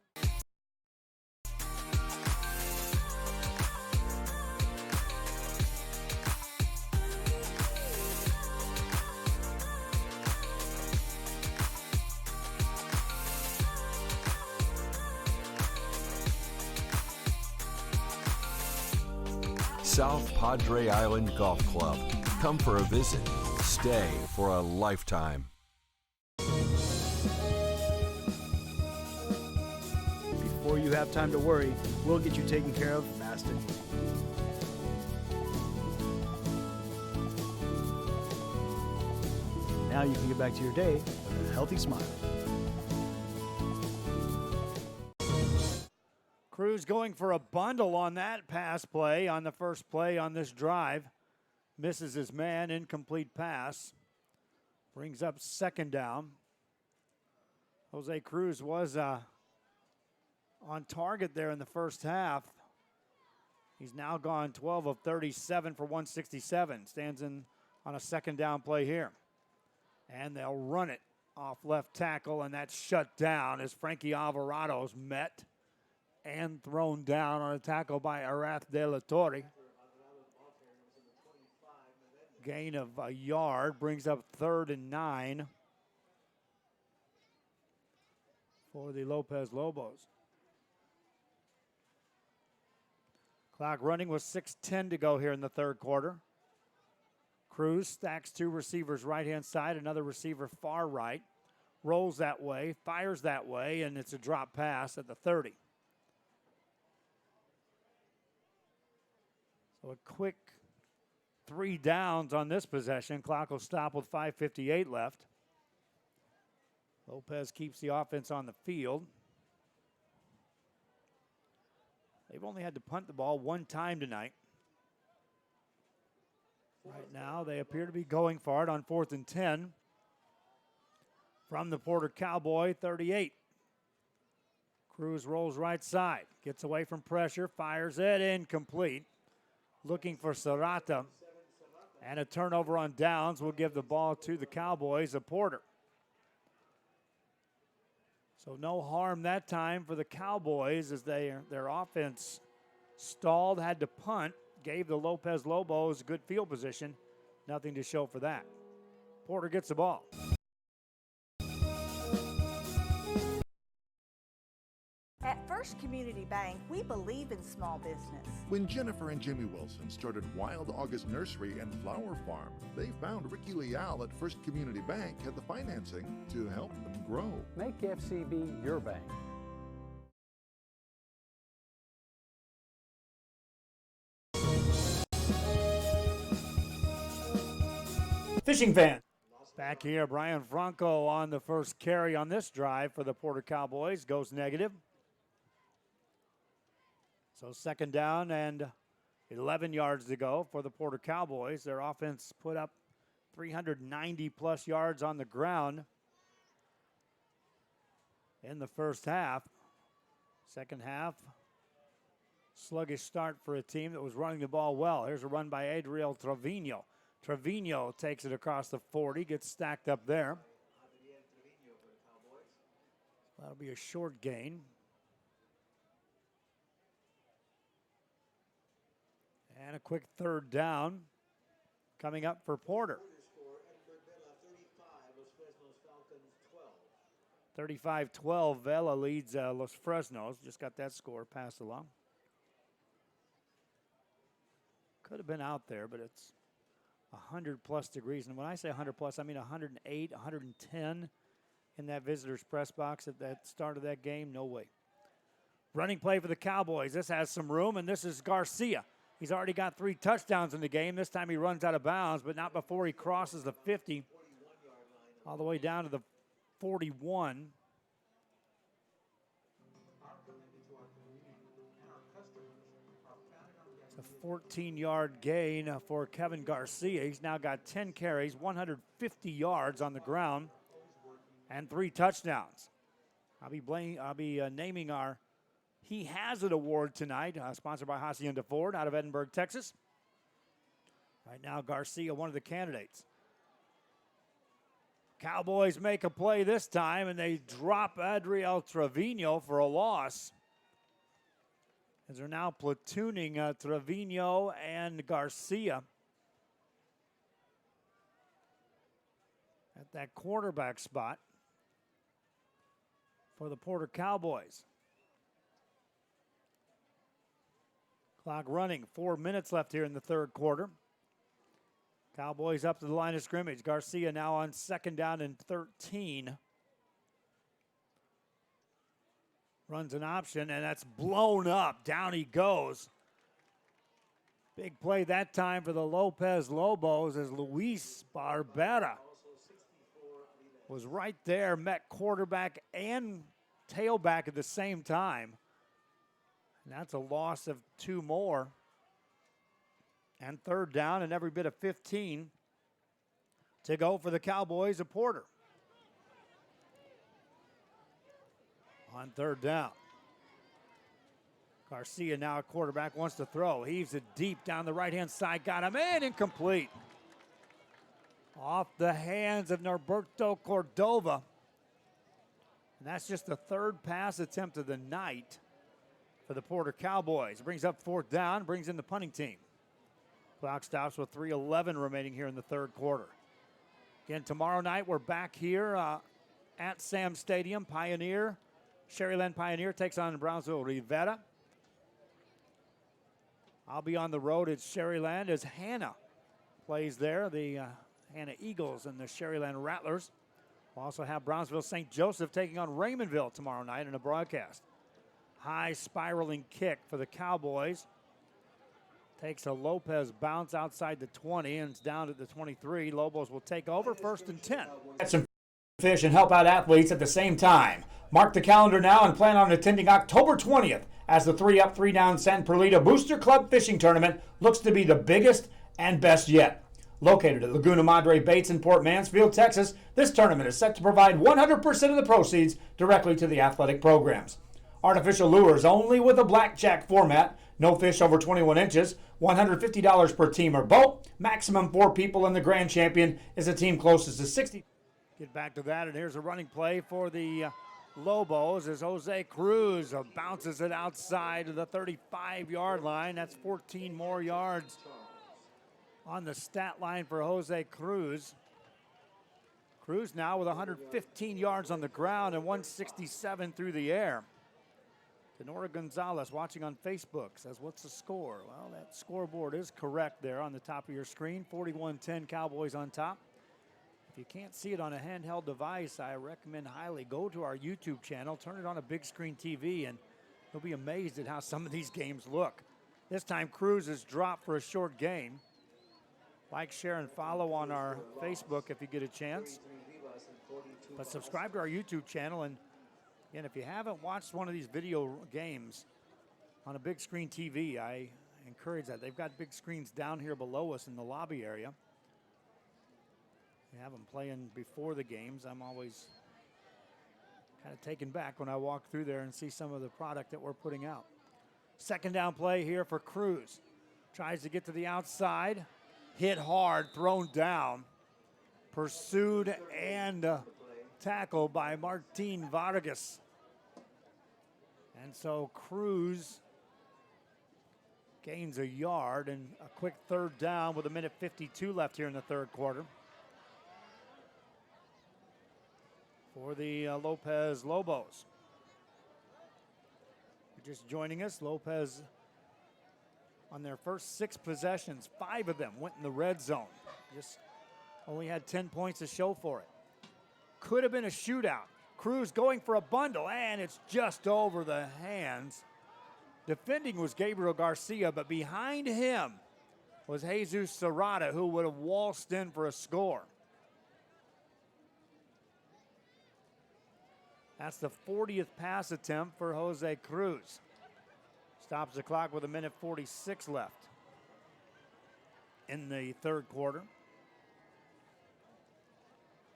South Padre Island Golf Club. Come for a visit. Stay for a lifetime. Before you have time to worry, we'll get you taken care of fast and easy. Now you can get back to your day with a healthy smile. Cruz going for a bundle on that pass play on the first play on this drive. Misses his man, incomplete pass. Brings up 2nd down. Jose Cruz was on target there in the first half. He's now gone 12 of 37 for 167. Stands in on a 2nd down play here. And they'll run it off left tackle, and that's shut down as Frankie Alvarado's met and thrown down on a tackle by Arath De La Torre. Gain of a yard brings up 3rd and 9 for the Lopez Lobos. Clock running with 6:10 to go here in the 3rd quarter. Cruz stacks 2 receivers right-hand side, another receiver far right. Rolls that way, fires that way, and it's a drop pass at the 30. So a quick 3 downs on this possession. Clock will stop with 5:58 left. Lopez keeps the offense on the field. They've only had to punt the ball 1 time tonight. Right now, they appear to be going for it on 4th and 10 from the Porter Cowboy 38. Cruz rolls right side, gets away from pressure, fires it incomplete. Looking for Serrata. And a turnover on downs will give the ball to the Cowboys, a Porter. So no harm that time for the Cowboys as their offense stalled, had to punt, gave the Lopez Lobos good field position. Nothing to show for that. Porter gets the ball. At First Community Bank, we believe in small business. When Jennifer and Jimmy Wilson started Wild August Nursery and Flower Farm, they found Ricky Leal at First Community Bank had the financing to help them grow. Make FCB your bank. Fishing fan. Back here, Brian Franco on the first carry on this drive for the Porter Cowboys. Goes negative. So second down and 11 yards to go for the Porter Cowboys. Their offense put up 390-plus yards on the ground in the first half. Second half, sluggish start for a team that was running the ball well. Here's a run by Adriel Trevino. Trevino takes it across the 40, gets stacked up there. That'll be a short gain. And a quick third down coming up for Porter. 35-12, Vela leads Los Fresnos. Just got that score passed along. Could have been out there, but it's 100-plus degrees. And when I say 100-plus, I mean 108, 110 in that visitor's press box at that start of that game. No way. Running play for the Cowboys. This has some room, and this is Garcia. He's already got 3 touchdowns in the game. This time he runs out of bounds, but not before he crosses the 50, all the way down to the 41. It's a 14-yard gain for Kevin Garcia. He's now got 10 carries, 150 yards on the ground, and 3 touchdowns. I'll be naming our He Has It award tonight, sponsored by Hacienda Ford out of Edinburgh, Texas. Right now, Garcia, one of the candidates. Cowboys make a play this time, and they drop Adriel Trevino for a loss. As they're now platooning Trevino and Garcia at that quarterback spot for the Porter Cowboys. Clock running, 4 minutes left here in the third quarter. Cowboys up to the line of scrimmage. Garcia now on second down and 13. Runs an option, and that's blown up. Down he goes. Big play that time for the Lopez Lobos as Luis Barbera was right there, met quarterback and tailback at the same time. And that's a loss of 2 more. And third down and every bit of 15 to go for the Cowboys of Porter. On third down. Garcia now a quarterback, wants to throw. Heaves it deep down the right-hand side. Got him in, incomplete. Off the hands of Norberto Cordova. And that's just the third pass attempt of the night for the Porter Cowboys. Brings up fourth down, brings in the punting team. Clock stops with 3:11 remaining here in the third quarter. Again, tomorrow night we're back here at Sam Stadium. Sherryland Pioneer takes on Brownsville Rivera. I'll be on the road at Sherryland as Hannah plays there, the Hannah Eagles and the Sherryland Rattlers. We'll also have Brownsville St. Joseph taking on Raymondville tomorrow night in a broadcast. High spiraling kick for the Cowboys. Takes a Lopez bounce outside the 20 and it's down to the 23. Lobos will take over, 1st and 10. Get some fish and help out athletes at the same time. Mark the calendar now and plan on attending October 20th as the 3-Up, 3-Down San Perlita Booster Club Fishing Tournament looks to be the biggest and best yet. Located at Laguna Madre Baits in Port Mansfield, Texas, this tournament is set to provide 100% of the proceeds directly to the athletic programs. Artificial lures only with a blackjack format. No fish over 21 inches. $150 per team or boat. Maximum 4 people, and the grand champion is a team closest to 60. Get back to that, and here's a running play for the Lobos as Jose Cruz bounces it outside of the 35-yard line. That's 14 more yards on the stat line for Jose Cruz. Cruz now with 115 yards on the ground and 167 through the air. Denora Gonzalez watching on Facebook says, what's the score? Well, that scoreboard is correct there on the top of your screen. 41-10 Cowboys on top. If you can't see it on a handheld device, I recommend highly go to our YouTube channel, turn it on a big screen TV, and you'll be amazed at how some of these games look. This time Cruz is dropped for a short gain. Like, share, and follow on our Facebook if you get a chance. But subscribe to our YouTube channel, and again, if you haven't watched one of these video games on a big screen TV, I encourage that. They've got big screens down here below us in the lobby area. We have them playing before the games. I'm always kind of taken back when I walk through there and see some of the product that we're putting out. Second down play here for Cruz. Tries to get to the outside. Hit hard, thrown down. Pursued and tackled by Martin Vargas. And so Cruz gains a yard and a quick third down with 1:52 left here in the third quarter. For the Lopez Lobos. If you're just joining us, Lopez on their first 6 possessions, 5 of them went in the red zone. Just only had 10 points to show for it. Could have been a shootout. Cruz going for a bundle, and it's just over the hands. Defending was Gabriel Garcia, but behind him was Jesus Serrata, who would have waltzed in for a score. That's the 40th pass attempt for Jose Cruz. Stops the clock with 1:46 left in the third quarter.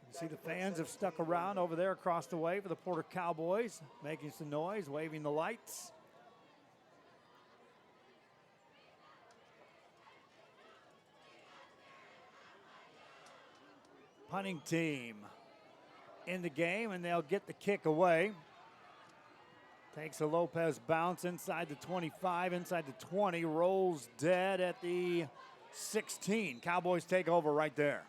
You see the fans have stuck around over there across the way for the Porter Cowboys, making some noise, waving the lights. Punting team in the game, and they'll get the kick away. Takes a Lopez bounce inside the 25, inside the 20, rolls dead at the 16. Cowboys take over right there.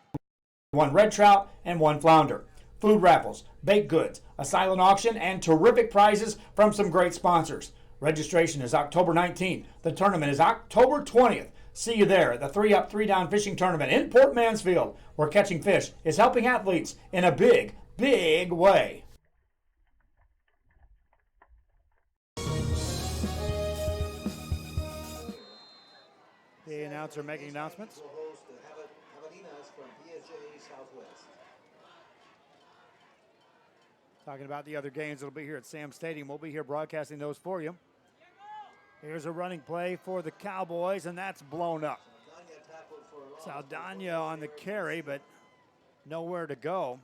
1 red trout and 1 flounder. Food raffles, baked goods, a silent auction, and terrific prizes from some great sponsors. Registration is October 19th. The tournament is October 20th. See you there at the 3-Up, 3-Down fishing tournament in Port Mansfield, where catching fish is helping athletes in a big way. The announcer making announcements. Talking about the other games that'll be here at Sam Stadium. We'll be here broadcasting those for you. Here's a running play for the Cowboys, and that's blown up. Saldana on the carry, but nowhere to go.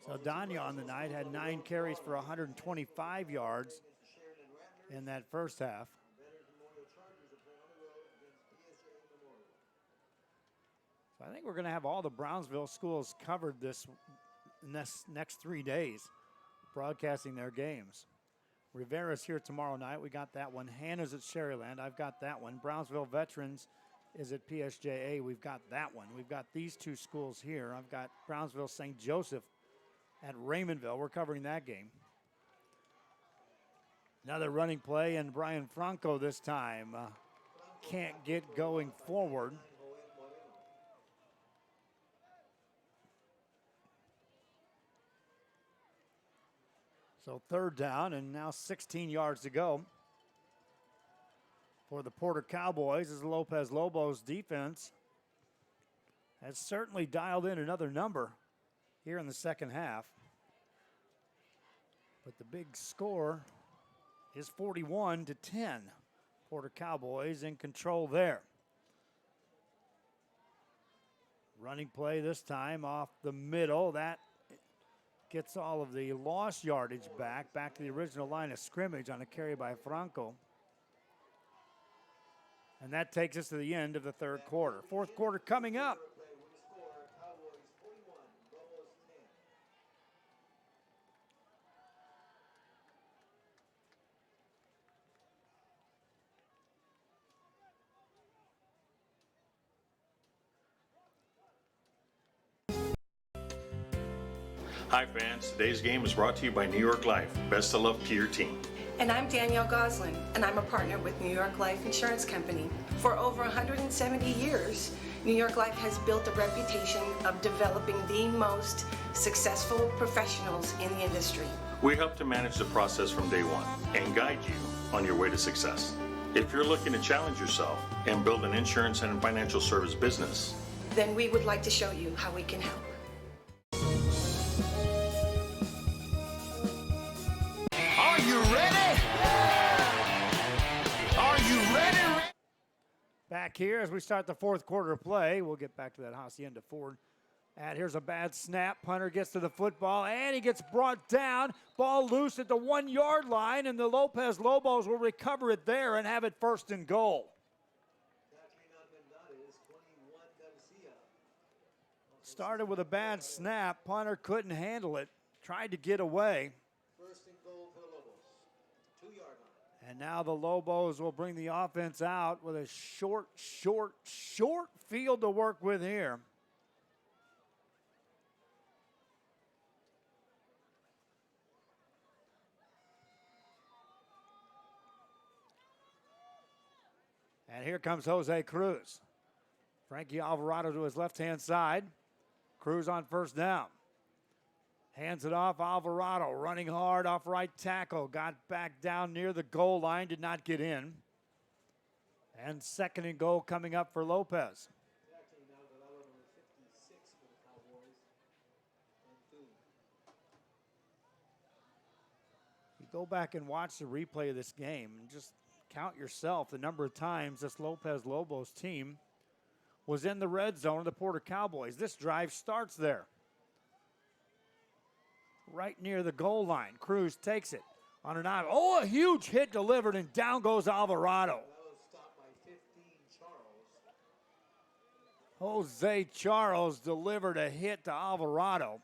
Saldana on the night had 9 carries for 125 yards in that first half. So I think we're going to have all the Brownsville schools covered this next 3 days, broadcasting their games. Rivera's here tomorrow night. We got that one. Hannah's at Sherryland. I've got that one. Brownsville Veterans is at PSJA. We've got that one. We've got these 2 schools here. I've got Brownsville St. Joseph at Raymondville. We're covering that game. Another running play, and Brian Franco this time can't get going forward. So third down, and now 16 yards to go for the Porter Cowboys as the Lopez Lobos defense has certainly dialed in another number here in the second half. But the big score is 41-10. Porter Cowboys in control there. Running play this time off the middle. That Gets all of the lost yardage back to the original line of scrimmage on a carry by Franco. And that takes us to the end of the third quarter. Fourth quarter coming up. Hi fans, today's game is brought to you by New York Life. Best of luck to your team. And I'm Danielle Goslin, and I'm a partner with New York Life Insurance Company. For over 170 years, New York Life has built a reputation of developing the most successful professionals in the industry. We help to manage the process from day one and guide you on your way to success. If you're looking to challenge yourself and build an insurance and financial service business, then we would like to show you how we can help. Are you ready? Are you ready? Back here as we start the fourth quarter of play. We'll get back to that Hacienda Ford. And here's a bad snap. Punter gets to the football, and he gets brought down. Ball loose at the 1 yard line, and the Lopez Lobos will recover it there and have it first and goal. Started with a bad snap. Punter couldn't handle it. Tried to get away. First and goal for the Lobos. 2 yard line. And now the Lobos will bring the offense out with a short field to work with here. And here comes Jose Cruz. Frankie Alvarado to his left-hand side. Cruz on first down. Hands it off. Alvarado running hard off right tackle. Got back down near the goal line. Did not get in. And second and goal coming up for Lopez. You go back and watch the replay of this game and just count yourself the number of times this Lopez Lobos team was in the red zone of the Porter Cowboys. This drive starts there. Right near the goal line. Cruz takes it on an out. Oh, a huge hit delivered, and down goes Alvarado. Jose Charles delivered a hit to Alvarado.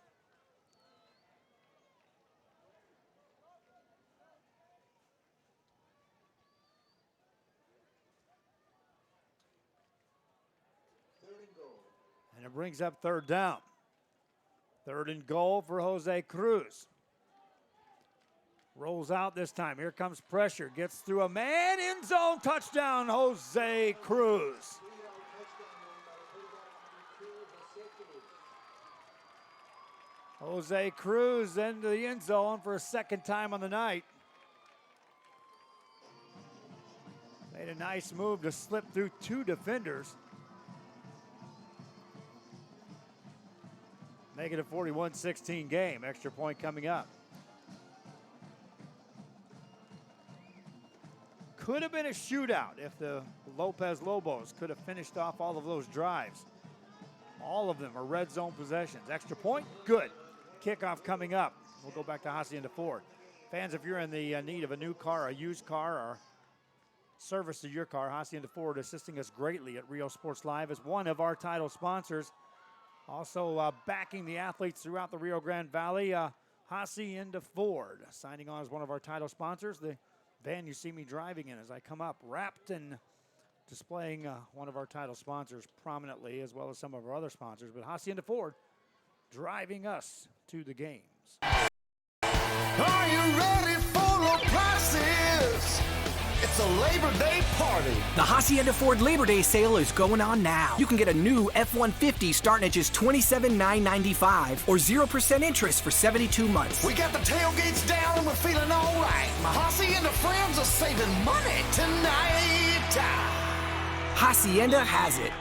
And it brings up third down. Third and goal for Jose Cruz. Rolls out this time. Here comes pressure. Gets through a man. End zone touchdown, Jose Cruz. Jose Cruz into the end zone for a second time on the night. Made a nice move to slip through two defenders. Make it a 41-16 game. Extra point coming up. Could have been a shootout if the Lopez Lobos could have finished off all of those drives. All of them are red zone possessions. Extra point, good. Kickoff coming up. We'll go back to Hacienda Ford. Fans, if you're in the need of a new car, a used car, or service to your car, Hacienda Ford assisting us greatly at Rio Sports Live as one of our title sponsors. Also backing the athletes throughout the Rio Grande Valley, Hacienda Ford, signing on as one of our title sponsors. The van you see me driving in as I come up, wrapped and displaying one of our title sponsors prominently, as well as some of our other sponsors. But Hacienda Ford driving us to the games. Are you ready for low prices? It's a Labor Day party. The Hacienda Ford Labor Day sale is going on now. You can get a new F-150 starting at just $27,995 or 0% interest for 72 months. We got the tailgates down and we're feeling all right. My Hacienda friends are saving money tonight. Hacienda has it.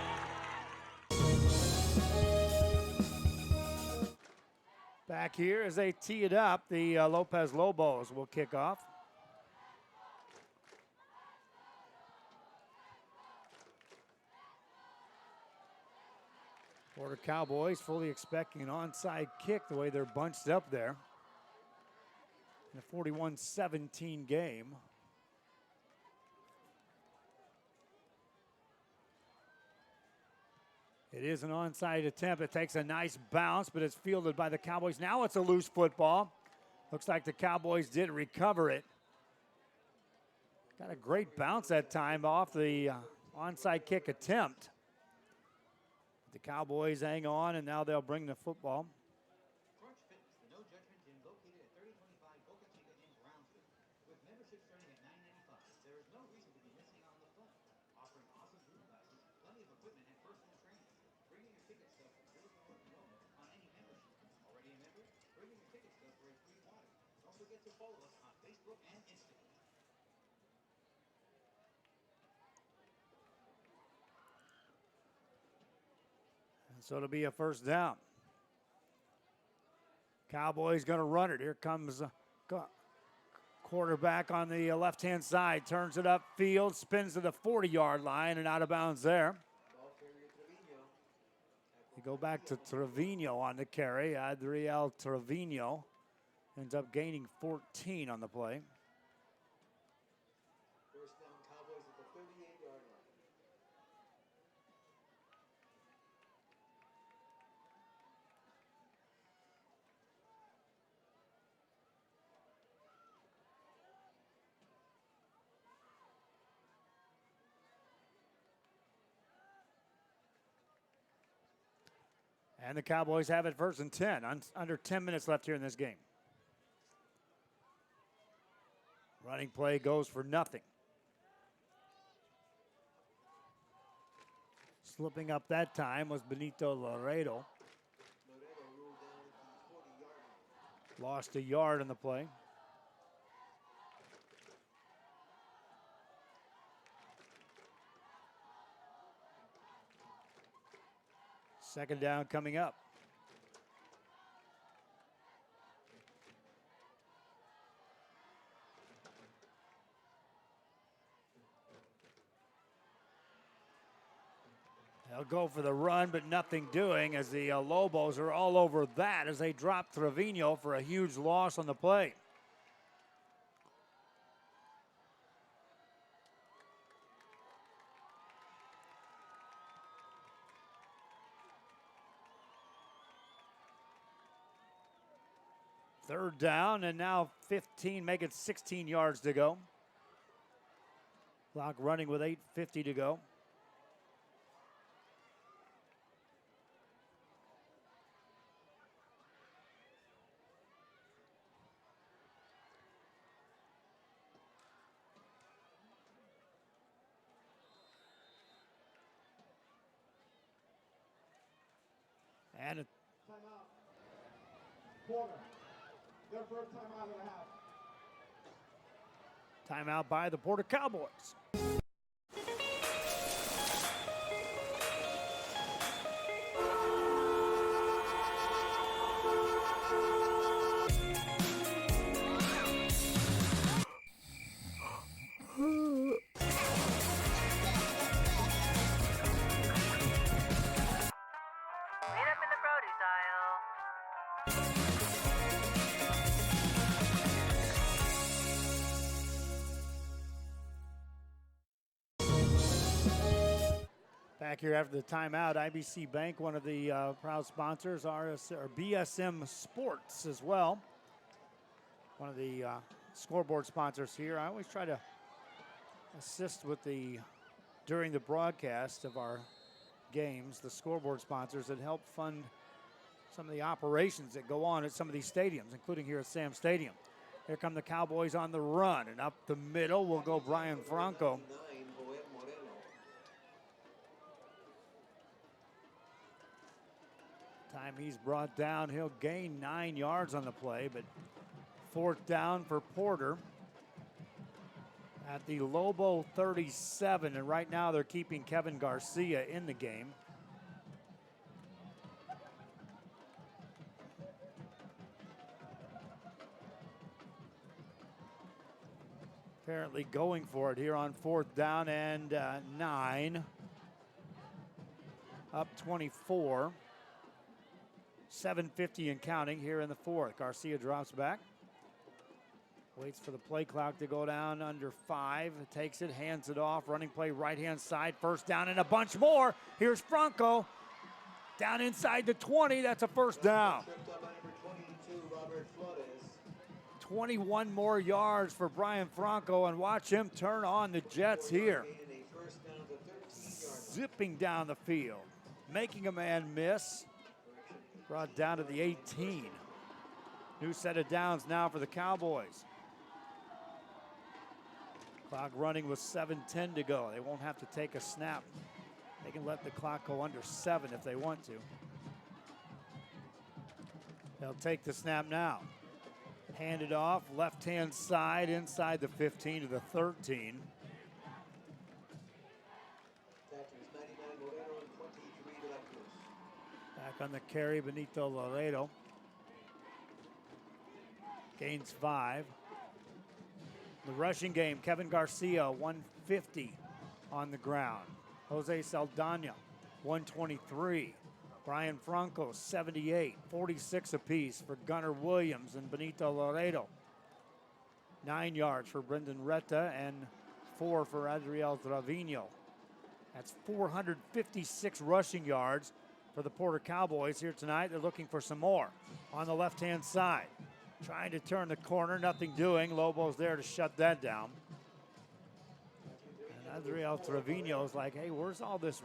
Back here as they tee it up, the Lopez Lobos will kick off. Porter Cowboys fully expecting an onside kick the way they're bunched up there. In a 41-17 game. It is an onside attempt. It takes a nice bounce, but it's fielded by the Cowboys. Now it's a loose football. Looks like the Cowboys did recover it. Got a great bounce that time off the onside kick attempt. The Cowboys hang on, and now they'll bring the football. Crunch Fitness, the no judgment gym located at 3025 Boca Chica in Brownsville. With membership starting at $9.95, there is no reason to be missing out on the fun. Offering awesome group classes, plenty of equipment, and personal training. Bring in your ticket stub for free enrollment on any membership. Already a member? Bring in your ticket stub for a free water. Don't forget to follow us on Facebook and Instagram. So it'll be a first down. Cowboys going to run it. Here comes quarterback on the left-hand side. Turns it upfield, spins to the 40-yard line, and out of bounds there. You go back to Trevino on the carry. Adriel Trevino ends up gaining 14 on the play. First down, Cowboys at the 38-yard line. And the Cowboys have it first and 10. Under 10 minutes left here in this game. Running play goes for nothing. Slipping up that time was Benito Laredo. Lost a yard on the play. Second down coming up. They'll go for the run, but nothing doing as the Lobos are all over that as they drop Trevino for a huge loss on the play. Third down, and now 15, make it 16 yards to go. Clock running with 8:50 to go. And a timeout. Quarter. Their first timeout of the half. timeout by the Porter Cowboys. Back here after the timeout, IBC Bank, one of the proud sponsors, BSM Sports as well. One of the scoreboard sponsors here. I always try to assist with during the broadcast of our games, the scoreboard sponsors that help fund some of the operations that go on at some of these stadiums, including here at Sam Stadium. Here come the Cowboys on the run, and up the middle will go Brian Franco. Time he's brought down, he'll gain 9 yards on the play, but fourth down for Porter at the Lobo 37, and right now they're keeping Kevin Garcia in the game. Apparently going for it here on fourth down and 9. Up 24. 7:50 and counting here in the fourth. Garcia drops back. Waits for the play clock to go down under 5. Takes it, hands it off. Running play right-hand side. First down and a bunch more. Here's Franco. Down inside the 20. That's a first down. 21 more yards for Brian Franco, and watch him turn on the Jets here. Zipping down the field. Making a man miss. Brought down to the 18. New set of downs now for the Cowboys. Clock running with 7:10 to go. They won't have to take a snap. They can let the clock go under 7 if they want to. They'll take the snap now. Hand it off, left-hand side, inside the 15 to the 13. Back on the carry, Benito Laredo. Gains 5. The rushing game, Kevin Garcia, 150 on the ground. Jose Saldana, 123. Brian Franco, 78. 46 apiece for Gunnar Williams and Benito Laredo. 9 yards for Brendan Retta and 4 for Adriel Trevino. That's 456 rushing yards for the Porter Cowboys here tonight. They're looking for some more on the left-hand side. Trying to turn the corner, nothing doing. Lobos there to shut that down. And Adriel Trevino's like, hey, where's all this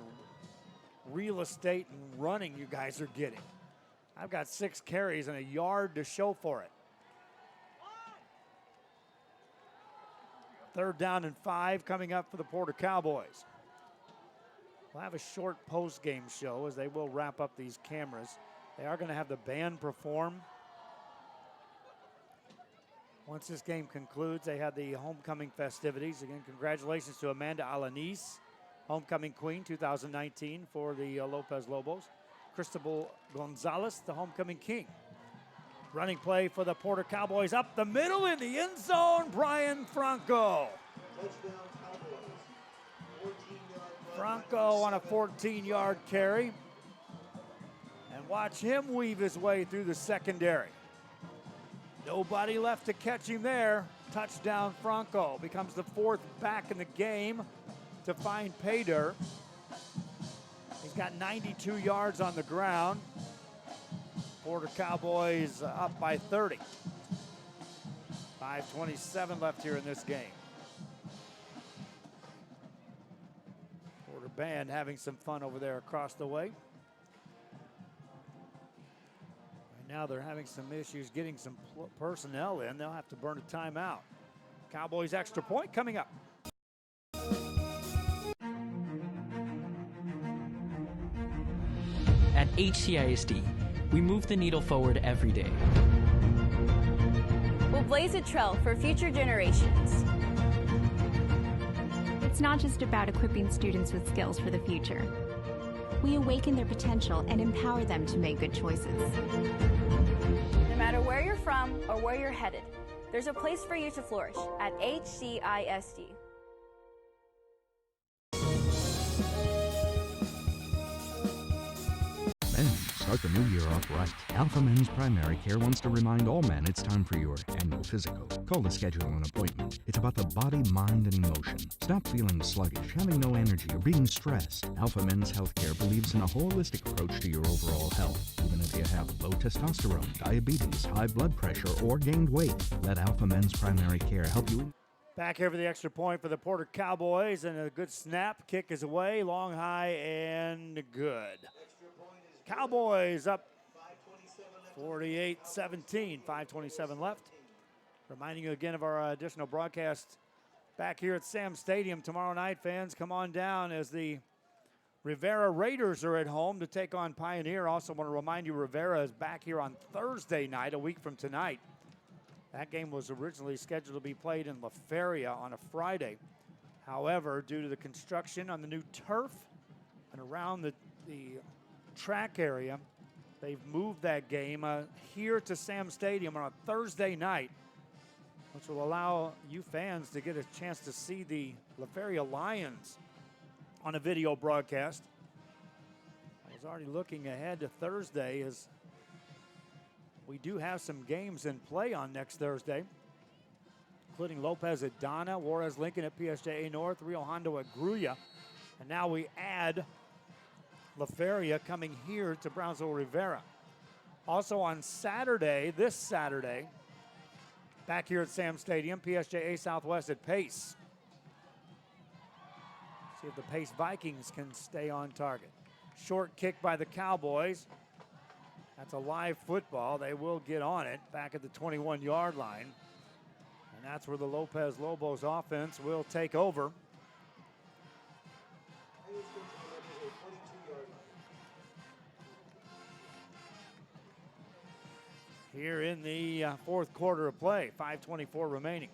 real estate and running you guys are getting? I've got 6 carries and a yard to show for it. 3rd down and 5 coming up for the Porter Cowboys. We'll have a short post-game show as they will wrap up these cameras. They are going to have the band perform. Once this game concludes, they have the homecoming festivities. Again, congratulations to Amanda Alanis, homecoming queen 2019 for the Lopez Lobos. Cristobal Gonzalez, the homecoming king. Running play for the Porter Cowboys up the middle in the end zone, Brian Franco. Franco on a 14-yard carry. And watch him weave his way through the secondary. Nobody left to catch him there. Touchdown Franco. Becomes the 4th back in the game to find pay dirt. He's got 92 yards on the ground. Porter Cowboys up by 30. 5:27 left here in this game. Porter band having some fun over there across the way. Now they're having some issues getting some personnel in. They'll have to burn a timeout. Cowboys extra point coming up. At HCISD, we move the needle forward every day. We'll blaze a trail for future generations. It's not just about equipping students with skills for the future. We awaken their potential and empower them to make good choices. No matter where you're from or where you're headed, there's a place for you to flourish at HCISD. Men, start the new year off right. Alpha Men's Primary Care wants to remind all men it's time for your annual physical. Call to schedule an appointment. It's about the body, mind, and emotion. Stop feeling sluggish, having no energy, or being stressed. Alpha Men's Healthcare believes in a holistic approach to your overall health. Even if you have low testosterone, diabetes, high blood pressure, or gained weight, let Alpha Men's Primary Care help you. Back here for the extra point for the Porter Cowboys, and a good snap. Kick is away, long, high, and good. Cowboys up 48-17, 5:27 left. Reminding you again of our additional broadcast back here at Sam Stadium tomorrow night. Fans, come on down as the Rivera Raiders are at home to take on Pioneer. Also want to remind you Rivera is back here on Thursday night, a week from tonight. That game was originally scheduled to be played in La Feria on a Friday. However, due to the construction on the new turf and around the track area, they've moved that game here to Sam Stadium on a Thursday night, which will allow you fans to get a chance to see the La Feria Lions on a video broadcast. I was already looking ahead to Thursday as we do have some games in play on next Thursday, including Lopez at Donna, Juarez Lincoln at PSJA North, Rio Hondo at Gruya. And now we add La Feria coming here to Brownsville Rivera. Also on Saturday, this Saturday, back here at Sam Stadium, PSJA Southwest at Pace. See if the Pace Vikings can stay on target. Short kick by the Cowboys. That's a live football. They will get on it back at the 21-yard line. And that's where the Lopez Lobos offense will take over. Here in the fourth quarter of play, 5:24 remaining.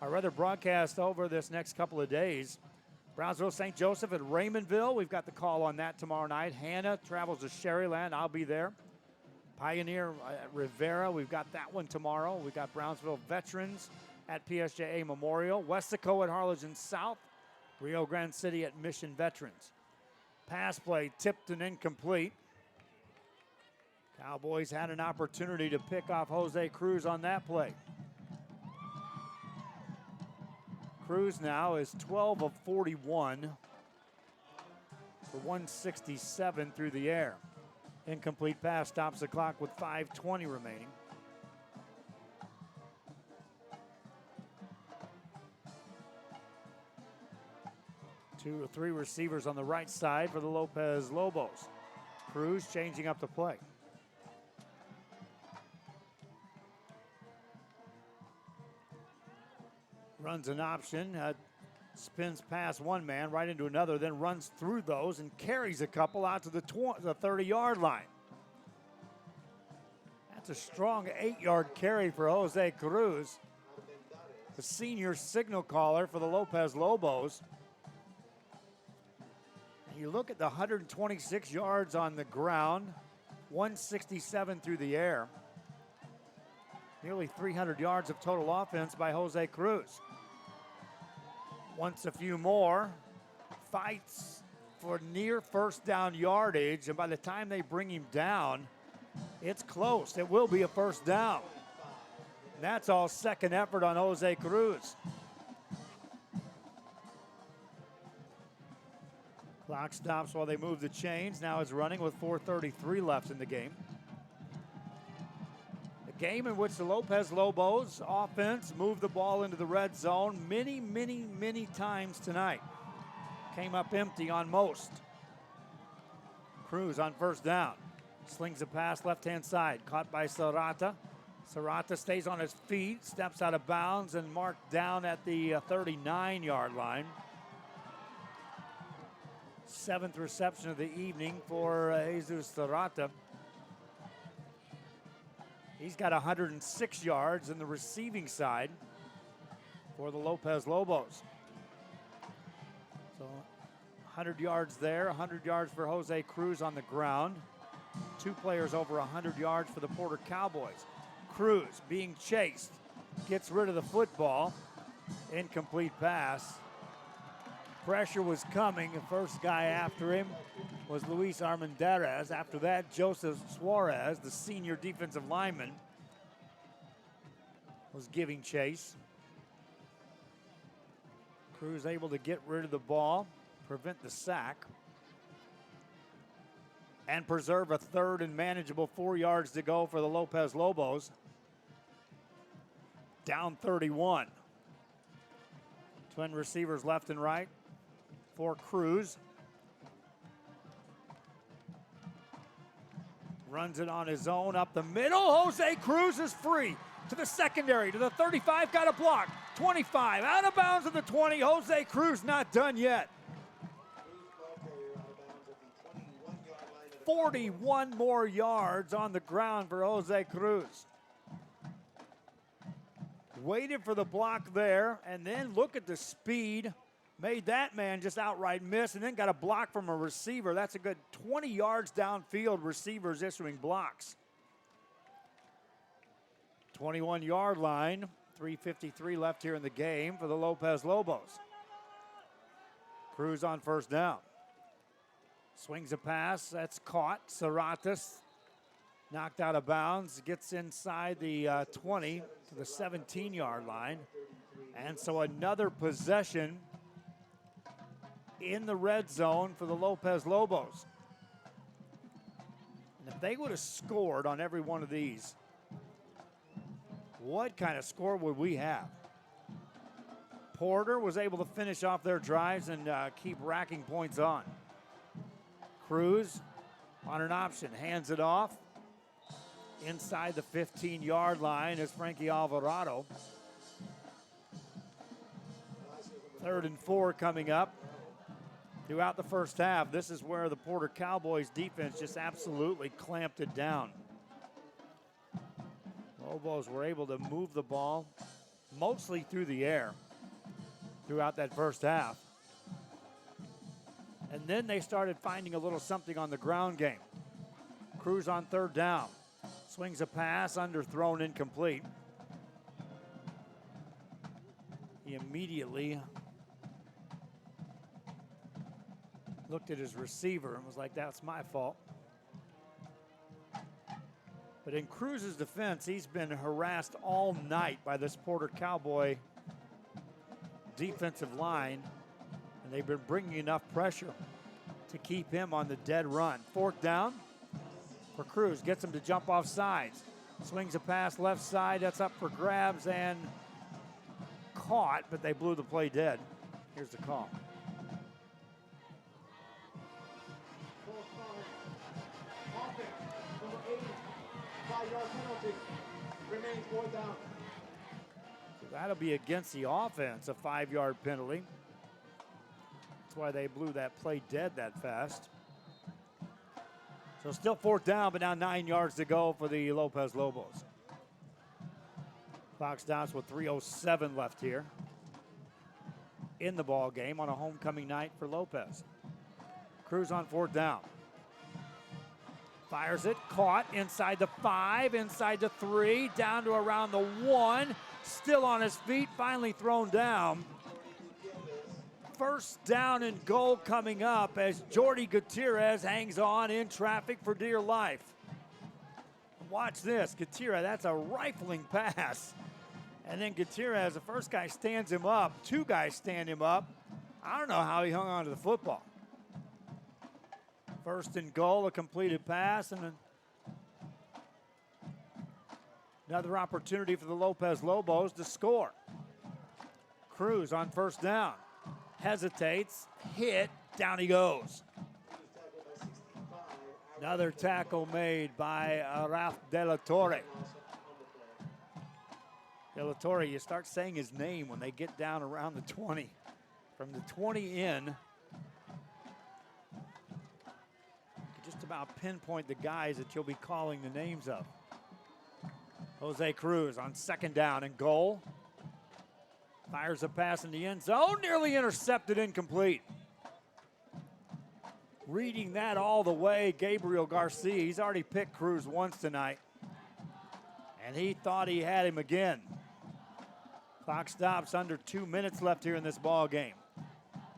Our other broadcast over this next couple of days, Brownsville St. Joseph at Raymondville. We've got the call on that tomorrow night. Hannah travels to Sherryland. I'll be there. Pioneer at Rivera, we've got that one tomorrow. We've got Brownsville Veterans at PSJA Memorial. Westico at Harlingen South. Rio Grande City at Mission Veterans. Pass play tipped and incomplete. Cowboys had an opportunity to pick off Jose Cruz on that play. Cruz now is 12 of 41 for 167 through the air. Incomplete pass stops the clock with 5:20 remaining. Two or three receivers on the right side for the Lopez Lobos. Cruz changing up the play. Runs an option, spins past one man, right into another, then runs through those and carries a couple out to the 30-yard line. That's a strong 8-yard carry for Jose Cruz, the senior signal caller for the Lopez Lobos. And you look at the 126 yards on the ground, 167 through the air. Nearly 300 yards of total offense by Jose Cruz. Wants a few more. Fights for near first down yardage, and by the time they bring him down, it's close. It will be a first down. And that's all second effort on Jose Cruz. Clock stops while they move the chains. Now it's running with 4:33 left in the game. Game in which the Lopez Lobos offense moved the ball into the red zone many times tonight. Came up empty on most. Cruz on first down. Slings a pass left-hand side. Caught by Serrata. Serrata stays on his feet, steps out of bounds, and marked down at the 39-yard line. Seventh reception of the evening for Jesus Serrata. He's got 106 yards in the receiving side for the Lopez Lobos. So 100 yards there, 100 yards for Jose Cruz on the ground. Two players over 100 yards for the Porter Cowboys. Cruz being chased, gets rid of the football. Incomplete pass. Pressure was coming. The first guy after him was Luis Armendariz. After that, Joseph Suarez, the senior defensive lineman, was giving chase. Cruz able to get rid of the ball, prevent the sack, and preserve a third and manageable 4 yards to go for the Lopez Lobos. Down 31. Twin receivers left and right for Cruz. Runs it on his own up the middle. Jose Cruz is free to the secondary, to the 35, got a block. 25, out of bounds at the 20. Jose Cruz not done yet. 41 more yards on the ground for Jose Cruz. Waited for the block there, and then look at the speed. Made that man just outright miss, and then got a block from a receiver. That's a good 20 yards downfield, receivers issuing blocks. 21-yard line, 3:53 left here in the game for the Lopez Lobos. Cruz on first down. Swings a pass, that's caught. Serratas Knocked out of bounds, gets inside the 20 to the 17-yard line. And so another possession in the red zone for the Lopez Lobos. And if they would have scored on every one of these, what kind of score would we have? Porter was able to finish off their drives and keep racking points on. Cruz on an option, hands it off. Inside the 15-yard line is Frankie Alvarado. 3rd and 4 coming up. Throughout the first half, this is where the Porter Cowboys defense just absolutely clamped it down. Lobos were able to move the ball mostly through the air throughout that first half. And then they started finding a little something on the ground game. Cruz on 3rd down. Swings a pass, underthrown, incomplete. He immediately looked at his receiver and was like, that's my fault. But in Cruz's defense, he's been harassed all night by this Porter Cowboy defensive line, and they've been bringing enough pressure to keep him on the dead run. 4th down for Cruz, gets him to jump off sides. Swings a pass left side, that's up for grabs and caught, but they blew the play dead. Here's the call. Number 8, 5-yard penalty. Remains 4th down. So that'll be against the offense, a 5-yard penalty. That's why they blew that play dead that fast. So still 4th down, but now 9 yards to go for the Lopez Lobos. Clock stops with 3:07 left here in the ball game on a homecoming night for Lopez. Cruz on 4th down. Fires it, caught inside the 5, inside the 3, down to around the 1. Still on his feet, finally thrown down. 1st down and goal coming up as Jordy Gutierrez hangs on in traffic for dear life. Watch this, Gutierrez, that's a rifling pass. And then Gutierrez, the first guy stands him up, 2 guys stand him up. I don't know how he hung on to the football. 1st and goal, a completed pass, and another opportunity for the Lopez Lobos to score. Cruz on 1st down. Hesitates, hit, down he goes. Another tackle made by Ralph De La Torre. De La Torre, you start saying his name when they get down around the 20. From the 20 in, you can just about pinpoint the guys that you'll be calling the names of. Jose Cruz on 2nd down and goal. Fires a pass in the end zone, nearly intercepted, incomplete. Reading that all the way, Gabriel Garcia. He's already picked Cruz once tonight, and he thought he had him again. Clock stops, under 2 minutes left here in this ball game.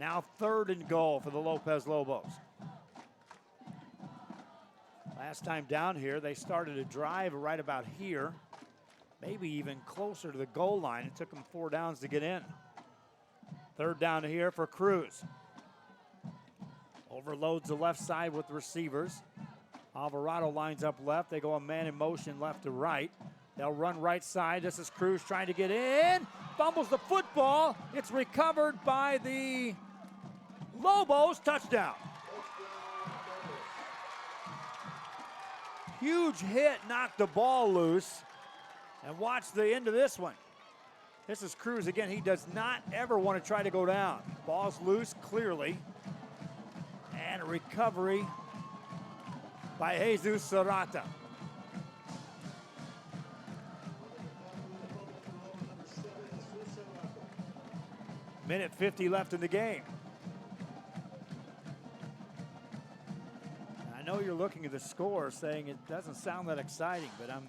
Now 3rd and goal for the Lopez Lobos. Last time down here, they started a drive right about here, maybe even closer to the goal line. It took them 4 downs to get in. 3rd down here for Cruz. Overloads the left side with receivers. Alvarado lines up left. They go a man in motion left to right. They'll run right side. This is Cruz trying to get in. Fumbles the football. It's recovered by the Lobos. Touchdown. Huge hit, knocked the ball loose. And watch the end of this one. This is Cruz again. He does not ever want to try to go down. Ball's loose, clearly. And a recovery by Jesus Serrata. Minute 50 left in the game. I know you're looking at the score saying it doesn't sound that exciting, but I'm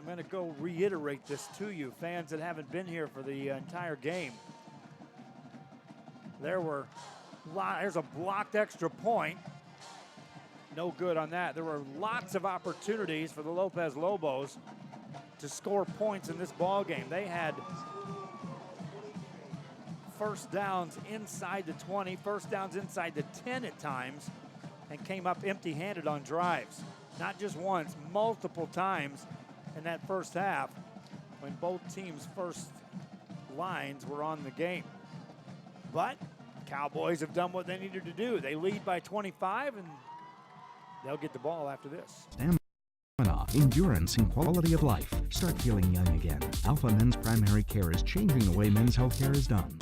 going to go reiterate this to you, fans that haven't been here for the entire game. There's a blocked extra point. no good on that. There were lots of opportunities for the Lopez Lobos to score points in this ball game. They had first downs inside the 20, first downs inside the 10 at times, and came up empty-handed on drives. Not just once, multiple times in that first half when both teams' first lines were on the game. But Cowboys have done what they needed to do. They lead by 25, and they'll get the ball after this. Stamina, endurance, and quality of life. Start feeling young again. Alpha Men's Primary Care is changing the way men's health care is done.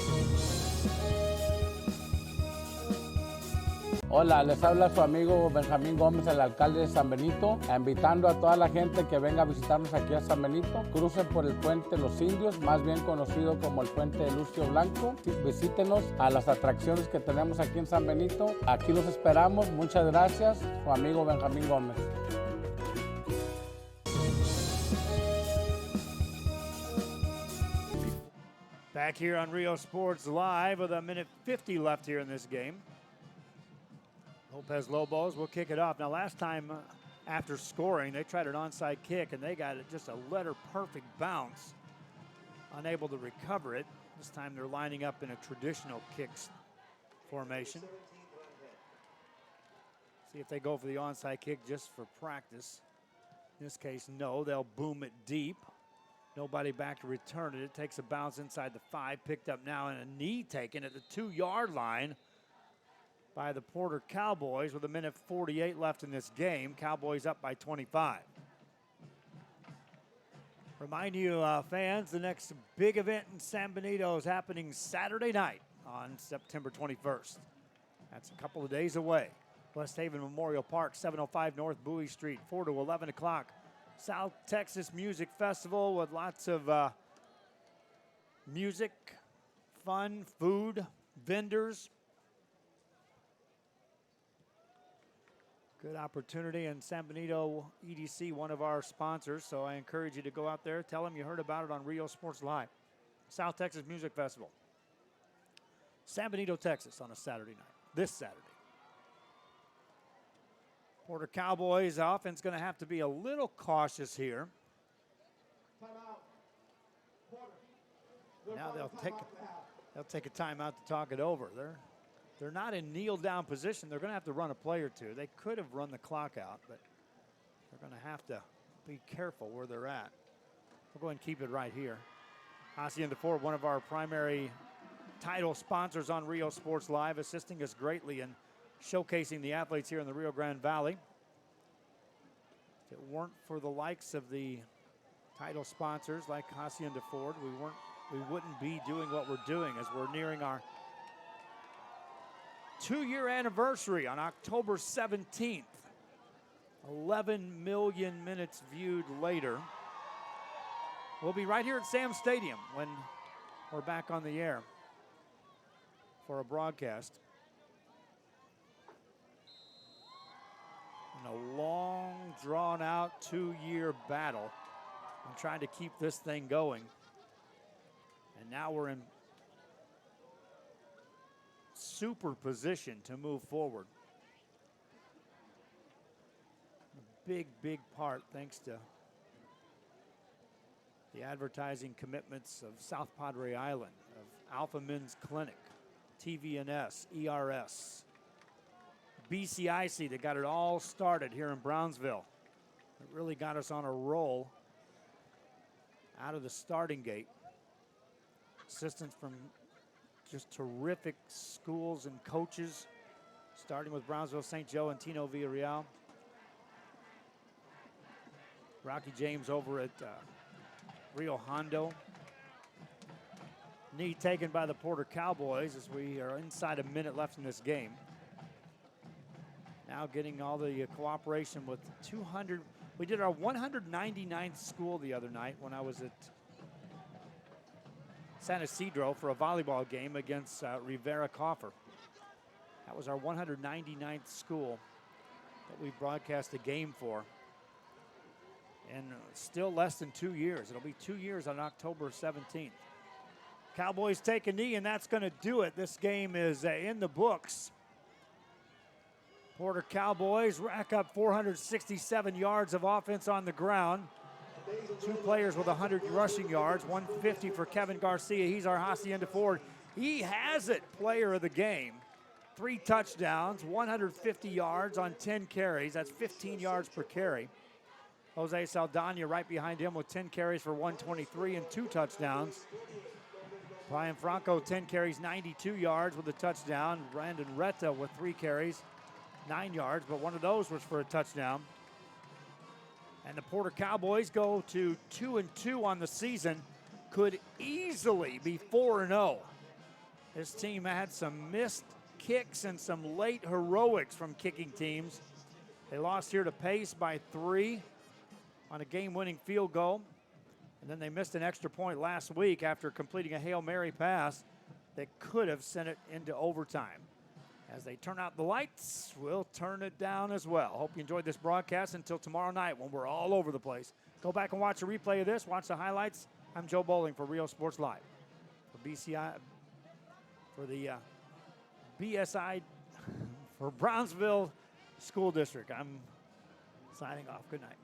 Hola, les habla su amigo Benjamín Gómez, el alcalde de San Benito, invitando a toda la gente que venga a visitarnos aquí a San Benito. Crucen por el puente Los Indios, más bien conocido como el puente de Lucio Blanco. Visítenos a las atracciones que tenemos aquí en San Benito. Aquí los esperamos. Muchas gracias. Su amigo Benjamín Gómez. Back here on Rio Sports Live with a minute 50 left here in this game. Lopez Lobos will kick it off. Now, last time after scoring, they tried an onside kick, and they got it just a letter-perfect bounce, unable to recover it. This time they're lining up in a traditional kicks formation. See if they go for the onside kick just for practice. In this case, no. They'll boom it deep. Nobody back to return it. It takes a bounce inside the 5, picked up now, and a knee taken at the 2-yard line by the Porter Cowboys with a minute 48 left in this game. Cowboys up by 25. Remind you, fans, the next big event in San Benito is happening Saturday night on September 21st. That's a couple of days away. West Haven Memorial Park, 705 North Bowie Street, 4 to 11 o'clock. South Texas Music Festival with lots of music, fun, food, vendors. Good opportunity, and San Benito EDC, one of our sponsors, so I encourage you to go out there. Tell them you heard about it on Rio Sports Live. South Texas Music Festival. San Benito, Texas on a Saturday night, this Saturday. Porter Cowboys offense going to have to be a little cautious here. Now they'll take a timeout to talk it over. They're not in kneel-down position. They're going to have to run a play or two. They could have run the clock out, but they're going to have to be careful where they're at. We'll go ahead and keep it right here. Hacienda Ford, one of our primary title sponsors on Rio Sports Live, assisting us greatly in showcasing the athletes here in the Rio Grande Valley. If it weren't for the likes of the title sponsors like Hacienda Ford, we wouldn't be doing what we're doing as we're nearing our 2-year anniversary on October 17th. 11 million minutes viewed later. We'll be right here at Sam Stadium when we're back on the air for a broadcast. In a long, drawn-out 2-year battle and trying to keep this thing going. And now we're in super position to move forward. A big part thanks to the advertising commitments of South Padre Island, of Alpha Men's Clinic, TVNS, ERS, BCIC that got it all started here in Brownsville. It really got us on a roll out of the starting gate. Assistance from just terrific schools and coaches, starting with Brownsville St. Joe and Tino Villarreal. Rocky James over at Rio Hondo. Knee taken by the Porter Cowboys as we are inside a minute left in this game. Now getting all the cooperation with 200. We did our 199th school the other night when I was at San Isidro for a volleyball game against Rivera Coffer. That was our 199th school that we broadcast a game for. And still less than 2 years. It'll be 2 years on October 17th. Cowboys take a knee, and that's going to do it. This game is in the books. Porter Cowboys rack up 467 yards of offense on the ground. 2 players with 100 rushing yards, 150 for Kevin Garcia. He's our hacienda forward. He has it, player of the game. 3 touchdowns, 150 yards on 10 carries. That's 15 yards per carry. Jose Saldana right behind him with 10 carries for 123 and 2 touchdowns. Brian Franco, 10 carries, 92 yards with a touchdown. Brandon Retta with 3 carries, 9 yards, but one of those was for a touchdown. And the Porter Cowboys go to 2-2 on the season, could easily be 4-0. This team had some missed kicks and some late heroics from kicking teams. They lost here to Pace by 3 on a game-winning field goal. And then they missed an extra point last week after completing a Hail Mary pass that could have sent it into overtime. As they turn out the lights, we'll turn it down as well. Hope you enjoyed this broadcast until tomorrow night when we're all over the place. Go back and watch a replay of this. Watch the highlights. I'm Joe Bowling for Rio Sports Live. For BCI, for the BSI, for Brownsville School District. I'm signing off. Good night.